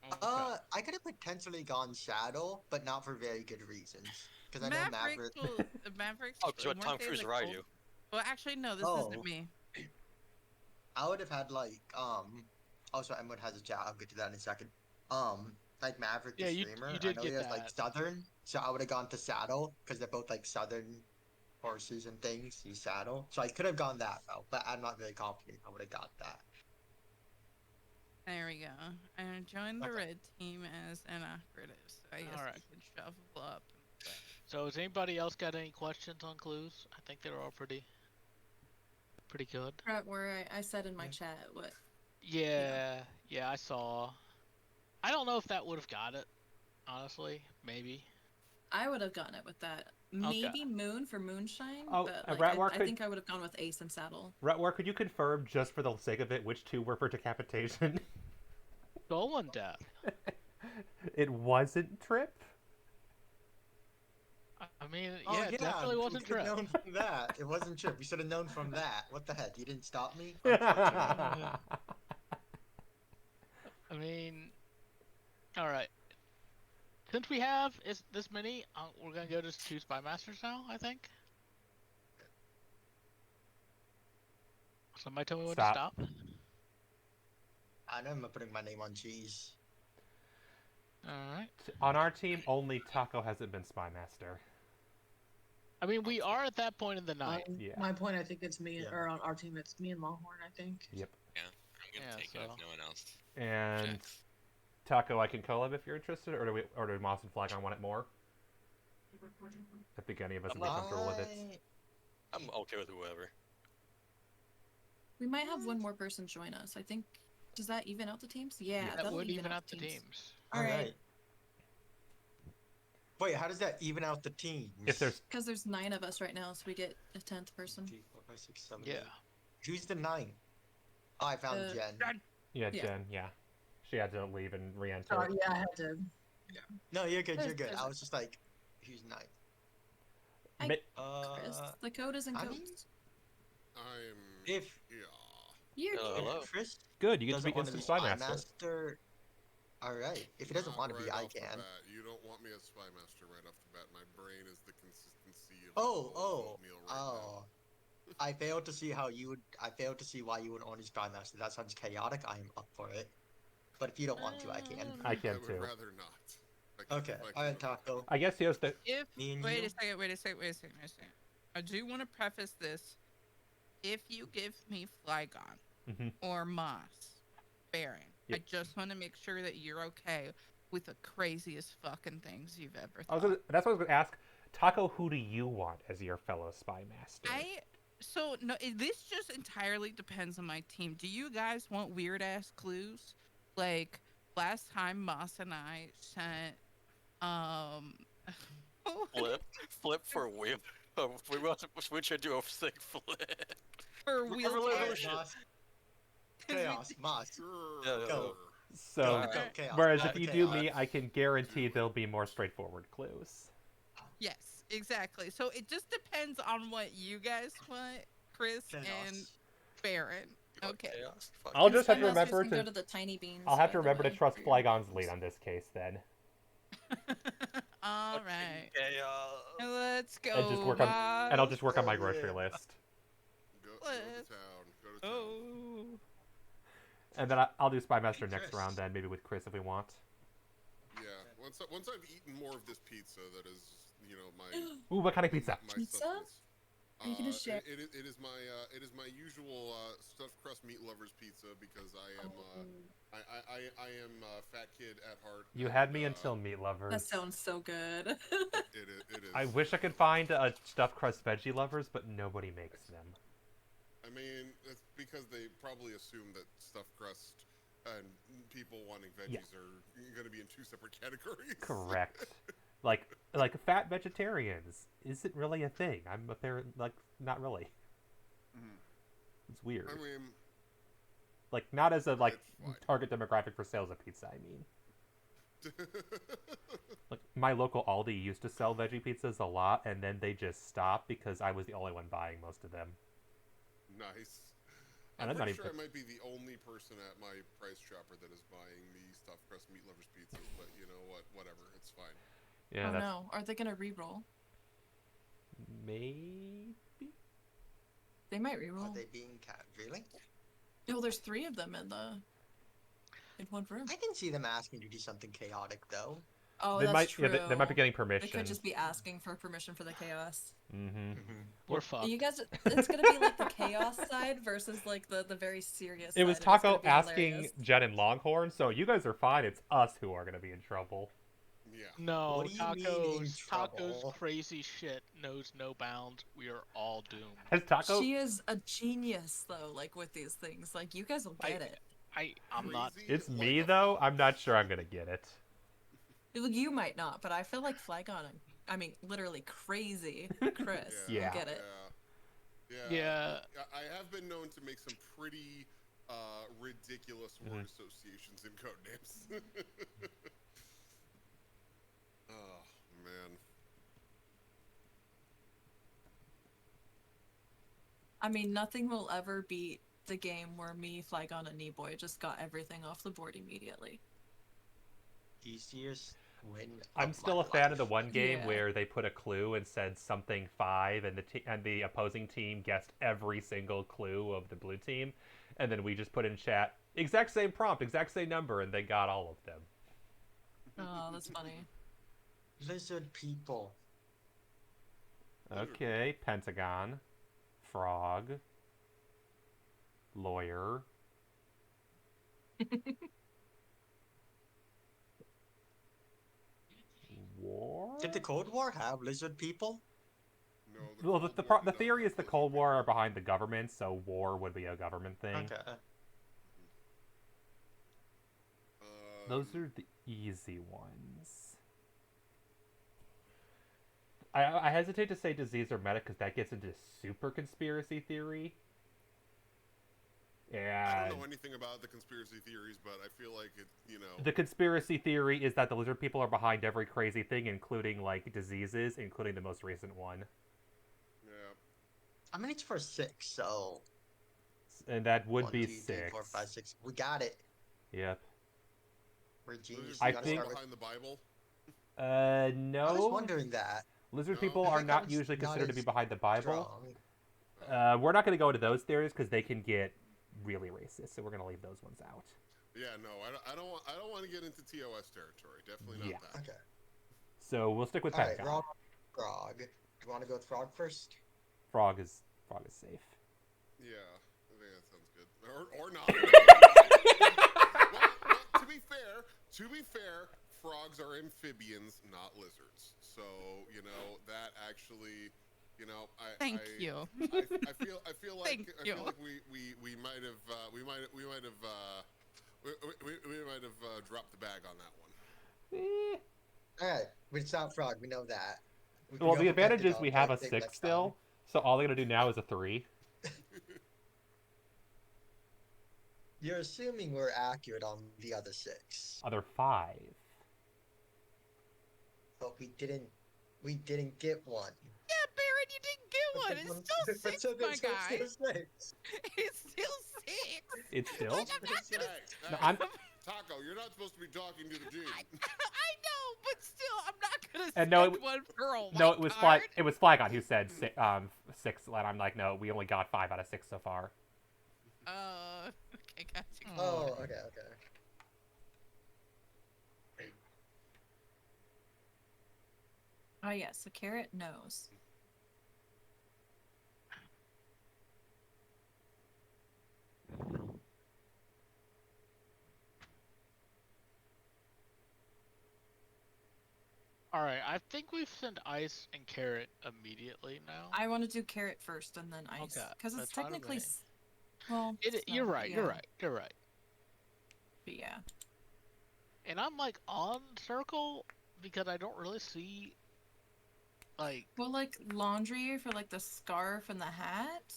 Okay. I could have potentially gone Shadow, but not for very good reasons. Because I know Maverick. Mavericks. Oh, because you had weren't Tom they Cruise the to ride gold- you. Well, actually, no. This Oh. isn't me. I would have had like Also, Emerald has a chat. I'll get to that in a second. Like Maverick the Yeah, you streamer. did I know get he has like that. Southern, so I would have gone to Saddle because they're both like Southern horses and things. He's Saddle, so I could have gone that route, but I'm not very confident I would have got that. There we go. I joined the Okay. red team as an operative, so I guess Alright. we can shuffle up. So has anybody else got any questions on clues? I think they're all pretty good. Right where I said in my chat what. Yeah, I saw. I don't know if that would have got it. Honestly, maybe. I would have gotten it with that. Maybe Moon for Moonshine, Oh, but Ratwar I could- think I would have gone with Ace and Saddle. Rutwar, could you confirm, just for the sake of it, which 2 were for decapitation? Stolen Death. It wasn't Trip? I mean, Oh yeah, it definitely we wasn't could have Trip. known from that. It wasn't Trip. You should have known from that. What the heck? You didn't stop me? I Unfortunately. I mean, all right. Since we have this many, we're gonna go to 2 Spy Masters now. I think. Somebody tell me when to Stop. stop. I know I'm putting my name on cheese. All right. On our team, only Taco hasn't been Spy Master. I mean, we are at that point in the night. On Yeah. my point, I think it's me, Yeah. or on our team, it's me and Longhorn, I think. Yep. Yeah, I'm gonna Yeah, take it so- if no one else And checks. Taco, I can collab if you're interested, or do Moss and Flagon want it more? I think any of us would be comfortable with it. I'm okay with whoever. We might have one more person join us. I think. Does that even out the teams? Yeah, Yeah. That that'll would even out the teams. teams. All right. Wait, how does that even out the teams? If there's Because there's 9 of us right now, so we get a 10th person. 3, 4, 5, 6, 7, Yeah. 8. Who's the 9? Oh, I found Jen. yeah, Yeah. Jen, yeah, she had to leave and re-enter. Sorry, yeah, I had to. No, you're good. You're There's- good. there's I a- was just like, who's 9? Mi- Chris, the code isn't I codes. mean- I'm. If Yeah. You're Hello, good. hello. Chris Good, you get to doesn't be want to instant be Spy Spy Master. Master, all right. If he doesn't Not want to be, right I off the can. bat. You don't want me as Spy Master right off the bat. My brain is the consistency of Oh, oatmeal right now. I failed to see how you would. I failed to see why you would only Spy Master. That sounds chaotic. I am up for it. But if you don't want to, I can. I I can would too. rather not. I can- Okay. I can All right, live with that. Taco. I guess here's the. If Me and wait you? a second, wait a second, wait a second, wait a second. I do want to preface this. If you give me Flygon Mhm. or Moss, Baron, I Yep. just want to make sure that you're okay with the craziest fucking things you've ever I was thought. gonna, that's what I was going to ask. Taco, who do you want as your fellow Spy Master? So no, this just entirely depends on my team. Do you guys want weird ass clues? Like last time Moss and I sent Flip for wheel. We should do a sick flip. for wheel All right, Revolution. Moss. Chaos. Moss. Sure. Yeah, yeah. Go. So, Go, Alright. go, Chaos. whereas Go if to you do Chaos. me, I can guarantee there'll be more straightforward clues. Yes, exactly. So it just depends on what you guys want, Chris Chaos. and Baron. Fuck Okay. Chaos. Fuck I'll And just have Spy to Masters remember can to. go to the tiny beans. I'll have by to the remember to way, trust for your Flygon's clues. lead on this case then, All Fucking right. Chaos. Let's go. and just work on, and I'll just work on my Yeah. grocery list, Go to Flip. town. Go to town. Oh. and then I'll do Spy Master Hey, next Chris. round then, maybe with Chris if we want. Yeah. Once I've eaten more of this pizza, that is, my Ooh, what kind of pizza? my Pizza? sustenance. Are you gonna share? It is my usual stuffed crust meat lovers pizza because I am I am a fat kid at heart. You and, had me until meat That lovers. sounds so good. It is. I wish I could find a stuffed crust veggie lovers, but nobody makes them. I mean, it's because they probably assume that stuffed crust and people wanting veggies Yeah. are going to be in 2 separate categories. Correct. like fat vegetarians. Is it really a thing? I'm apparently not really. Mhm. It's weird. I mean, Like not as a It's fine. target demographic for sales of pizza. I mean, like my local Aldi used to sell veggie pizzas a lot, and then they just stopped because I was the only one buying most of them. nice. And I'm I'm not pretty even- sure I might be the only person at my Price Chopper that is buying the stuffed crust meat lovers pizzas, but you know what? Whatever, it's fine. Yeah, Oh that's no, are they gonna re-roll? maybe. They might Are re-roll. they being really? Oh, there's 3 of them in one room. I can see them asking to do something chaotic though. Oh, They that's might. true. Yeah, they might be getting They permission. could just be asking for permission for the chaos. Mm-hmm. We're fucked. You guys, it's gonna be like the chaos side versus like the very serious. It was side, and it's Taco gonna be asking hilarious. Jen and Longhorn, so you guys are fine. It's us who are gonna be in trouble. Yeah. No, What do you mean in Taco's trouble? crazy shit knows no bounds. We are all doomed. Has Taco? She is a genius though, like with these things. Like you guys will get it. I'm not. Crazy It's like me a though. fox. I'm not sure I'm gonna get it. You might not, but I feel like Flygon. I mean, literally crazy, Chris. Yeah. You get it. Yeah. I have been known to make some pretty ridiculous word associations in Codenames. I mean, nothing will ever beat the game where me, Flygon, and Kneeboy just got everything off the board immediately. Easiest win I'm of still my a fan of the life. one game Yeah. where they put a clue and said something 5, and the opposing team guessed every single clue of the blue team, and then we just put in chat exact same prompt, exact same number, and they got all of them. Oh, that's funny. Lizard people. Okay, Pentagon, Frog, Lawyer. War? Did the Cold War have lizard people? No, Well, Cold the War did not theory have is the lizard Cold War people. are behind the government, so war would be a government thing. Okay. Those are the easy ones. I hesitate to say disease or meta because that gets into super conspiracy theory. I And don't know anything about the conspiracy theories, but I feel like it, the conspiracy theory is that the lizard people are behind every crazy thing, including like diseases, including the most recent one. Yeah. I mean, it's for 6, so And that would 1, be 2, 3, 6. 4, 5, 6. We got it. Yep. We're Lizard genius. I We people gotta think- are start with. behind the Bible. No. I was wondering that. Lizard No? people I are think that not was usually not considered to be as behind the Bible. Strong. We're not going to go into those theories because they can get really racist, so we're going to leave those ones out. Yeah, no, I don't want to get into TOS territory. Definitely not Yeah. that. Okay. So we'll stick with All right, Pentagon. Frog. Do you want to go with Frog first? Frog is safe. Yeah, I think that sounds good. Or not. well, to be fair, frogs are amphibians, not lizards. So that actually, Thank you. I feel like Thank you. we might have dropped the bag on that one. Eh. All right, it's not Frog. We know that. We can Well, go the for advantage is Pentagon, we but have I a think 6 next still, so all they're going to do now is a 3. You're assuming we're accurate on the other 6, Other 5. but we didn't get one. Yeah, Baron, you didn't get one. It's still But 6, so my there's guy. still 6. It's still 6. It's still? Like, I'm not gonna. Hey, No, hey, I'm- Taco, you're not supposed to be talking to the G. I know, but still, I'm not gonna And spend no, it- one for a white No, it was card. It was Flygon who said 6, and I'm like, no, we only got 5 out of 6 so far. Okay, gotcha. Oh, okay. Oh yes, a carrot knows. All right, I think we've sent Ice and Carrot immediately now. I want to do carrot first and then ice, Okay, because it's that's fine with technically. me. Well, it's You're not, right. yeah. You're right. You're right. But yeah. And I'm like on Circle because I don't really see like. Well, like laundry for like the scarf and the hat.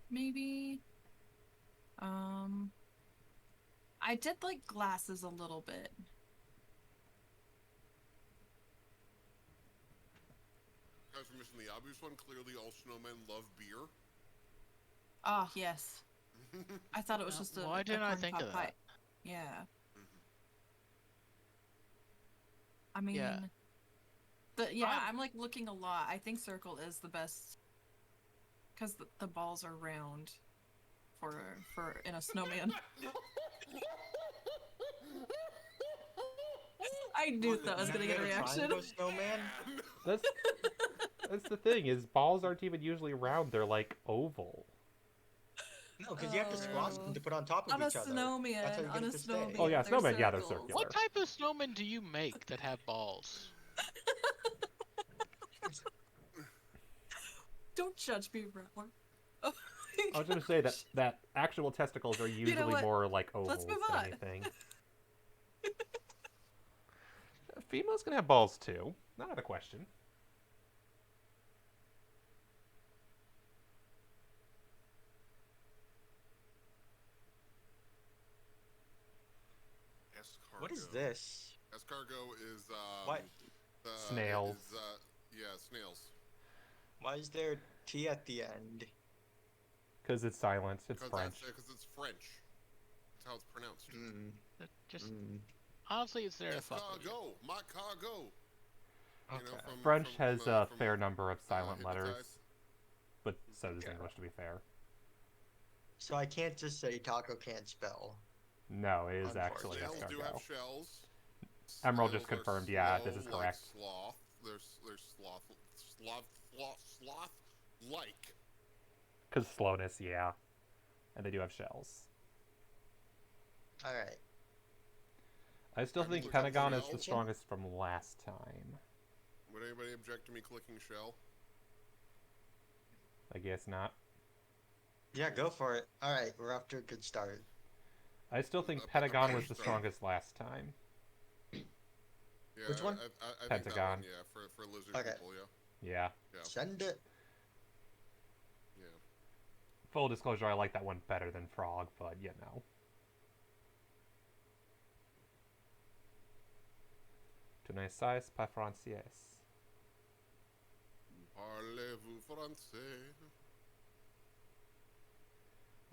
Maybe. I did like glasses a little bit. Guys are missing the obvious one. Clearly, all snowmen love beer. Ah, yes. I thought it was just a. Why didn't I corn think pot of pie. that? Yeah. I mean, Yeah. I'm like looking a lot. I think circle is the best because the balls are round for in a snowman. I knew that was gonna get a reaction. Triangle snowman? That's the thing is balls aren't even usually round. They're like oval. No, because you have to squash them to put on top of On a each other. snowman, That's how you get on it a to snowman. stay. Oh yeah, They're snowmen. Yeah, they're circles. circular. What type of snowmen do you make that have balls? Don't judge me, Rattler. Oh I was gonna say that actual testicles are usually what? more like ovals Let's move than on. anything. A female's gonna have balls too. Not out of question. Escargot. What is this? Escargot is What? Snails. yeah, snails. Why is there T at the end. Because it's silent. It's French. Because it's French. That's how it's pronounced. Just honestly, it's there to fuck with you. Escargot, my cargo. Okay. You know, French has a from, fair number of silent letters, Hypnotize. but so does Okay. English, to be fair. So I can't just say taco can't spell. No, it is actually Snails do have escargot. shells. Emerald Snails just are confirmed, yeah, this slow is correct. Like sloth. They're sloth-like. Because slowness, yeah. And they do have shells. All right. I still think look up Pentagon is the shell. strongest from last time. Would anybody object to me clicking shell? I guess not. Yeah, go for it. All right, we're off to a good start. I still think A Pentagon better was the start. strongest last time. Yeah, Which one? I think Pentagon. that one, yeah, for lizard Okay. people, yeah. Yeah. Yeah. Send it. Yeah. Full disclosure, I like that one better than Frog, but you know. Tu ne sais pas français. Parlez-vous français?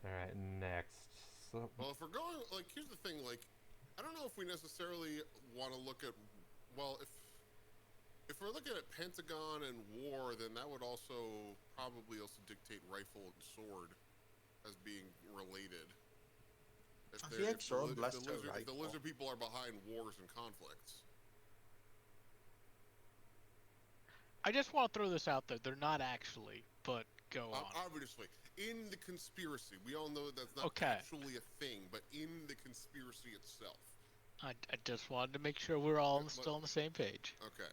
Alright, next. So, Well, if we're going, like, here's the thing, like, I don't know if we necessarily want to look at, well, if we're looking at Pentagon and war, then that would also probably also dictate rifle and sword as being related. If I they're- feel like if the sword li- if less the to lizard, if the rifle. lizard people are behind wars and conflicts. I just want to throw this out there. They're not actually, but go on. Obviously, in the conspiracy, we all know that that's not Okay. actually a thing, but in the conspiracy itself. I just wanted to make sure we're all But- still on the same page. Okay.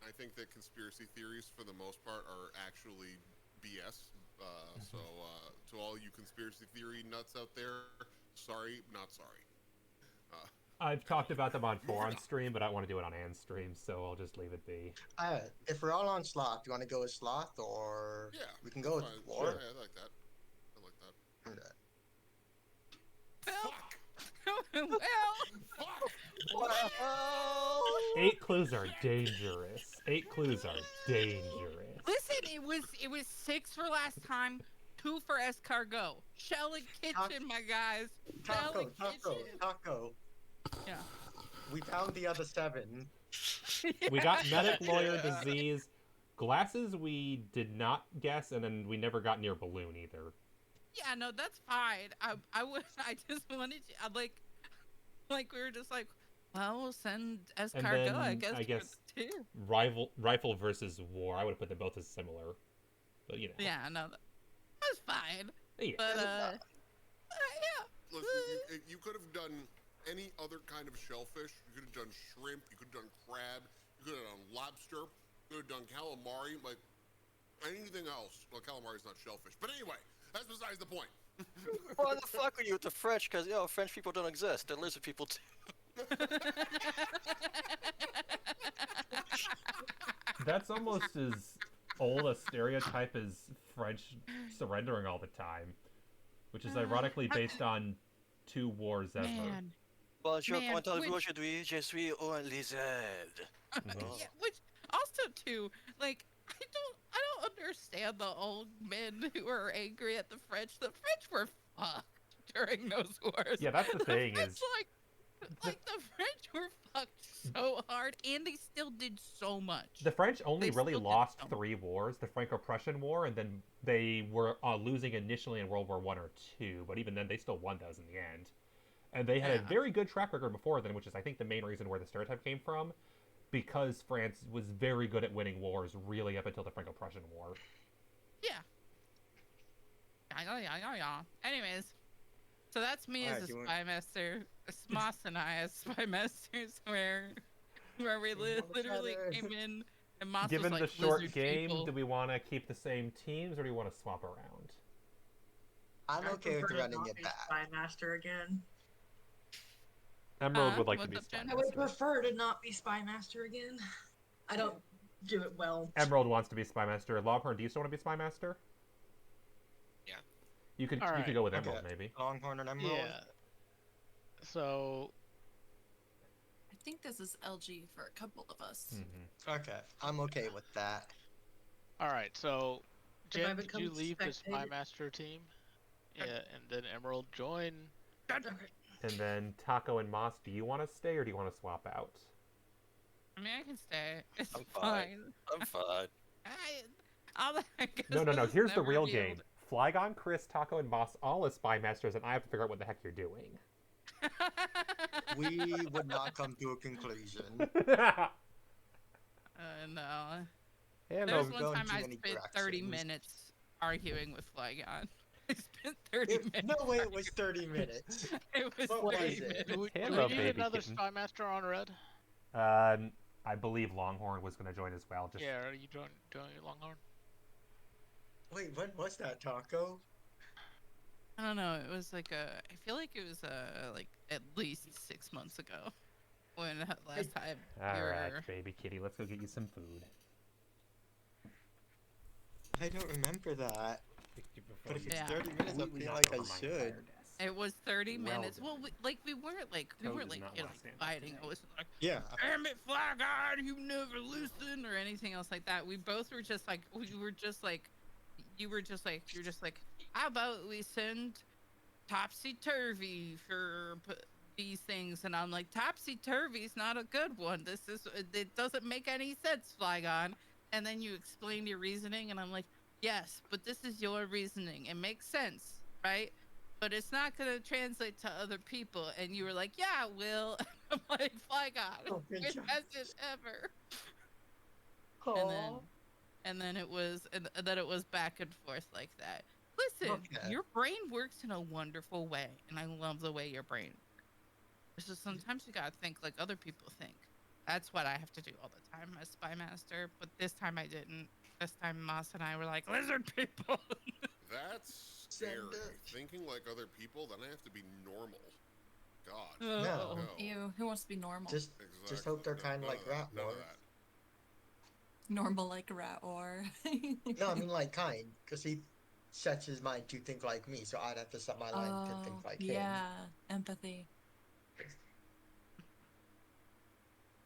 I think that conspiracy theories, for the most part, are actually BS. So, to all you conspiracy theory nuts out there, sorry, not sorry. I've talked about them on 4 Moving on on. stream, but I don't want to do it on Ann stream, so I'll just leave it be. All right. If we're all on sloth, you want to go with sloth or Yeah. we can go with fine. war? Yeah, I like that. I like that. Okay. Well, Fuck! well, Fuck! 8 clues are dangerous. 8 clues are dangerous. listen, it was 6 for last time, 2 for escargot. Shell and kitchen, my guys. Shell Taco, and taco, kitchen. taco. Yeah. We found the other 7. We got medic, lawyer, disease. Glasses we did not guess, and then we never got near balloon either. Yeah, no, that's fine. I just wanted to, like we were just like, well, we'll send escargot, then, I guess. I guess- for the 2. Rifle versus war. I would have put them both as similar. But, you know. Yeah, no, that's fine. Yeah. But Yeah. yeah. Listen, you could have done any other kind of shellfish. You could have done shrimp. You could have done crab. You could have done lobster. You could have done calamari. Like, anything else. Well, calamari's not shellfish. But anyway, that's besides the point. Why the fuck are you with the French? Because, French people don't exist. They're lizard people too. That's almost as old a stereotype as French surrendering all the time. Which is ironically based on 2 wars ever. Man. Bonjour, Man, comment allez-vous which- aujourd'hui? Je suis un lizard. Yeah, which also too, like I don't understand the old men who are angry at the French. The French were fucked during those wars. Yeah, that's the thing French, is like the French were fucked so hard, and they still did so much. the French only They really still did lost some. 3 wars: the Franco-Prussian War, and then they were losing initially in World War I or II. But even then, they still won those in the end. And they had a Yeah. very good track record before then, which is I think the main reason where the stereotype came from, because France was very good at winning wars, really up until the Franco-Prussian War. Yeah. Yeah. Anyways, so that's me Alright, as a do you want- spy master. Smoss and I as spy masters, where we literally Motherfucker. came in and Moss Given was the like short lizard game, people. do we want to keep the same teams or do we want to swap around? I'm I okay with prefer to running not it be back. Spy Master again. Emerald would like to what's be up, spy Jen? I would master. prefer to not be Spy Master again. I don't do it well. Emerald wants to be spy master. Longhorn, do you still want to be spy master? Yeah. You could All you right. could go with Okay. Emerald maybe. Longhorn and Emerald. Yeah. So I think this is LG for a couple of us. Mm-hmm. Okay, I'm okay with that. all right, so Jen, did become you leave the spectator- Spy Master team? Yeah, and then Emerald join. Okay. And then Taco and Moss, do you want to stay or do you want to swap out? I mean, I can stay. It's I'm fine. fine. I'm fine. I guess No. I'll just Here's the never real be able game. Flygon, Chris, Taco, and Moss all as Spy Masters, and I have to figure out what the heck you're doing. to- We would not come to a conclusion. No. Hello. There's We're one going time too I many spent 30 directions. minutes arguing with Flygon. I spent 30 It, minutes. no way it was 30 minutes. It was What 30 was it? minutes. Do we Hello, need baby another kitten. Spy Master on Red? I believe Longhorn was going to join as well. Just Yeah, are you doing Longhorn? Wait, when was that, Taco? I don't know. It was like I feel like it was like at least 6 months ago when last time all we right, were. baby kitty. Let's go get you some food. I don't remember that. But if it's Yeah. 30 minutes, I feel like I should. It was 30 Well minutes. done. Well, we weren't like Toad we does weren't like, not you know, wanna stand up fighting. today. It was like, Yeah. damn it, Flygon, you never listen or anything else like that. We both were just like you're just like, how about we send topsy turvy for these things? And I'm like, topsy turvy's not a good one. It doesn't make any sense, Flygon. And then you explain your reasoning, and I'm like, yes, but this is your reasoning. It makes sense, right? But it's not going to translate to other people. And you were like, yeah, Will. I'm like, Flygon, Oh, good it job. hasn't ever. Aw. And then it was back and forth like that. Listen, Okay. your brain works in a wonderful way, and I love the way your brain works. So sometimes you gotta think like other people think. That's what I have to do all the time as Spy Master. But this time I didn't. This time Moss and I were like lizard people. That's Send scary. it. Thinking like other people, then I have to be normal. God. No. Ew, who wants to be normal? Just Exactly. hope they're No, kind of none like of that, none of Ratmore. that. Normal like rat or. No, I mean like kind, because he sets his mind to think like me, so I'd have to set my mind to think like him. yeah, empathy.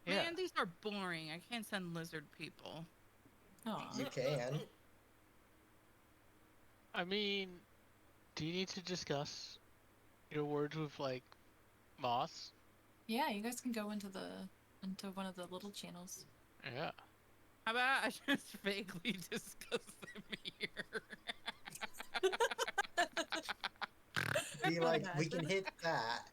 Yeah. Man, these are boring. I can't send lizard people. Aw. You can. I mean, do you need to discuss your words with like Moss? Yeah, you guys can go into one of the little channels. Yeah. How about I just vaguely discuss them here? Be like, we can hit that.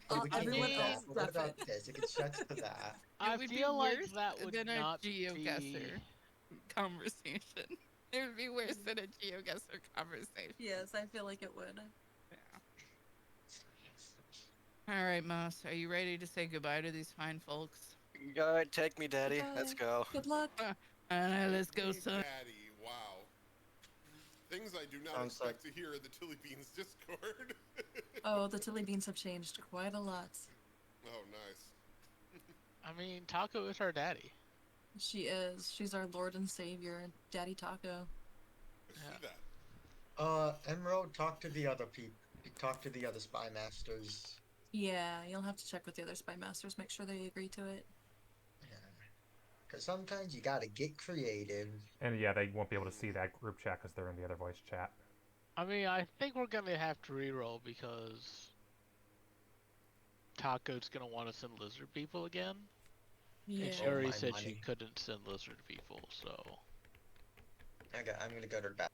But we can't Everyone hit else that. But what stuff about it. this? It can stretch to that. I would be feel like worse that would than a not GeoGuessr be. conversation. It would be worse than a GeoGuessr conversation. Yes, I feel like it would. All right, Moss, are you ready to say goodbye to these fine folks? All right, take me, Daddy. Goodbye. Let's go. Good luck. All right, let's go, Hey, son. Daddy, wow. Things I do not Sounds like- expect to hear in the Tilly Beans Discord. Oh, the Tilly Beans have changed quite a lot. Oh, nice. I mean, Taco is our daddy. She is. She's our Lord and Savior, Daddy Taco. I see that. Emerald, talk to the other people. Talk to the other spy masters. Yeah, you'll have to check with the other spy masters, make sure they agree to it. Because sometimes you gotta get creative. And yeah, they won't be able to see that group chat because they're in the other voice chat. I mean, I think we're gonna have to reroll because Taco's gonna want to send lizard people again. Yeah. And she Oh, already my said she money. couldn't send lizard people, so. Okay, I'm gonna go to the back.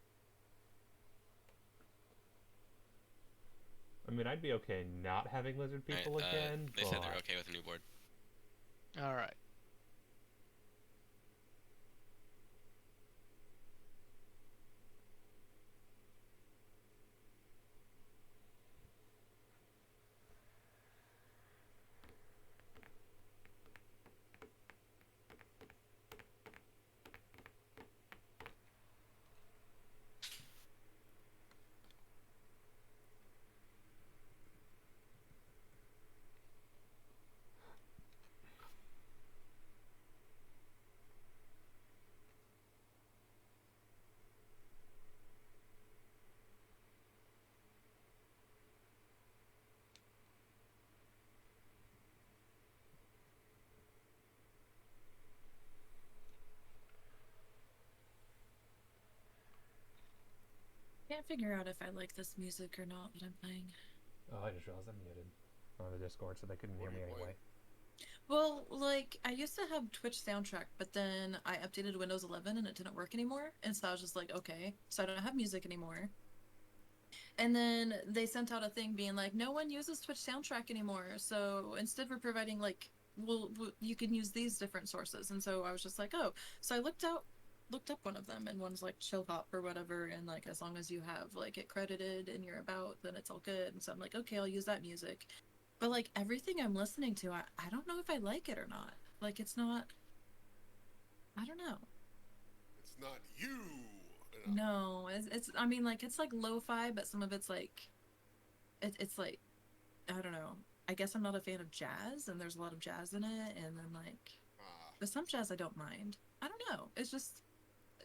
I mean, I'd be okay not having lizard people Alright, again, they but said they're okay with a new board. Alright. can't figure out if I like this music or not that I'm playing. Oh, I just realized I'm muted on the Discord, so they couldn't hear What are me you anyway. Well, like, I used to have Twitch soundtrack, but then I updated Windows 11 and it didn't work anymore. And so I was just like, okay, so I don't have music anymore. And then they sent out a thing being like, no one uses Twitch soundtrack anymore. So instead we're providing like, well, you can use these different sources. And so I was just like, oh, so I looked up one of them, and one's like Chill Hop or whatever. And like, as long as you have like it credited in your about, then it's all good. And so I'm like, okay, I'll use that music. But like everything I'm listening to, I don't know if I like it or not. Like, it's not, I don't know. It's not you. No, it's I mean, like, it's like lo-fi, but some of it's like it's like, I don't know. I guess I'm not a fan of jazz, and there's a lot of jazz in it, and then like, but some jazz I don't mind. I don't know. It's just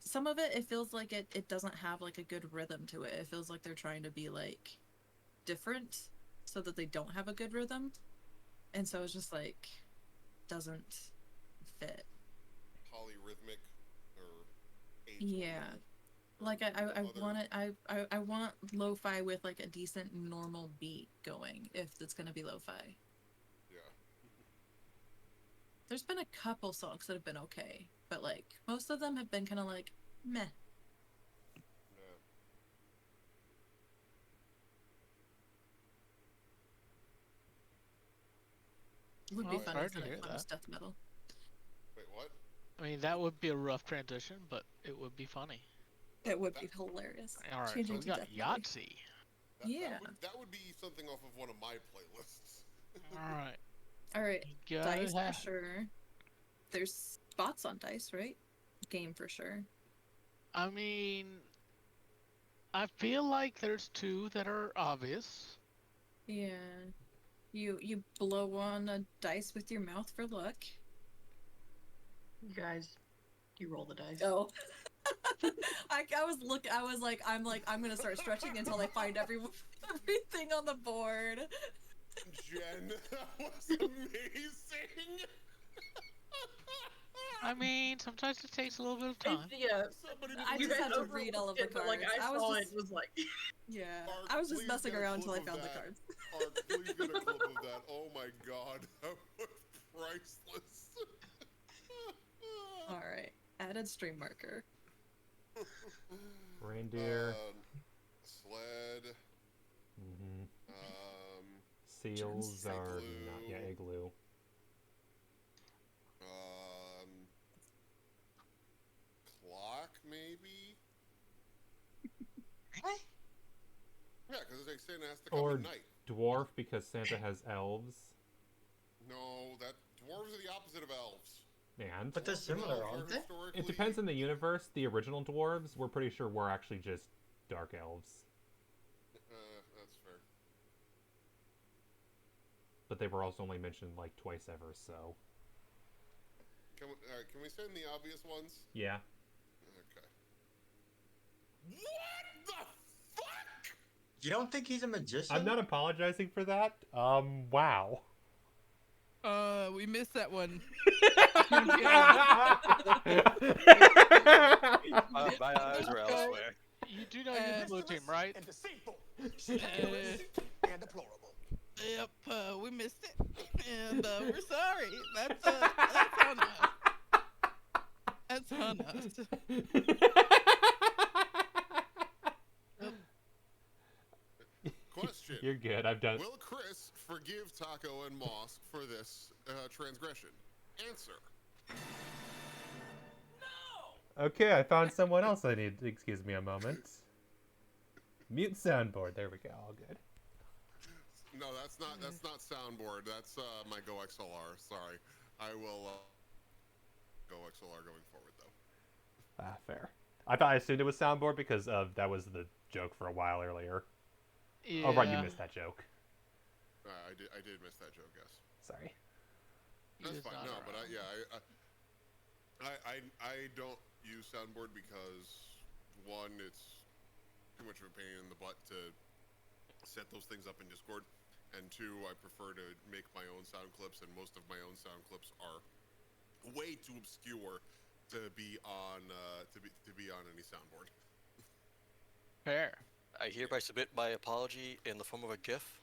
some of it feels like it doesn't have like a good rhythm to it. It feels like they're trying to be like different so that they don't have a good rhythm. And so it's just like doesn't fit. Polyrhythmic or Yeah. Like I want it I want lo-fi with like a decent normal beat going if it's gonna be lo-fi. Yeah. There's been a couple songs that have been okay, but like most of them have been kind of like meh. Yeah. Would be Well, fun sorry if to it hear was that. death metal. Wait, what? I mean, that would be a rough transition, but it would be funny. It would be hilarious. All right, so Changing we to got death metal. Yahtzee. Yeah. That would be something off of one of my playlists. All right. All right. You gotta Dice for have- sure. There's spots on dice, right? Game for sure. I mean, I feel like there's two that are obvious. Yeah. You blow on a dice with your mouth for luck. You guys, you roll the dice. Oh. I was like, I'm gonna start stretching until I find everything on the board. Jen, that was amazing. I mean, sometimes it takes a little bit of time. Yeah, I you just guys had to read all of the overlooked it, but, like, cards. I I was saw just- it was like, Yeah. Ark, I was just please messing get a around until I clip of found the that. cards. Ark, please get a clip of that. Oh my god, that was priceless. Alright. Added stream marker. Reindeer. Sled. Mm-hmm. Seals are Igloo. not. Yeah, igloo. Clock maybe. Yeah, because they say it has to come Or at night. dwarf because Santa has elves. No, that dwarves are the opposite of elves. And But they're similar, aren't they? it depends on the universe. The original dwarves, we're pretty sure were actually just dark elves. That's fair. But they were also only mentioned like twice ever, so. Can we send the obvious ones? Yeah. Okay. What the fuck? You don't think he's a magician? I'm not apologizing for that. Wow. We missed that one. My eyes were elsewhere. You do know you're the blue team, right? And deceitful. And deplorable. Yep, we missed it, and we're sorry. That's on us. That's on us. Question. You're good. I've done. Will Chris forgive Taco and Moss for this transgression? Answer. Okay, I found someone else I need. Excuse me a moment. Mute soundboard. There we go. All good. No, that's not soundboard. That's my Go XLR. Sorry, I will Go XLR going forward though. Fair. I assumed it was soundboard because that was the joke for a while earlier. Yeah. Oh right, you missed that joke. I did miss that joke. Yes. Sorry. That's He is fine. not No, around. but I don't use soundboard because one, it's too much of a pain in the butt to set those things up in Discord, and two, I prefer to make my own sound clips, and most of my own sound clips are way too obscure to be on any soundboard. Fair. I hereby submit my apology in the form of a GIF.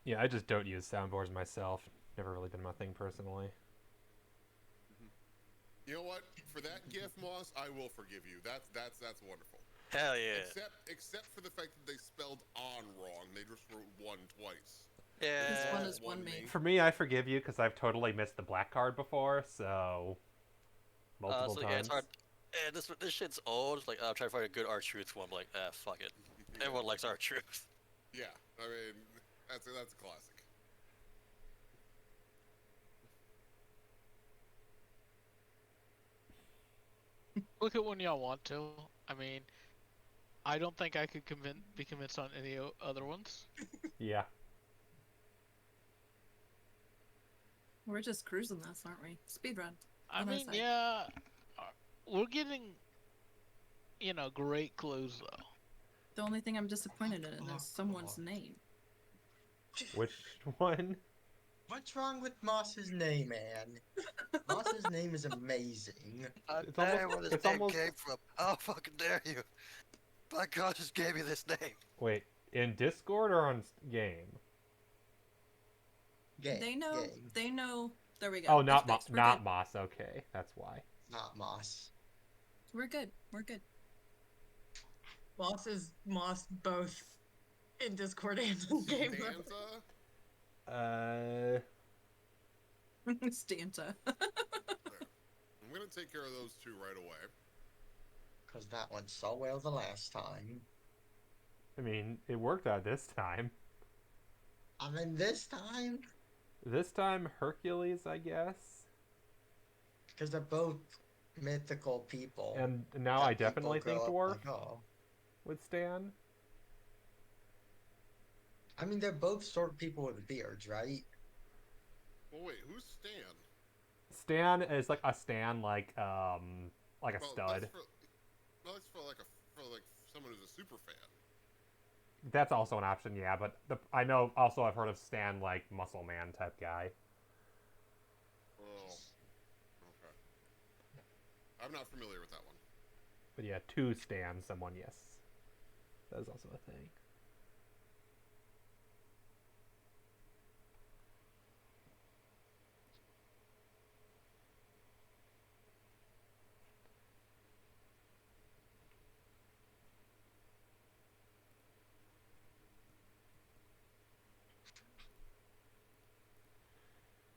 Yeah, I just don't use soundboards myself. Never really been my thing personally. You know what? For that GIF, Moss, I will forgive you. That's wonderful. Hell yeah. Except for the fact that they spelled on wrong. They just wrote one twice. Yeah. This one Spelled is one me. For me, I forgive you because I've totally missed the black card before, so multiple So times. yeah, it's hard. And this shit's old. Like I'm trying to find a good R-Truth one. I'm like, fuck it. Yeah. Everyone likes R-Truth. Yeah, I mean, that's a classic. Look at when y'all want to. I mean, I don't think I could be convinced on any other ones. Yeah. We're just cruising this, aren't we? Speedrun. I On our mean, side. yeah, we're getting, great clues though. The only thing I'm disappointed in is someone's name. Which one? What's wrong with Moss's name, man? Moss's name is amazing. I It's dare almost- where this it's name almost- came from. How fucking dare you? My God just gave me this name. Wait, in Discord or on game? Game. They know. Game. They know. There we go. Oh, It's not fixed. We're not good. Moss. Okay, that's why. Not Moss. We're good. We're good. Moss is Moss both in Discord and in game. Stanta? Stanta. I'm gonna take care of those two right away. Because that went so well the last time. I mean, it worked out this time. I mean, this time, This time, Hercules, I guess. because they're both mythical people. And now that I people definitely grow think up dwarf like, oh. would Stan. I mean, they're both short people with beards, right? Well, wait, who's Stan? Stan is like a Stan, like a Well, stud. That's for someone who's a super fan. That's also an option, yeah. But I know also I've heard of Stan like muscle man type guy. Oh, okay. I'm not familiar with that one. But yeah, to Stan someone, yes, that is also a thing.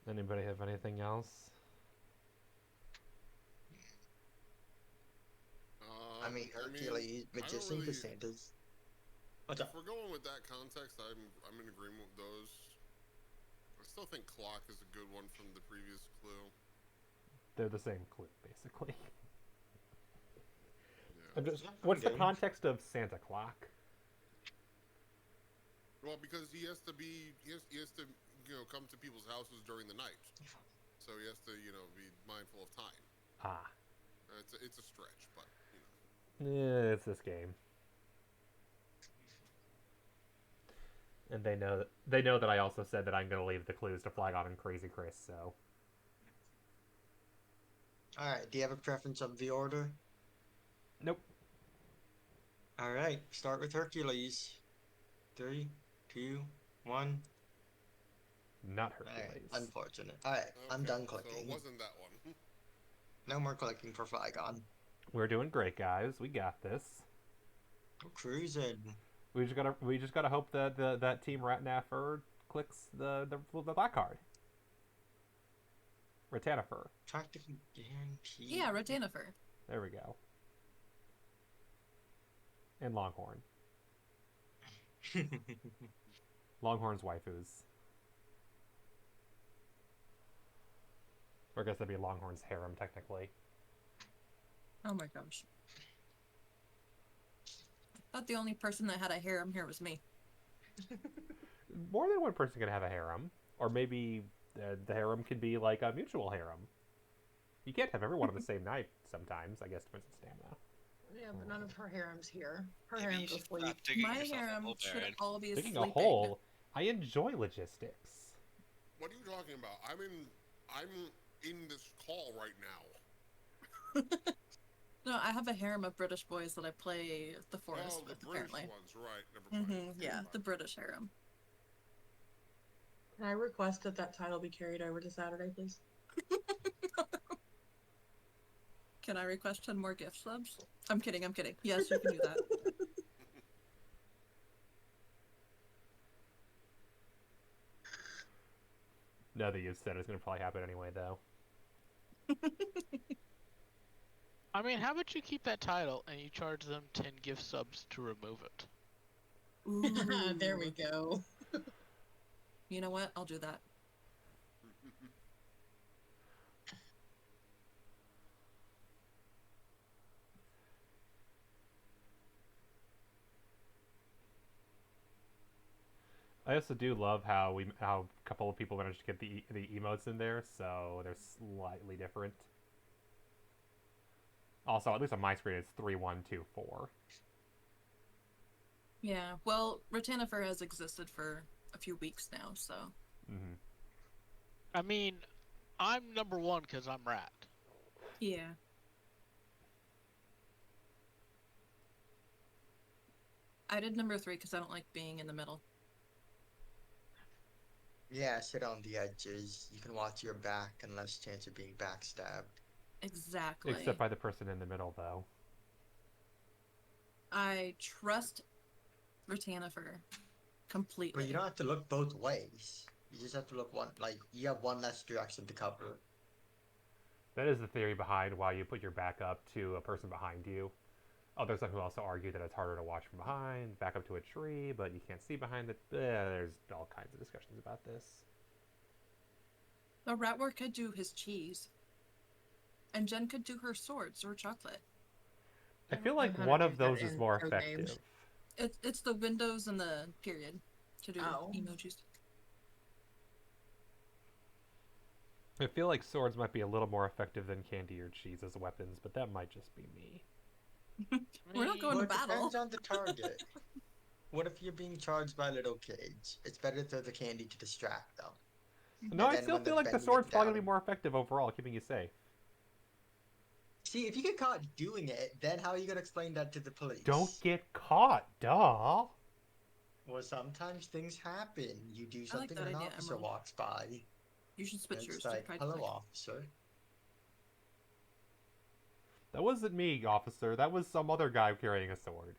Anybody have anything else? I mean, Hercules, Magician, really- Cassandra's. What's If up? we're going with that context, I'm in agreement with those. I still think clock is a good one from the previous clue. They're the same clue, basically. Yeah. What's the game. context of Santa Clock? Well, because he has to come to people's houses during the night, so he has to be mindful of time. Ah, It's a stretch, but yeah, it's this game, and they know that I also said that I'm gonna leave the clues to Flagon and Crazy Chris. So Alright, do you have a preference of the order? nope. Alright, start with Hercules. 3, 2, 1. Not Alright, Hercules. unfortunate. Alright, I'm done So clicking. it wasn't that one. No more clicking for Flygon. We're doing great, guys. We got this. We're cruising. We just gotta hope that that Team Ratnaffer clicks the black card. Ratanifer. Practically guaranteed. Yeah, Rotanifer. There we go. And Longhorn. Longhorn's waifus. Or I guess that'd be Longhorn's harem, technically. Oh my gosh. I thought the only person that had a harem here was me. More than one person can have a harem. Or maybe the harem could be like a mutual harem. You can't have everyone on the same night sometimes, I guess, depends on stamina. Yeah, but none of her harem's here. Her Maybe you harem's should asleep. stop digging My yourself a harem hole, should Baron. all be Digging sleeping. a hole. I enjoy logistics. What are you talking about? I'm in this call right now. No, I have a harem of British boys that I play the forest Oh, the with, British apparently. ones, right? Never mind. Yeah, Never the mind. British harem. Can I request that that title be carried over to Saturday, please? Can I request 10 more gift subs? I'm kidding, I'm kidding. Yes, you can do that. Now that you've said it's going to probably happen anyway, though. I mean, how about you keep that title and you charge them 10 gift subs to remove it? Ooh. There we go. You know what? I'll do that. I also do love how a couple of people managed to get the emotes in there, so they're slightly different. Also, at least on my screen, it's 3124. Yeah, well, Rotanifer has existed for a few weeks now, so. Mm-hmm. I mean, I'm number 1 because I'm Rat. Yeah. I did number 3 because I don't like being in the middle. Yeah, sit on the edges. You can watch your back and less chance of being backstabbed. Exactly. Except by the person in the middle, though. I trust Rotanifer completely. But you don't have to look both ways. You just have to look one, like, you have one less direction to cover. That is the theory behind why you put your back up to a person behind you. Others who also argue that it's harder to watch from behind, back up to a tree, but you can't see behind it. There's all kinds of discussions about this. The Ratwar could do his cheese. And Jen could do her swords or chocolate. I feel I've like had one to do of that those is in more Codenames. effective. It's the windows and the period to do emojis. I feel like swords might be a little more effective than candy or cheese as weapons, but that might just be me. We're not going Well, to it battle. depends on the target. What if you're being charged by little kids? It's better to throw the candy to distract them. No, I then still when feel they're like the bending sword's it probably down going to be more effective overall, keeping you safe. See, if you get caught doing it, then how are you gonna explain that to the police? Don't get caught, duh! Well, sometimes things happen. You do I like something that and an idea, officer Emerald. walks by. You should And switch yours it's to like, Pride hello, Flag. officer. That wasn't me, officer. That was some other guy carrying a sword.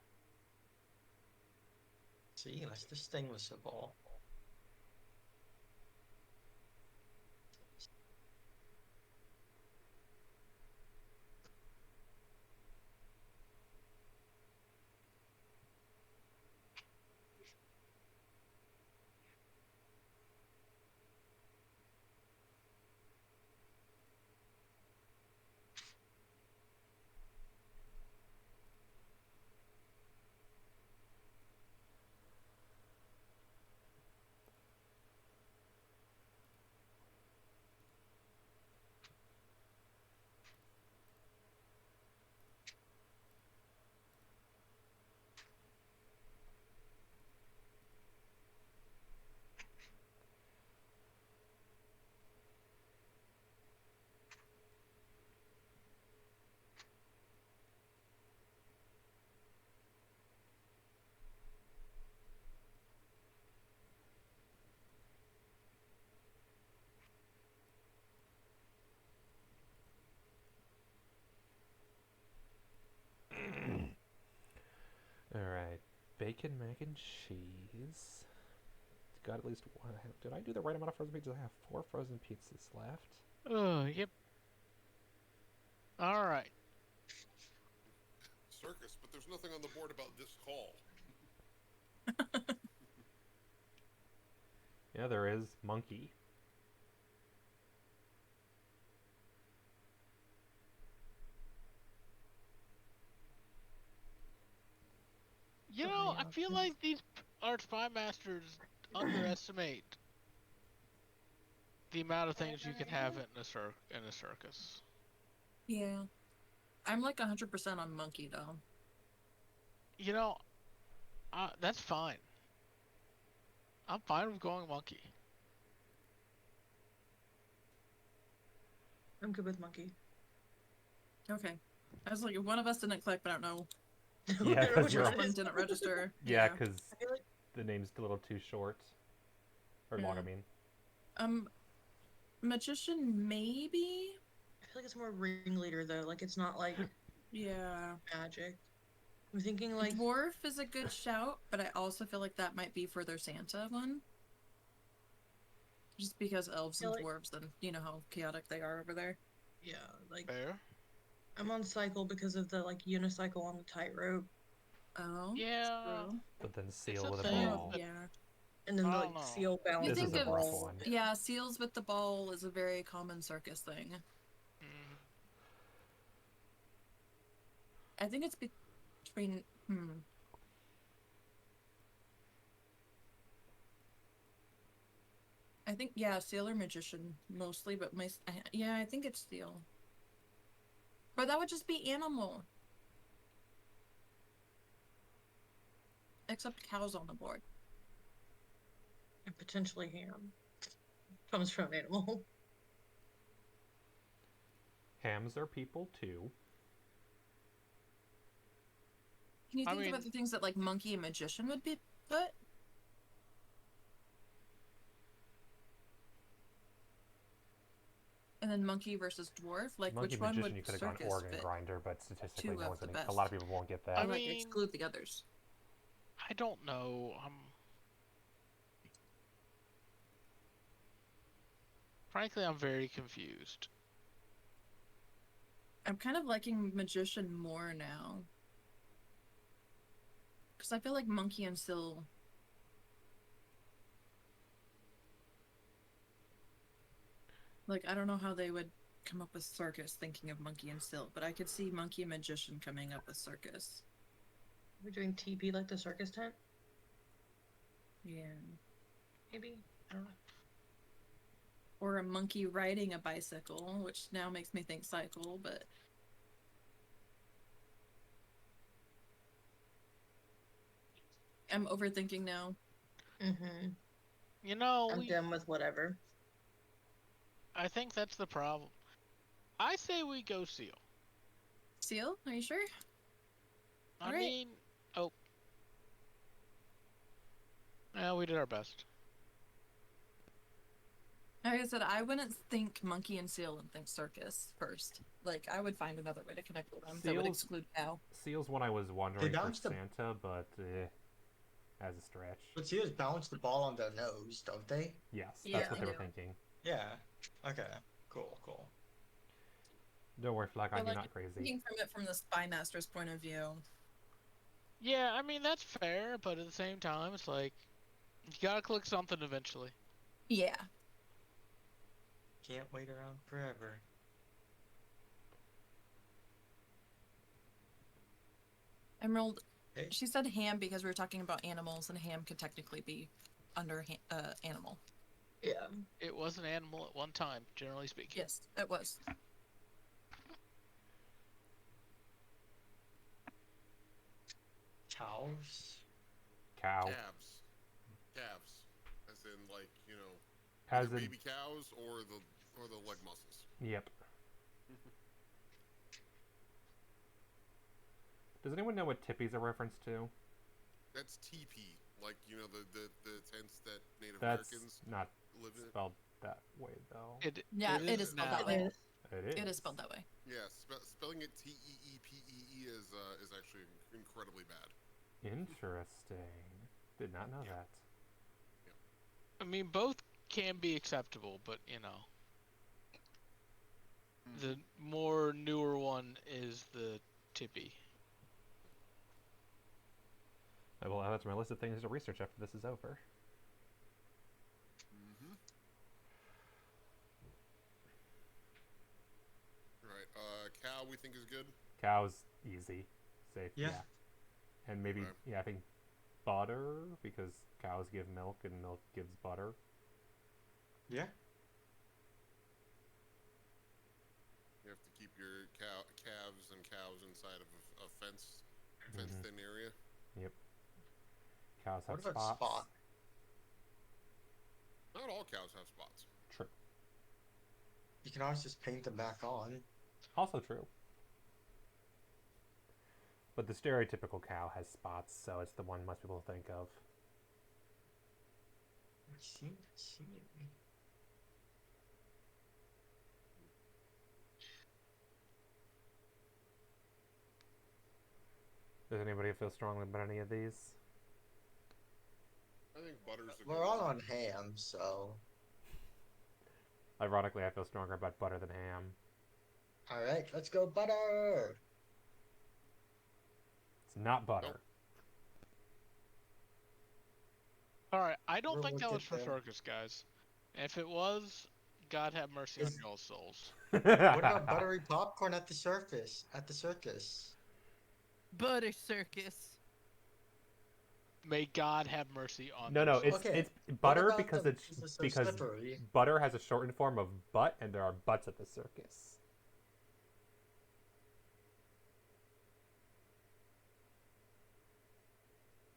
See, let's distinguish them all. Alright. Bacon, mac, and cheese. Got at least one. Did I do the right amount of frozen pizzas? I have 4 frozen pizzas left. Oh, yep. Alright. Circus, but there's nothing on the board about this call. Yeah, there is. Monkey. You know, I feel like these Arch Spy Masters underestimate the amount of things you can have in a circus. Yeah. I'm like 100% on monkey, though. You know, that's fine. I'm fine with going monkey. I'm good with monkey. Okay. I was like, one of us didn't click, but I don't know Yeah, Which because you're. which one one is- didn't register. Yeah, because I feel like the name's a little too short. Or long, I Yeah. mean. Magician maybe. I feel like it's more ringleader though. Like it's not like Yeah. magic. I'm thinking like Dwarf is a good shout, but I also feel like that might be for their Santa one. Just because elves and feel like- dwarves, and you know how chaotic they are over there. yeah, like Bear. I'm on cycle because of the like unicycle on the tightrope, Oh. Yeah. True. But then seal a with a thing, ball. but- Yeah. and then I the don't like know. seal You balance This think is a of rough ball. one. yeah, seals with the ball is a very common circus thing. Mhm. I think it's between I think yeah, seal or magician mostly, but yeah, I think it's seal. But that would just be animal. Except cows on the board. And potentially ham comes from an animal. Hams are people too. Can you I think mean- of other things that like monkey and magician would be put? And then monkey versus dwarf, like Monkey which one magician, would you could have gone circus organ fit? grinder, but statistically, Two no of one's the gonna. A best. lot of people won't get Or that. I like mean- exclude the others. I don't know. Frankly, I'm very confused. I'm kind of liking magician more now. Because I feel like monkey and seal. Like, I don't know how they would come up with circus thinking of monkey and seal, but I could see monkey and magician coming up with circus. We're doing TP like the circus tent, Yeah. maybe. I don't know. Or a monkey riding a bicycle, which now makes me think cycle, but I'm overthinking now. Mm-hmm. You know, I'm done with whatever. I think that's the problem. I say we go seal. Seal? Are you sure? I Alright. mean, oh. Yeah, we did our best. Like I said, I wouldn't think monkey and seal and think circus first. Like, I would find another way to connect with them that would Seals- exclude cow. Seal's one I was wondering for bounced the- Santa, but as a stretch. But seals bounce the ball on their nose, don't they? Yes, Yeah, that's what they they were do. thinking. Yeah. Okay. Cool. Cool. Don't worry, Flag, But, you're like, not crazy. Thinking from it from the spy master's point of view. Yeah, I mean, that's fair, but at the same time, it's like, you gotta click something eventually. Yeah. Can't wait around forever. Emerald, Hey. she said ham because we were talking about animals, and ham could technically be under animal. Yeah. It was an animal at one time, generally speaking. Yes, it was. Cows. Cow. Calves. As in, like, you know, As either in, baby cows or the leg muscles. yep. Does anyone know what tippies are reference to? That's TP, like, you know, the tents that Native That's Americans not live in. spelled that way, though. Yeah, it is spelled now. that way. It is. It is spelled that way. Yeah, spelling it Teepee is actually incredibly bad. Interesting. Did not know that. I mean, both can be acceptable, but, you know. The more newer one is the tippy. I will add that to my list of things to research after this is over. Mm-hmm. Right. Cow we think is good. Cow's easy. Safe. Yeah. And maybe, Okay. yeah, I think butter, because cows give milk and milk gives butter. Yeah. You have to keep your calves and cows inside of a fenced-in area. Yep. Cows have What about spots. spot? Not all cows have spots. True. You can always just paint them back on. Also true. But the stereotypical cow has spots, so it's the one most people think of. Does anybody feel strongly about any of these? I think butter's a good We're all one. on ham, so. Ironically, I feel stronger about butter than ham. All right, let's go butter. It's not butter. All right, I don't We'll think that get was for there. circus, guys. If it was, God have mercy on Is y'all's souls. what about buttery popcorn at the surface? At the circus. Butter circus. May God have mercy on No, their no, souls. it's Okay. it's What butter about because the it's ones that are so because slippery? butter has a shortened form of butt, and there are butts at the circus.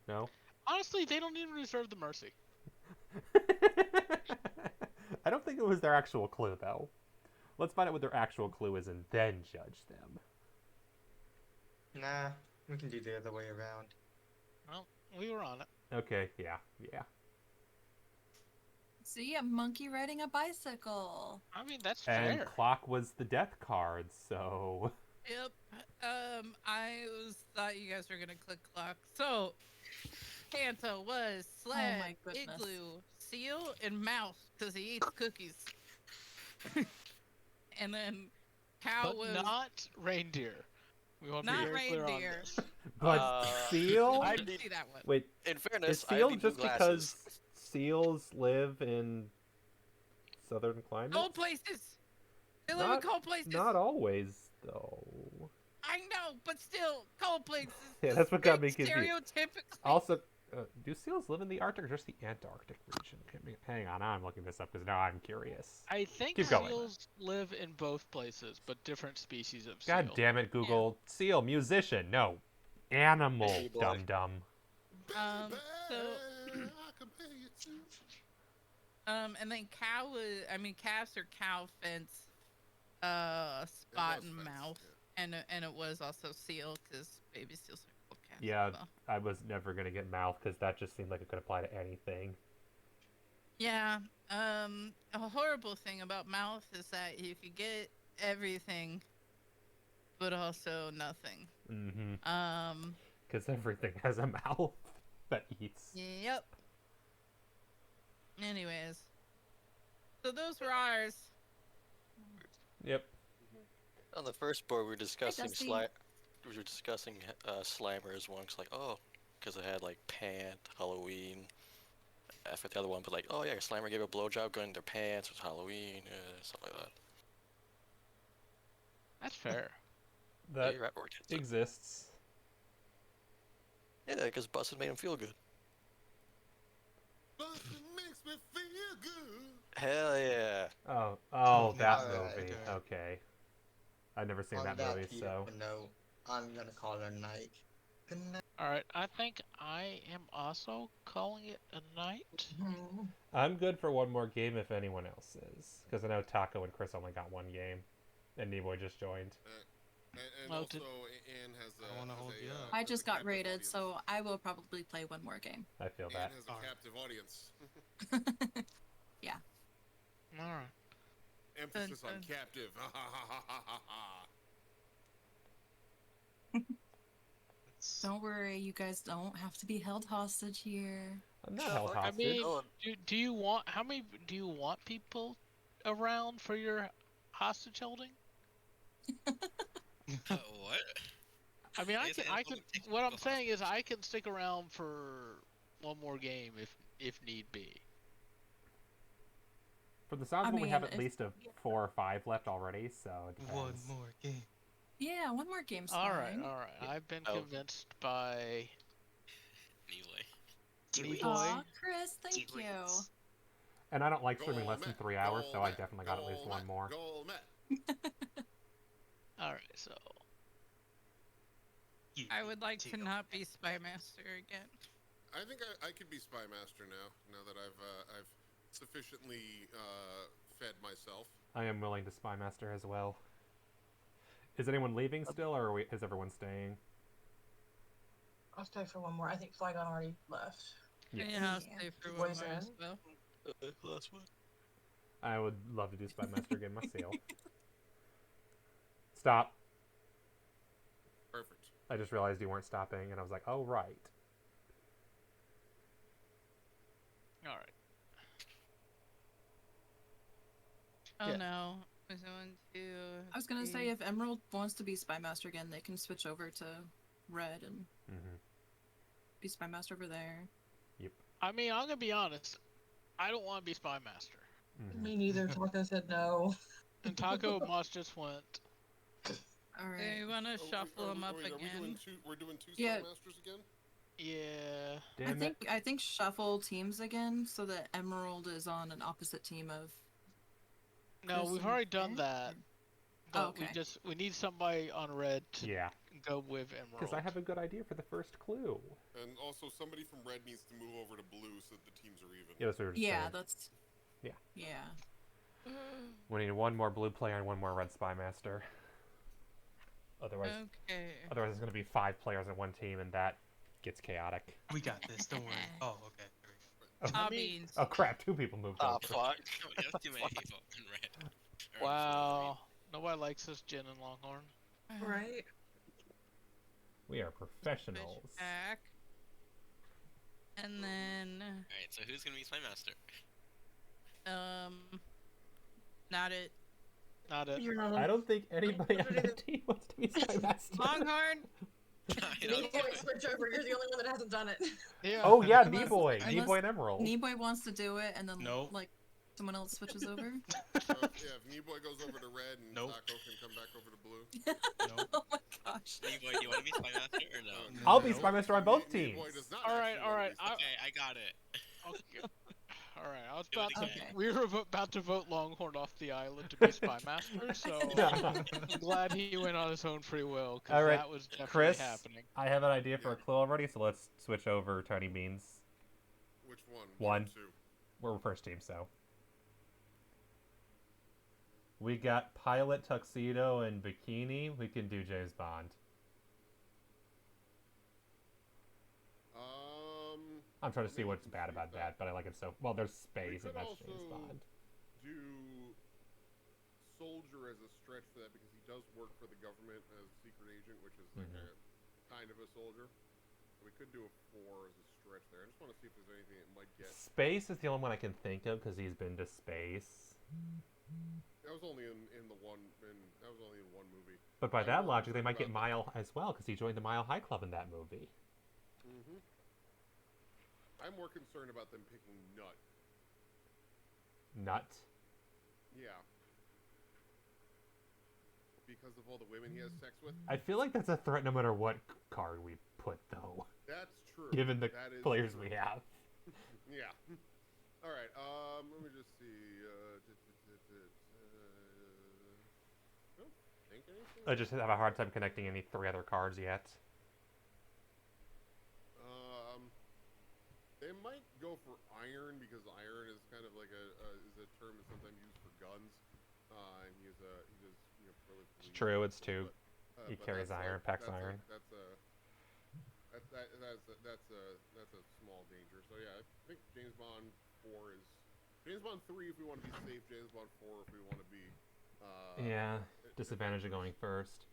No. Honestly, they don't even deserve the mercy. I don't think it was their actual clue, though. Let's find out what their actual clue is and then judge them. Nah, we can do the other way around. Well, we were on it. Okay, yeah. See, a monkey riding a bicycle. I mean, that's And fair. clock was the death card, so Yep. I thought you guys were gonna click clock. So, Kanto was sled, my goodness. igloo, seal, and mouse because he eats cookies. And then cow But was not reindeer. We want to be not very clear on reindeer. this. but seal. I I didn't need- see that one. Wait, In is fairness, I seal need new just glasses. because seals live in southern climates? Cold places. They live in cold places. Not always, though. I know, but still, cold places. Yeah, that's what got me Speak confused. stereotypically. Also, do seals live in the Arctic or just the Antarctic region? Hang on, I'm looking this up because now I'm curious. I think Keep going. seals live in both places, but different species of God seal. damn it, Google. Seal, musician. No. Animal, Hey, boy. dum-dum. So, I can pay you too. and then cow was, calves are cow fence, spot was and fence, mouth, and it was also seal because baby seals are called calves. Yeah, as well. I was never going to get mouth because that just seemed like it could apply to anything. Yeah. A horrible thing about mouth is that you could get everything, but also nothing. Mm-hmm. Because everything has a mouth that eats. Yep. Anyways, so those were ours. Yep. On the first board, we were discussing Dusty. We were discussing slammers once, like, oh, because it had like pant, Halloween. I forgot the other one, but like, oh yeah, slammer gave a blowjob going in their pants. It was Halloween, stuff like that. That's fair. That Yeah, rap orchids. exists. Yeah, because Busted made him feel good. But it makes me feel good. Hell yeah. Oh, that Alright. movie. Okay. I've never seen On that movie, so. beautiful note, I'm gonna call it a night. Good night. All right, I think I am also calling it a night. I'm good for one more game if anyone else is. Because I know Taco and Chris only got one game. And Nimoy just joined. And Oh, also, did- Anne has a. I wanna has hold a, you up. I has just a got captive rated, audience. so I will probably play one more game. I feel Anne that. has a Alright. captive audience. All right. Emphasis on dun. captive. Ha ha ha ha ha ha ha. Don't worry, you guys don't have to be held hostage here. I'm not held I hostage. mean, Oh, do you want how many? Do you want people around for your hostage holding? What? I mean, I Is can. it I only can. taking What I'm people saying is, I can stick around for one more game if need be. For the sounds I of it, we have mean, at least 4 or 5 left already, so it One depends. more game. Yeah, one more game's All fine. right. I've been Oh. convinced by Anyway. Aw, Leroy. Chris, thank you. Teammates. And I don't like streaming Goal less than met, 3 hours, goal so I met, definitely got at least goal one met, more. Goal met. All right, so I would like to not be Spy Master again. I think I could be spy master now that I've sufficiently fed myself. I am willing to Spy Master as well. Is anyone leaving still, or is everyone staying? I'll stay for one more. I think Flygon already left. Yes. Yeah, I'll Yeah. stay for one Boys more as in. well. Last one. I would love to do Spy Master again myself. Stop. Perfect. I just realized you weren't stopping, and I was like, oh, right. All right. Oh Yeah. no. There's 1, 2. I was gonna say 3. if Emerald wants to be Spy Master again, they can switch over to Red and Mm-hmm. be Spy Master over there. I mean, I'm gonna be honest. I don't want to be Spy Master. Mm-hmm. Me neither. Taco said no. And Taco Moss just went. All right. Hey, you wanna Oh, shuffle them up wait, are we again? doing two? We're doing two Yeah. Spy Masters again? Yeah. Damn it. I think shuffle teams again so that Emerald is on an opposite team of. No, Chris we've and already done Ed? that. Oh, But okay. we need somebody on Red to Yeah, go with Emerald. because I have a good idea for the first clue. And also, somebody from red needs to move over to blue so that the teams are even. Yeah, that's what we were just Yeah, saying. that's. Yeah. Yeah. We need one more blue player and one more red Spy Master. Otherwise, Okay. otherwise it's going to be 5 players in one team, and that gets chaotic. We got this. Don't worry. Oh, okay. There we go. Oh, I mean, Beans. oh crap! 2 people moved Ah, over. fuck. You have too many people in red. Or wow. Nobody likes us, Jen and Longhorn. Right? We are Switch professionals. back. And then, Alright, so who's gonna be Spy Master? not it. Not it. You're not. I don't think anybody on the team wants to be Spy Master. Longhorn. I Me don't boy, switch over. You're the only one that hasn't done it. Yeah. Oh yeah, Unless- Knee unless- Boy and Emerald. Kneeboy wants to do it, and then No. like someone else switches over. So if Kneeboy goes over to red and Nope. Taco can come back over to blue. Nope. Oh my gosh. Boy, do you want to be Spy Master or no? I'll be Nope. Spy Master on both teams. Kneeboy does not All right, actually all wanna right. be Spy Okay, I got it. Okay. All right. I was Do it about to. again. We were about to vote Longhorn off the island to be Spy Master, so I'm glad he went on his own free will because All right, that was definitely Chris. happening. I have an idea for a Yeah. clue already, so let's switch over Tiny Beans. Which one? One. or two? We're first team, so. We got Pilot, Tuxedo, and Bikini. We can do James Bond. I'm trying to see what's bad about that, but I like it so. Well, there's space, and could that's James also- Bond. Do Soldier as a stretch for that because he does work for the government as a secret agent, which is like a kind of a soldier. So we could do a 4 as a stretch there. I just want to see if there's anything it might get. Space is the only one I can think of because he's been to space. That was only in the one. That was only in one movie. But by I'm that more logic, they might get concerned Mile as well because he joined the Mile High Club in that movie. Mm-hmm. I'm more concerned about them picking Nut. Nut. Yeah. Because of all the women he has sex with. I feel like that's a threat no matter what card we put, though. That's true. Given the That is players true. we have. Yeah. All right. Let me just see. I don't think anything. I just have a hard time connecting any 3 other cards yet. They might go for iron because iron is kind of like is a term that's sometimes used for guns. And he does It's true. It's 2. He but carries that's iron, packs iron. That's a small danger. So yeah, I think James Bond 4 is James Bond 3 if we want to be safe. James Bond 4 if we want to be. Yeah, disadvantage of going first.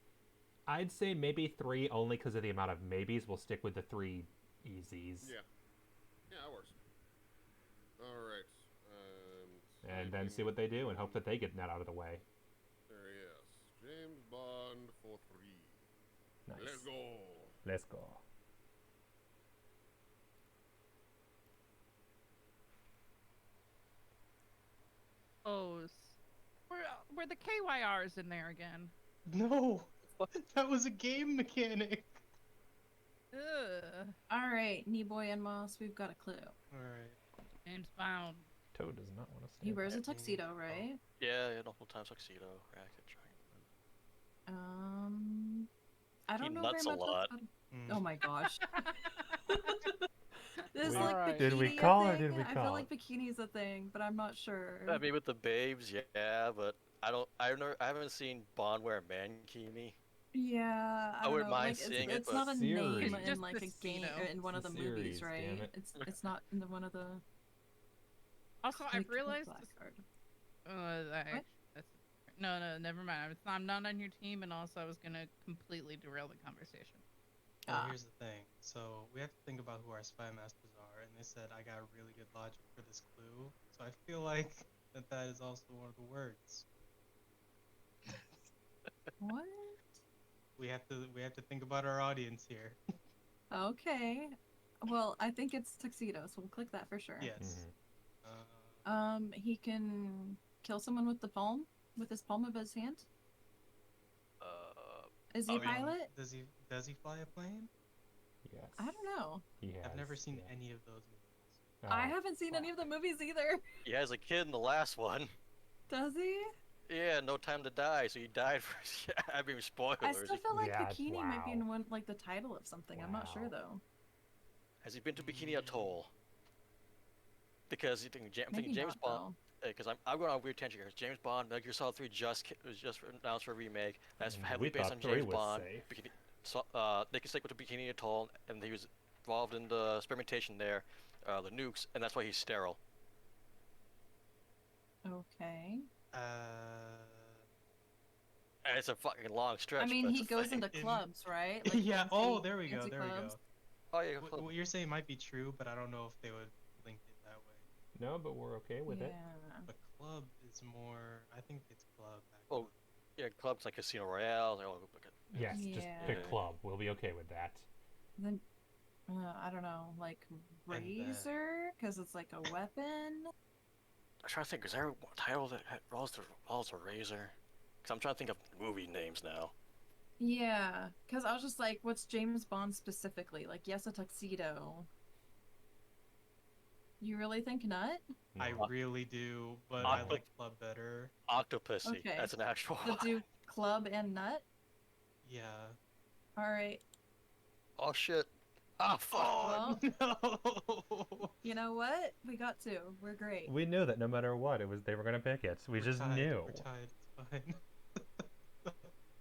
I'd say maybe 3 only because of the amount of maybes. We'll stick with the 3 easies. Yeah. Yeah, that works. All right. And then see what they do and hope that they get that out of the way. There he is. James Bond for 3. Nice. Let's go. Let's go. Oh, were the KYRs in there again? No. That was a game mechanic. Ugh. All right, Kneeboy and Moss, we've got a clue. All right. James Bond. Toad does not want to stay. He wears a back. tuxedo, right? Yeah, the whole time tuxedo, racket, triangle. I don't He know nuts a very much lot. about. Mm. Oh my gosh. There's We- like Alright. bikini. Did we a call or thing? did we I call? feel like bikini's a thing, but I'm not sure. I mean, with the babes, yeah, but I haven't seen Bond wear a mankini. Yeah, I I don't wouldn't know. mind Like seeing it, it's but not a name Series. in Just like the a game or Cedo. in one of It's the a movies, series, damn right? it. It's not in the one of the Also, I've realized this. Blackguard. Actually, that's no, never mind. I'm not on your team, and also I was gonna completely derail the conversation. Well, Ah. here's the thing. So we have to think about who our spy masters are, and they said I got really good logic for this clue. So I feel like that is also one of the words. What? We have to think about our audience here. Okay. Well, I think it's tuxedo, so we'll click that for sure. Yes. He can kill someone with with his palm of his hand. Is he a pilot? Does he fly a plane? Yes. I don't know. He has. I've never seen yeah. any of those movies. I Oh, haven't seen any of the fuck. movies either. he has a kid in the last one. Does he? Yeah, No Time to Die, so he died for. I mean, spoilers. I still feel like Yeah, bikini might be wow. in one like the title of something. I'm not sure Wow. though. Has he been to Bikini Atoll? Because I'm thinking Maybe James not Bond. though. Because I'm going on a weird tangent here. James Bond, Metal Gear Solid 3 was just announced for a remake. That's And heavily we based thought on 3 James was Bond. safe. They can stick with the Bikini Atoll, and he was involved in the experimentation there, the nukes, and that's why he's sterile. Okay. And it's a fucking long stretch. I mean, but he it's a goes thing. into clubs, right? Like Yeah. fancy, Oh, there we go. fancy There we clubs. go. Oh yeah, What you're saying might be true, but I don't know if they would link it that way. No, but we're okay with it. But club is more. I think it's club. Oh, yeah, clubs like Casino Royale. Yes, just pick Yeah. club. We'll be okay with that. Then I don't know, like razor, because it's like a weapon. I'm trying to think. Is there a title that rolls a razor? Because I'm trying to think of movie names now. Yeah, because I was just like, what's James Bond specifically? Like, yes, a tuxedo. You really think nut? I No. really do, but I like club better. Octopussy. Okay. That's an actual So one. do club and nut? Yeah. All right. Oh shit. Ah, fuck. Well, No. you know what? We got to. We're great. We knew that no matter what, they were gonna pick it. We just knew. We're tied. It's fine.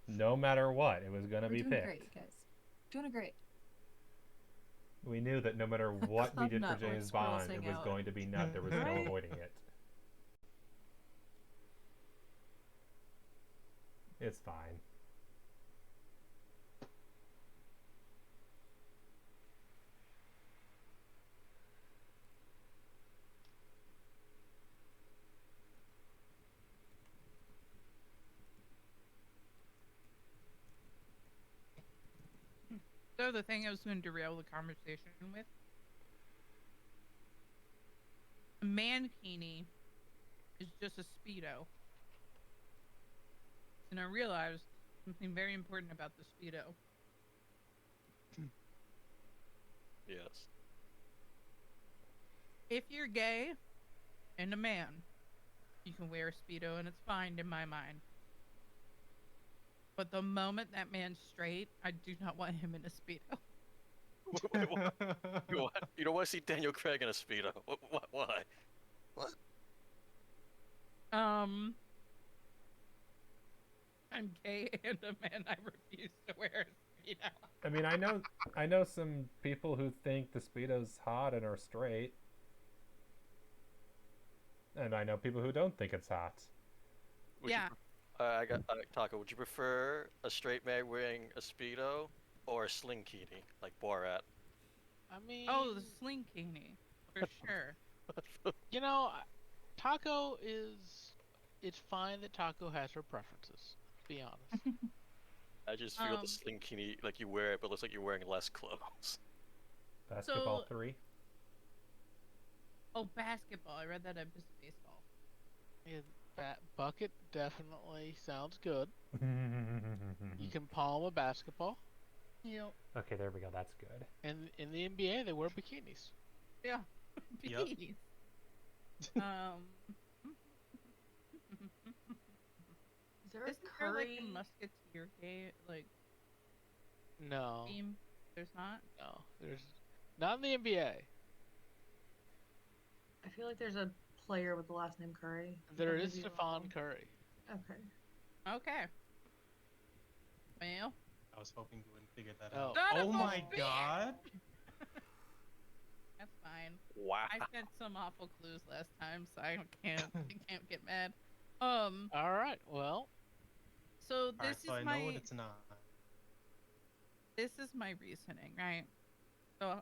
No matter what, it was gonna We're be doing picked. great, guys. Doing great. We knew that no matter what we Club did for nut, where James squirrels Bond, it hang was out. going to be nut. There was no Right? avoiding it. It's fine. So the thing I was going to derail the conversation with, a mankini is just a speedo, and I realized something very important about the speedo. Yes. If you're gay and a man, you can wear a speedo and it's fine in my mind. But the moment that man's straight, I do not want him in a speedo. You don't want to see Daniel Craig in a speedo. Why? What? I'm gay and a man. I refuse to wear a speedo. I mean, I know some people who think the speedo's hot and are straight, and I know people who don't think it's hot. Yeah. I got Taco. Would you prefer a straight man wearing a speedo or a slinkini like Borat? I mean, Oh, the slinkini, for sure. you know, Taco is. It's fine that Taco has her preferences. To be honest. I just feel the slinkini like you wear it, but it looks like you're wearing less clothes. Basketball So- 3. Oh, basketball. I read that at baseball. Yeah, that bucket definitely sounds good. You can palm a basketball. Yep. Okay, there we go. That's good. And in the NBA, they wear bikinis. Yeah. Yep. Bees. Is there a Isn't there like curry? a musketeer game like No, team? There's not. no, there's not in the NBA. I feel like there's a player with the last name Curry. There But is maybe I'm Stephon wrong. Curry. Okay. Okay. Well, I was hoping you wouldn't figure that Oh. out. Son Oh of a my bitch! god! That's fine. Wow. I said some awful clues last time, so I can't get mad. All right. Well, So Alright, so I know what it's not. this is my reasoning, right? So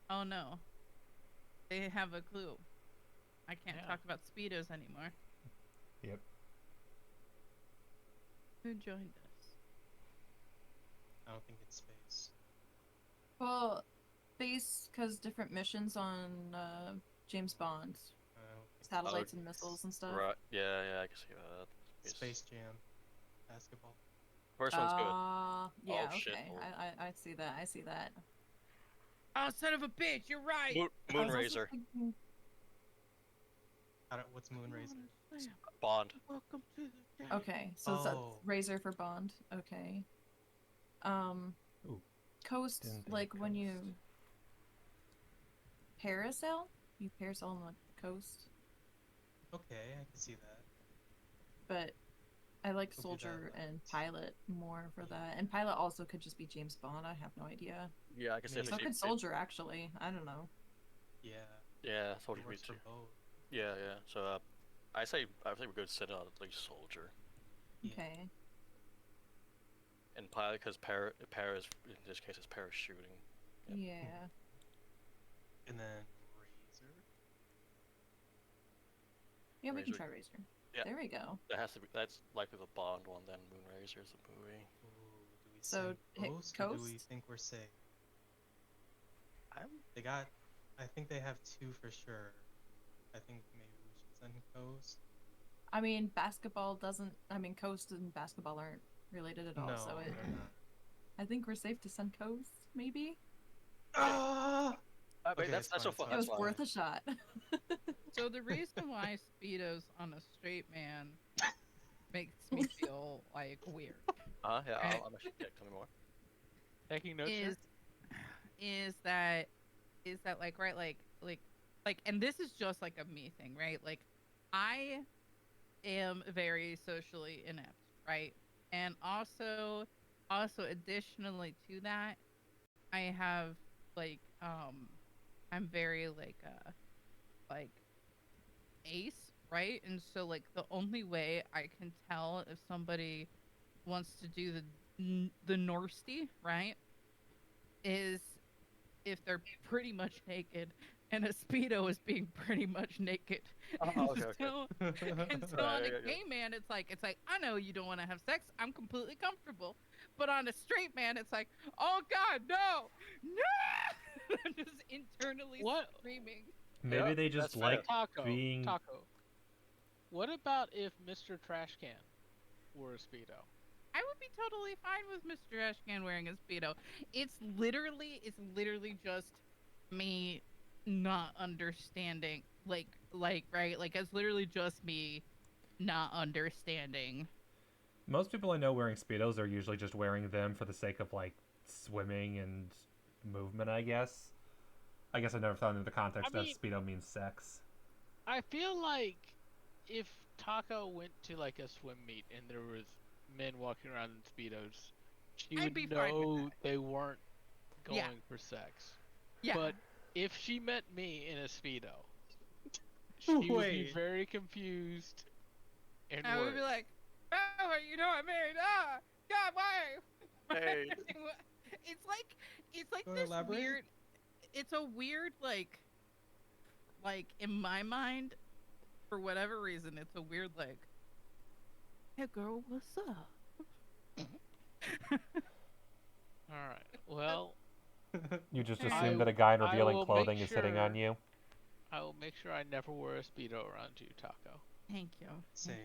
oh no, they have a clue. I can't Yeah. talk about speedos anymore. Yep. Who joined us? I don't think it's space. Well, space, because different missions on James Bond, I don't think satellites it's and space. missiles and stuff. Right. Yeah, I can see that. Space Jam. Basketball. First one's good. Yeah, Oh, shit. okay. I see that. I see that. Oh, son of a bitch! You're right. I was also Moonrazer. thinking- What's Moonrazer? Bond. Welcome to the day. Okay, so it's Oh. Razor for Bond. Okay. Ooh. Coast, Didn't think like when you Coast. parasail? You parasail on the coast. Okay, I can see that. But I like Could be that Soldier and lens. Pilot more for that. And Pilot also could just be James Bond. I have no idea. Yeah, I can see Maybe. So it. could Soldier, actually. I don't know. Yeah. Yeah, It Soldier works too. for both. Yeah. So I say we're good sitting on at least Soldier Yeah. Okay. and Pilot because Paris in this case is parachuting. Yep. Yeah. And then Razor. Yeah, we can Razor. try Razor. Yeah. There we go. That's likely the Bond one. Then Moonrazer is the movie. Ooh, do we So, send hit Ghost, or do we Coast? think we're safe? I'm They got, I think they have two for sure. I think maybe we should send Ghost. I mean, basketball doesn't. I mean, Coast and basketball aren't related at all. No, So they're not. I think we're safe to send Coast, maybe? Ah! but Okay, that's it's so fine, fun. It was That's fine. worth a shot. So the reason why speedos on a straight man makes me feel like weird Yeah, Right. I'm actually tell me more. taking notes here. is that like right like and this is just like a me thing, right? Like I am very socially inept, right? And also additionally to that, I have like I'm very like ace, right? And so like the only way I can tell if somebody wants to do the Norsty, right, is if they're pretty much naked and a speedo is being pretty much naked. Okay. So, and so Right, on a yeah. gay man, it's like I know you don't want to have sex. I'm completely comfortable. But on a straight man, it's like, oh God, no, no! I'm just internally What? screaming. Maybe Yeah, they just that's fair. like Taco. being. Taco. What about if Mr. Trash Can were a speedo? I would be totally fine with Mr. Ashcan wearing a speedo. It's literally just me not understanding, like right, like it's literally just me not understanding. Most people I know wearing speedos are usually just wearing them for the sake of like swimming and movement. I guess. I never thought into the context that mean- speedo means sex. I feel like if Taco went to like a swim meet and there was men walking around in speedos, she I'd would be fine with know that. they weren't going Yeah. for sex. Yeah. But if she met me in a speedo, she would be Wait. very confused and I would worried. be like, oh, you know I'm married. Ah, God, why? Hey. It's like Wanna this elaborate? weird. It's a weird like in my mind, for whatever reason, it's a weird like, hey girl, what's up? All right. Well, You just I- assume that a guy in I revealing will clothing make is hitting on sure- you. I will make sure I never wear a speedo around you, Taco. Thank you. Same.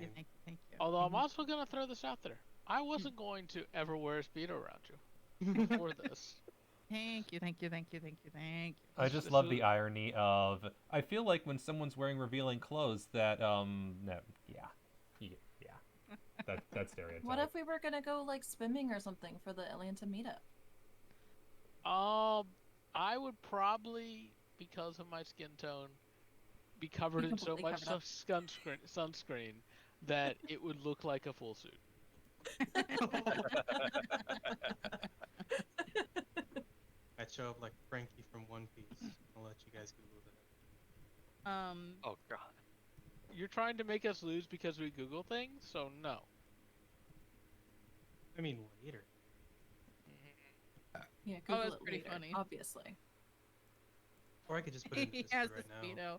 Thank you. Although I'm Mhm. also gonna throw this out there. I wasn't going to ever wear a speedo around you for this. Thank you. I just This love was- the irony of. I feel like when someone's wearing revealing clothes, that no, that's stereotype. What if we were gonna go like swimming or something for the Atlanta meetup? I would probably, because of my skin tone, be covered Be in so completely much covered up. sunscreen that it would look like a full suit. I'd show up like Frankie from One Piece. I'll let you guys Google that. Oh god. You're trying to make us lose because we Google things, so no. I mean, later. Yeah, Oh, Google that's it pretty later, funny. obviously. Or I could just put it in He Discord has the right now. speedo,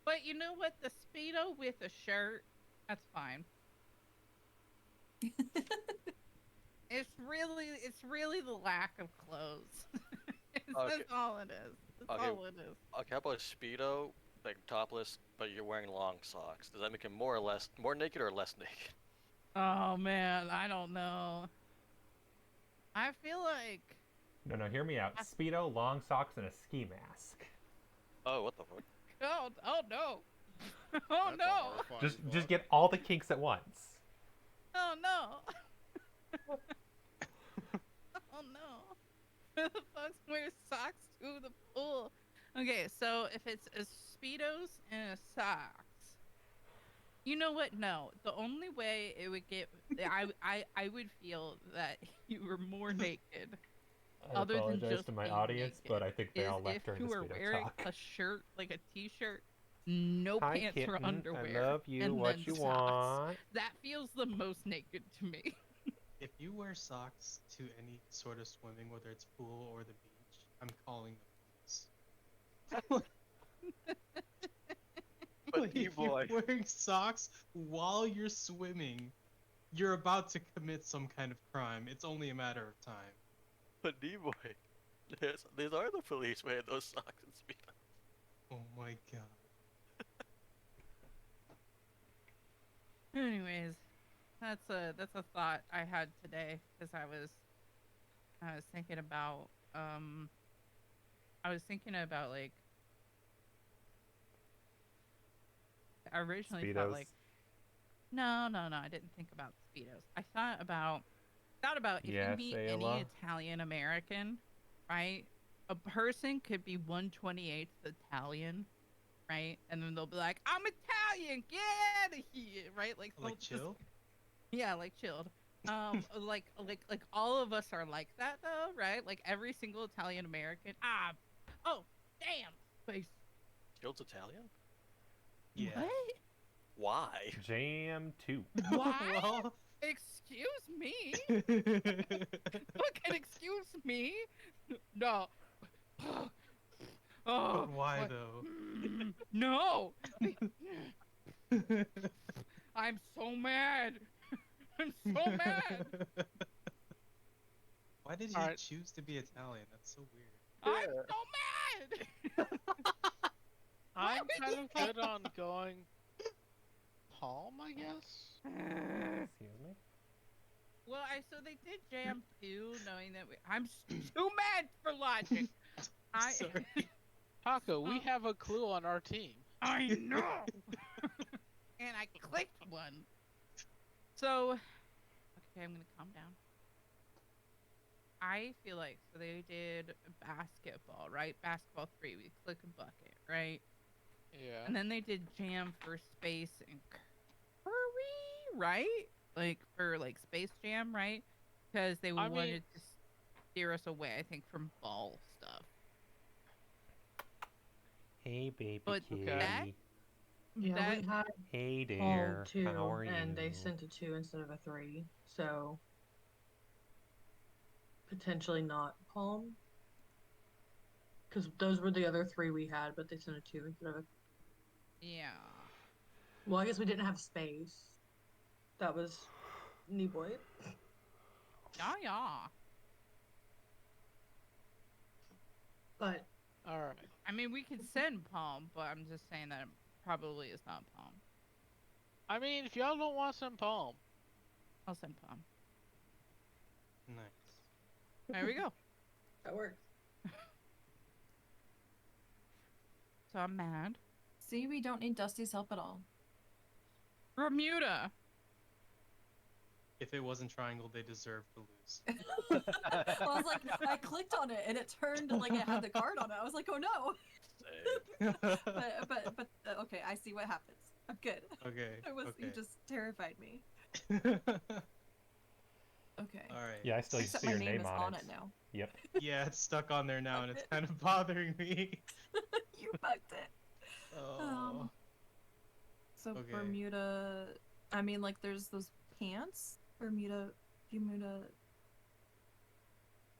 but you know what? The speedo with a shirt, that's fine. It's really the lack of clothes. Okay. That's all it is. That's Okay. all it is. Okay, how about a speedo, like topless, but you're wearing long socks? Does that make him more naked or less naked? Oh man, I don't know. I feel like No, hear me out. Speedo, long socks, and a ski mask. Oh, what the fuck? oh no. Oh That's a no. horrifying Just thought. get all the kinks at once. Oh no. Oh no. Who the fuck's wears socks to the pool? Okay, so if it's a speedos and a socks, you know what? No, the only way it would get, I would feel that you were more naked, I other than apologize just to my being audience, but naked, I think they is all if left during you the were Speedo wearing talk. a shirt, like a t-shirt, no Hi, pants or kitten. underwear, I love you. and What then you socks. want? That feels the most naked to me. If you wear socks to any sort of swimming, whether it's pool or the beach, I'm calling the police. But Like, if D-boy. you're wearing socks while you're swimming, you're about to commit some kind of crime. It's only a matter of time. But D-boy. These are the police wearing those socks and speedos. Oh my god. Anyways, that's a thought I had today because I was thinking about like I originally thought Speedos. like no, I didn't think about speedos. I thought about if you Yes, meet Ayla. any Italian American, right? A person could be 1/28 Italian, right? And then they'll be like, "I'm Italian, get out of here," right? Like they'll Like just- chill? Yeah, like chilled. Like all of us are like that though, right? Like every single Italian American. Oh, damn, space. Chilled's Italian? Yeah. What? Why? Jam 2. What? Well, Excuse me? Fucking excuse me? No. Oh, but why what? though? No. I'm so mad. I'm so mad. Why did he Alright. choose to be Italian? That's so weird. I'm so mad. I'm would kind you of good on going Palm, I guess. Excuse me? Well, so they did Jam 2, knowing that I'm too mad for logic. Sorry. Taco, we have a clue on our team. I know. And I clicked one. So, okay, I'm gonna calm down. I feel like so they did basketball, right? Basketball 3, we click a bucket, right? Yeah. And then they did Jam for Space and Curry, right? Like for like Space Jam, right? Because they I mean- wanted to steer us away, I think, from ball stuff. Hey, baby But kitty. that- Yeah, That- we had Hey all there. 2, How are and you? they sent a 2 instead of a 3. So potentially not Palm, because those were the other 3 we had, but they sent a 2 instead of a. Yeah. Well, I guess we didn't have Space. That was Boy. Yeah. But All right. I mean, we could send Palm, but I'm just saying that it probably is not Palm. I mean, if y'all don't want some Palm, I'll send Palm. Nice. There we go. that works. So I'm mad. See, we don't need Dusty's help at all. Bermuda. If it wasn't triangle, they deserve to lose. Well, I was like, I clicked on it and it turned like it had the card on it. I was like, oh no. But okay, I see what happens. I'm good. Okay. You okay. just terrified me. Yeah, I still Except see my your name name is on on it. it now. Yep. Yeah, it's stuck on there now, and it's kind of bothering me. You bugged it. Oh. So Okay. Bermuda, I mean, like, there's those pants, Bermuda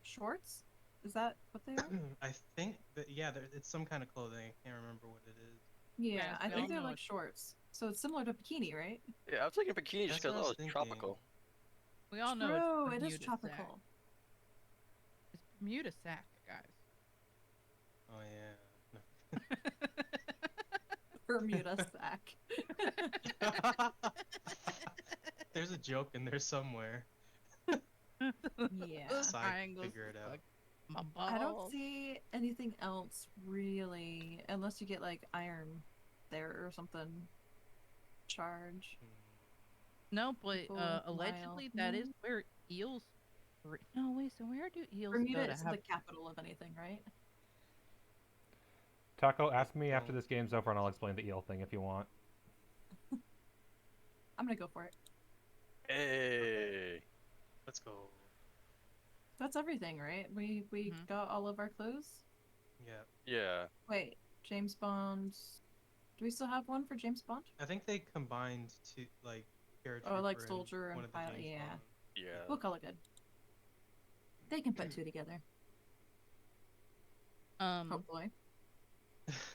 shorts. Is that what they are? I think that yeah, it's some kind of clothing. I can't remember what it is. Yeah, Yes, I we think all they're know like it. shorts. So it's similar to bikini, right? Yeah, I was thinking bikini just That's what because I was it's thinking. tropical. We all know it's True, it Bermuda is sack. tropical. It's Bermuda sack, guys. Oh yeah. Bermuda sack. There's a joke in there somewhere. Yeah. So I Triangles figure it is out. like my balls. I don't see anything else really, unless you get like iron there or something. Charge. No, but People with allegedly mile. that is where eels. No, wait. So where do eels Bermuda go to is have? the capital of anything, right? Taco, ask me after don't- this game's over and I'll explain the eel thing if you want. I'm gonna go for it. Hey. Let's go. That's everything, right? We Mhm. got all of our clues. Yeah. Yeah. Wait, James Bond. Do we still have one for James Bond? I think they combined two like character. Oh, like soldier one and of the pilot. James Yeah, Bond. Yeah. we'll call it good. They can put two together, hopefully.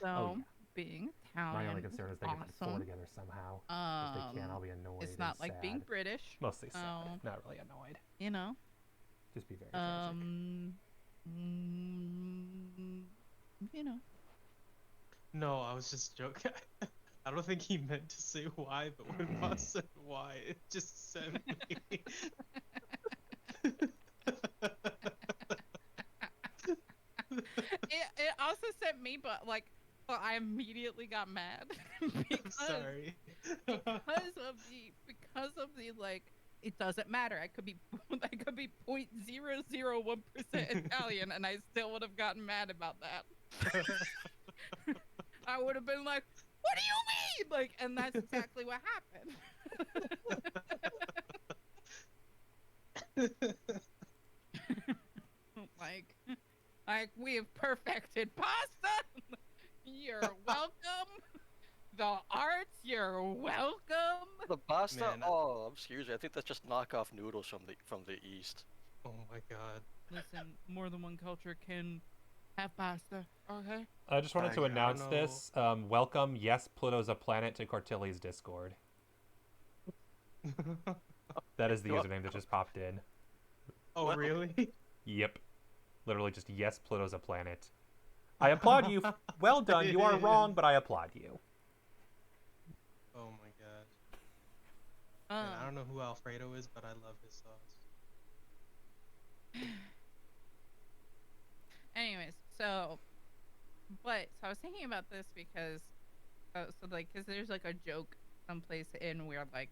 So Oh, yeah. being My Italian only is concern is they can put four awesome. together somehow. If they can't, I'll be annoyed. It's not and like sad. being British. Mostly sad. Not really annoyed. You know. Just be very tragic. You know. No, I was just joking. I don't think he meant to say why, but when Boss said why, it just sent me. It also sent me, but like, well, I immediately got mad I'm because sorry. because of the like. It doesn't matter. I could be 0.001% Italian, and I still would have gotten mad about that. I would have been like, "What do you mean?" Like, and that's exactly what happened. like we have perfected pasta. You're welcome. The arts, you're welcome. The pasta? Man, Oh, excuse me. I think that's just knockoff noodles from the east. Oh my god. Listen, more than one culture can have pasta. Okay. I just wanted to I don't announce know. this. Welcome, yes, Pluto's a planet to Cortilli's Discord. That is the username that just popped in. Oh What? really? Yep. Literally just, yes, Pluto's a planet. I applaud you. Well done. You are wrong, but I applaud you. Oh my gosh. And I don't know who Alfredo is, but I love his sauce. Anyways, so I was thinking about this because, because there's like a joke someplace in where like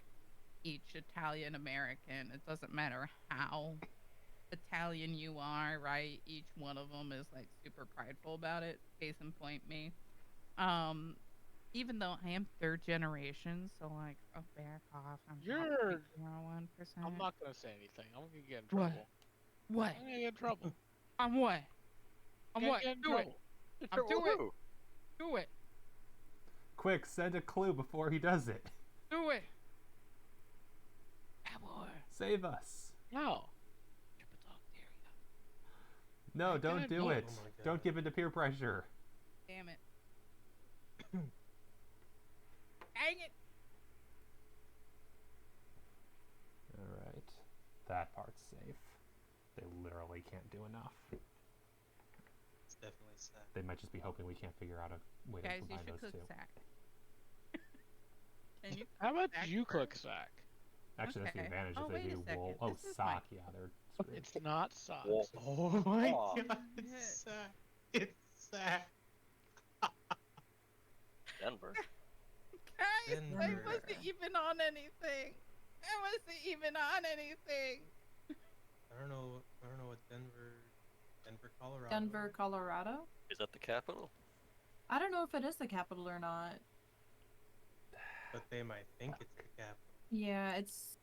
each Italian American, it doesn't matter how Italian you are, right? Each one of them is like super prideful about it. Case in point, me. Even though I am third generation, so like, oh, back off. I'm You're- 1%. I'm not gonna say anything. I'm gonna get in What? trouble. What? I'm gonna get in trouble. I'm what? I'm Gonna what? get in Do it. trouble. I'm doing it. Do it. Quick, send a clue before he does it. Do it. Power. Save us. No. Triple dog, there you go. No, don't God, do no. it. Oh my God. Don't give in to peer pressure. Damn it. Dang it. Alright. That part's safe. They literally can't do enough. It's definitely sad. They might just be hoping we can't figure out a way Guys, to you combine should those cook two. sack. Can you How about Sack you first? cook sack? Actually, that's the Okay. advantage Oh, if they wait a do second. wool. Oh, This is my- sock. Yeah, they're screwed. It's not socks. Wool. Oh my Aw. god, Shit. it's sad. It's sad. Denver. Guys, I Denver. wasn't even on anything. I wasn't even on anything. I don't know what Denver, Colorado. Denver, Colorado. Is that the capital? I don't know if it is the capital or not. But they might think it's the capital. Yeah, it's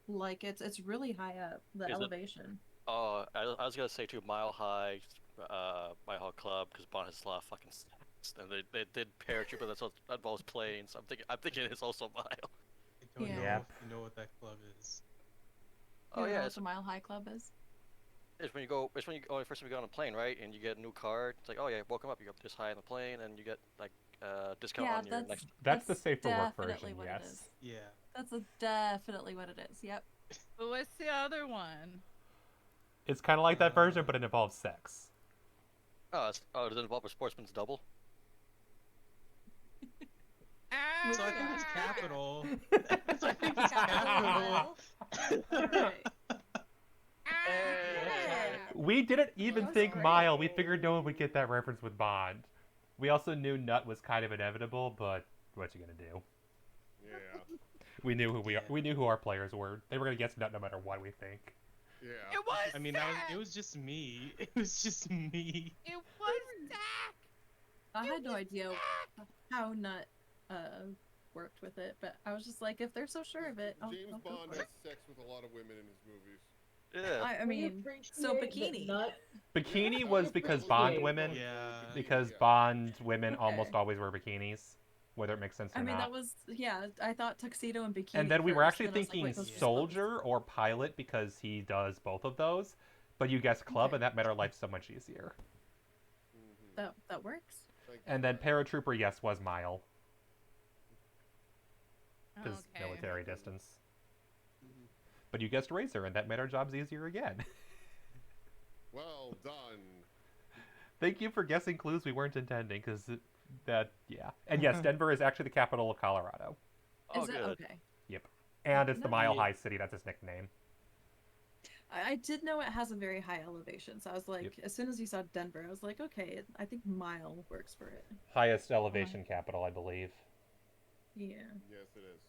Like it's really high up the Is it? elevation. Oh, I was gonna say too, Mile High Club, because Bond has a lot of fucking snacks, and they did paratrooper that's on both planes. I'm thinking it's also Mile. I don't Yeah. know Yep. if you know what that club is. You Oh don't know yeah, what the Mile High Club is? it's when you go. It's when you first time you go on a plane, right? And you get a new card. It's like, oh yeah, welcome up. You go this high on the plane, and you get like discount Yeah, on your next. That's the safe for work version, definitely what it yes. is. Yeah. That's definitely what it is. Yep. But what's the other one? It's kind of like that version, but it involves sex. Does it involve a sportsman's double? Ah! So I think it's capital. So I think it's capital. Alright. We didn't even That's think great. Mile. We figured no one would get that reference with Bond. We also knew Nut was kind of inevitable, but what you gonna do? Yeah. We knew who we knew who our players were. They were gonna guess Nut no matter what we think. Yeah. It was I mean, it was just me. It was just me. It was Zach! I had no idea how Nut worked with it, but I was just like, if they're so sure of it, I'll James go Bond for has it. sex with a lot of women in his movies. Yeah. I mean, so bikini. Bikini was because Bond women. Yeah. Because Yeah. Bond women Okay. almost always wear bikinis, whether it makes sense or I mean, not. that was I thought tuxedo and bikini. And then we were first, actually then I was like, thinking wait, those are soldier or pilot because he does both of those. But you guessed club, Okay. and that made our life so much easier. Mm-hmm. that works. And then paratrooper, yes, was Mile because Okay. military distance. Mm-hmm. But you guessed Razor, and that made our jobs easier again. Well done. Thank you for guessing clues we weren't intending, because yeah. And yes, Denver is actually the capital of Colorado. Oh, Is it good. okay? Yep. And it's the Mile Yeah. High City, that's its nickname. I did know it has a very high elevation, so I was like, Yep. as soon as you saw Denver, I was like, okay, I think Mile works for it. Highest elevation capital, I believe. Yeah. Yes, it is.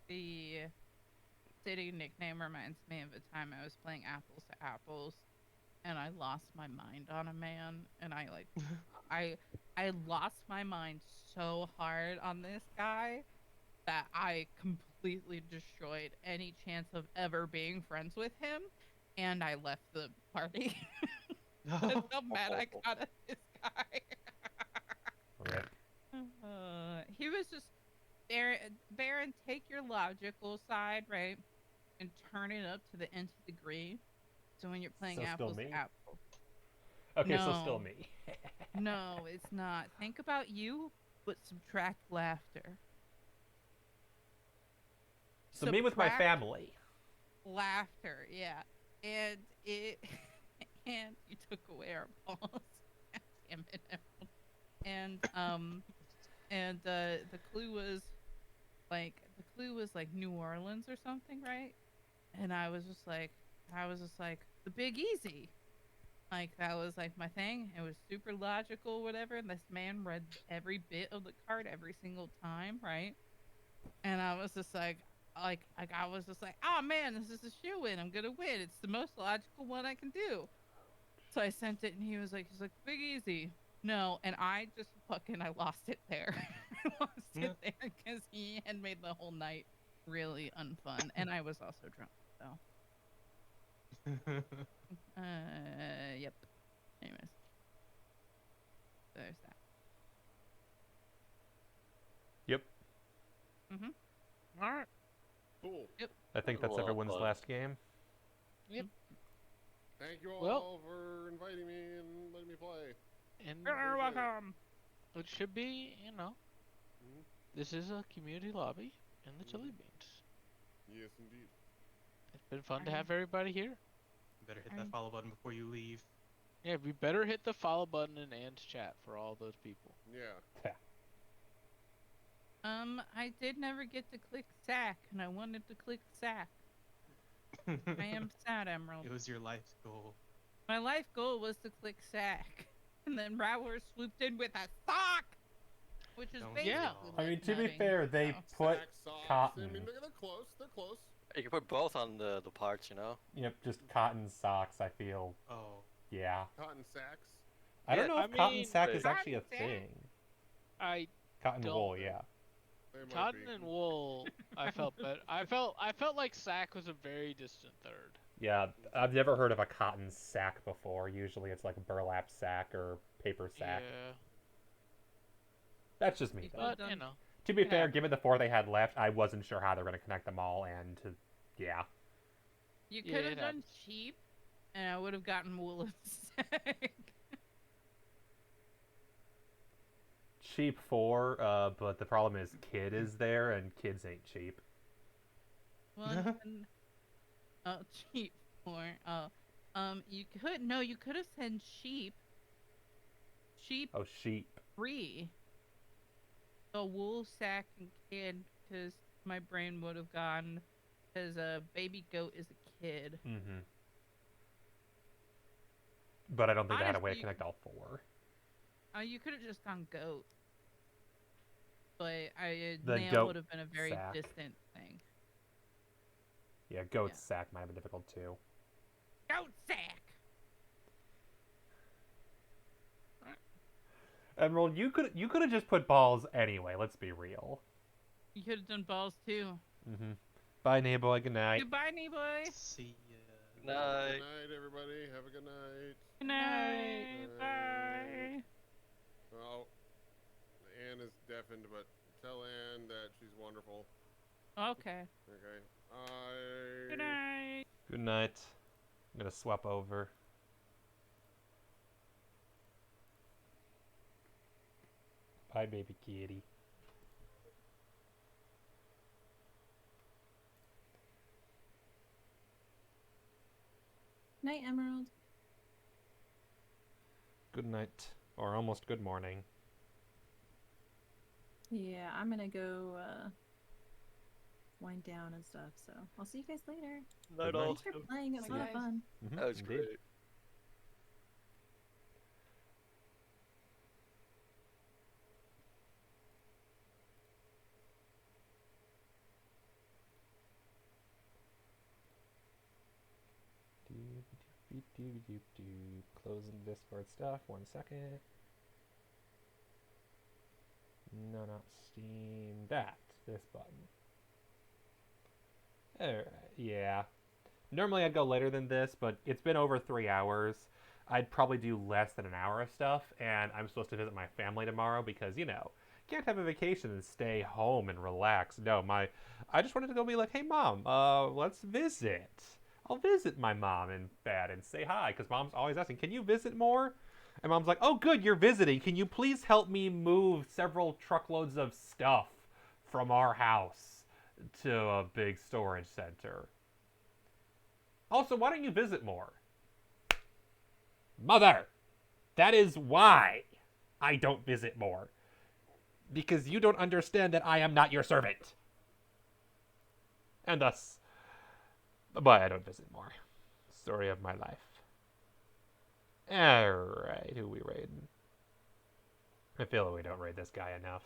The city nickname reminds me of a time I was playing Apples to Apples, and I lost my mind on a man, and I lost my mind so hard on this guy that I completely destroyed any chance of ever being friends with him, and I left the party. That's how mad I got at this guy. Rip. He was just Baron, take your logical side, right, and turn it up to the nth degree. So when you're playing So still apples me? to apples. Okay, so No. still me. No, it's not. Think about you, but subtract laughter. So me with my Subtract family. Laughter, yeah. And and you took away our balls. Damn it, Emerald. And the clue was like New Orleans or something, right? And I was just like the Big Easy. Like that was like my thing. It was super logical, whatever. And this man read every bit of the card every single time, right? And I was just like I was just like, oh man, this is a shoe-in. I'm gonna win. It's the most logical one I can do. So I sent it, and he's like, Big Easy. No, and I lost it there. I lost it there because he had made the whole night really unfun, and I was also drunk. So, yep. Anyways, there's that. Yep. All right. Cool. I think that's Well, everyone's last game. Thank you all Well- for inviting me and letting me play. And You're welcome. it should be, Mhm. this is a community lobby in the Chili Beans. Yes, indeed. It's been fun to have everybody here. Better hit that follow button before you leave. Yeah, we better hit the follow button in Ann's chat for all those people. Yeah. I did never get to click sack, and I wanted to click sack. I am sad, Emerald. It was your life's goal. My life goal was to click sack, and then Rowler swooped in with a sock, which is Don't basically Yeah. I mean, to be nutting, fair, they so. put Sack socks. cotton. I mean, they're close. They're close. You can put both on the parts, you know. Just cotton socks, I feel. Oh. Yeah. Cotton sacks. I don't Yeah, know I if cotton mean, sack is Cotton actually a sack? thing. I Cotton Don't wool, know. yeah. They might Cotton be. and wool. I felt better. I felt like sack was a very distant third. Yeah, I've never heard of a cotton sack before. Usually it's like a burlap sack or paper sack. Yeah, That's just me, You though. could have but you done. know, To be it fair, happened. given the 4 they had left, I wasn't sure how they were going to connect them all, and yeah. You Yeah, could it have done happened. cheap, and I would have gotten wool instead. Cheap 4, but the problem is kid is there, and kids ain't cheap. Well, then, cheap for you could no, you could have said sheep. Sheep Oh, sheep. 3. So wool, sack, and kid, because my brain would have gone because a baby goat is a kid. Mm-hmm. But I don't think they had a way to Honestly, connect all 4. you could have just gone goat, but The nail goat would have been a very sack. distant thing. Yeah, goat Yeah. sack might have been difficult too. Goat sack. Emerald, you could have just put balls anyway. Let's be real. You could have done balls too. Mm-hmm. Bye, neighbor. Good night. Goodbye, boy. See ya. Good Night. night, everybody. Have a good night. Good night. Bye. Well, Anne is deafened, but tell Anne that she's wonderful. Okay. Okay. Good night. Good night. I'm gonna swap over. Bye, baby kitty. Night, Emerald. Good night, or almost good morning. Yeah, I'm gonna go wind down and stuff. So I'll see you guys later. Night all. Thanks for playing. It was a lot of fun. Mm-hmm. That was Indeed. great. Closing Discord stuff. 1 second. No, not Steam. This button. Alright, yeah. Normally I'd go later than this, but it's been over 3 hours. I'd probably do less than an hour of stuff, and I'm supposed to visit my family tomorrow because, can't have a vacation and stay home and relax. No, I just wanted to go be like, hey mom, let's visit. I'll visit my mom and dad and say hi, because mom's always asking, can you visit more? And mom's like, oh good, you're visiting. Can you please help me move several truckloads of stuff from our house to a big storage center? Also, why don't you visit more? Mother, that is why I don't visit more. Because you don't understand that I am not your servant. And thus, but I don't visit more. Story of my life. Alright, who we raiding? I feel like we don't raid this guy enough.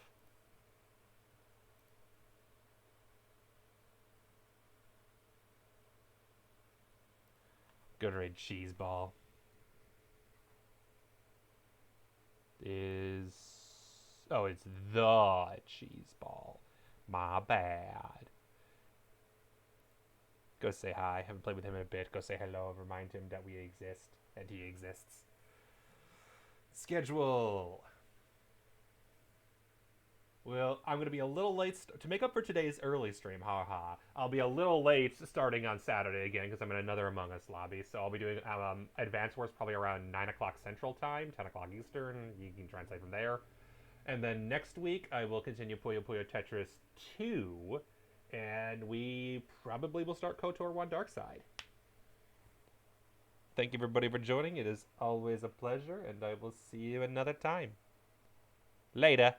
Go to raid Cheeseball. Oh, it's the Cheeseball. My bad. Go say hi. Haven't played with him in a bit. Go say hello and remind him that we exist and he exists. Schedule. Well, I'm going to be a little late to make up for today's early stream. Haha. I'll be a little late starting on Saturday again because I'm in another Among Us lobby. So I'll be doing Advance Wars probably around 9 o'clock Central Time, 10 o'clock Eastern. You can translate from there. And then next week, I will continue Puyo Puyo Tetris 2. And we probably will start KotOR 1 Dark Side. Thank you, everybody, for joining. It is always a pleasure, and I will see you another time. Later.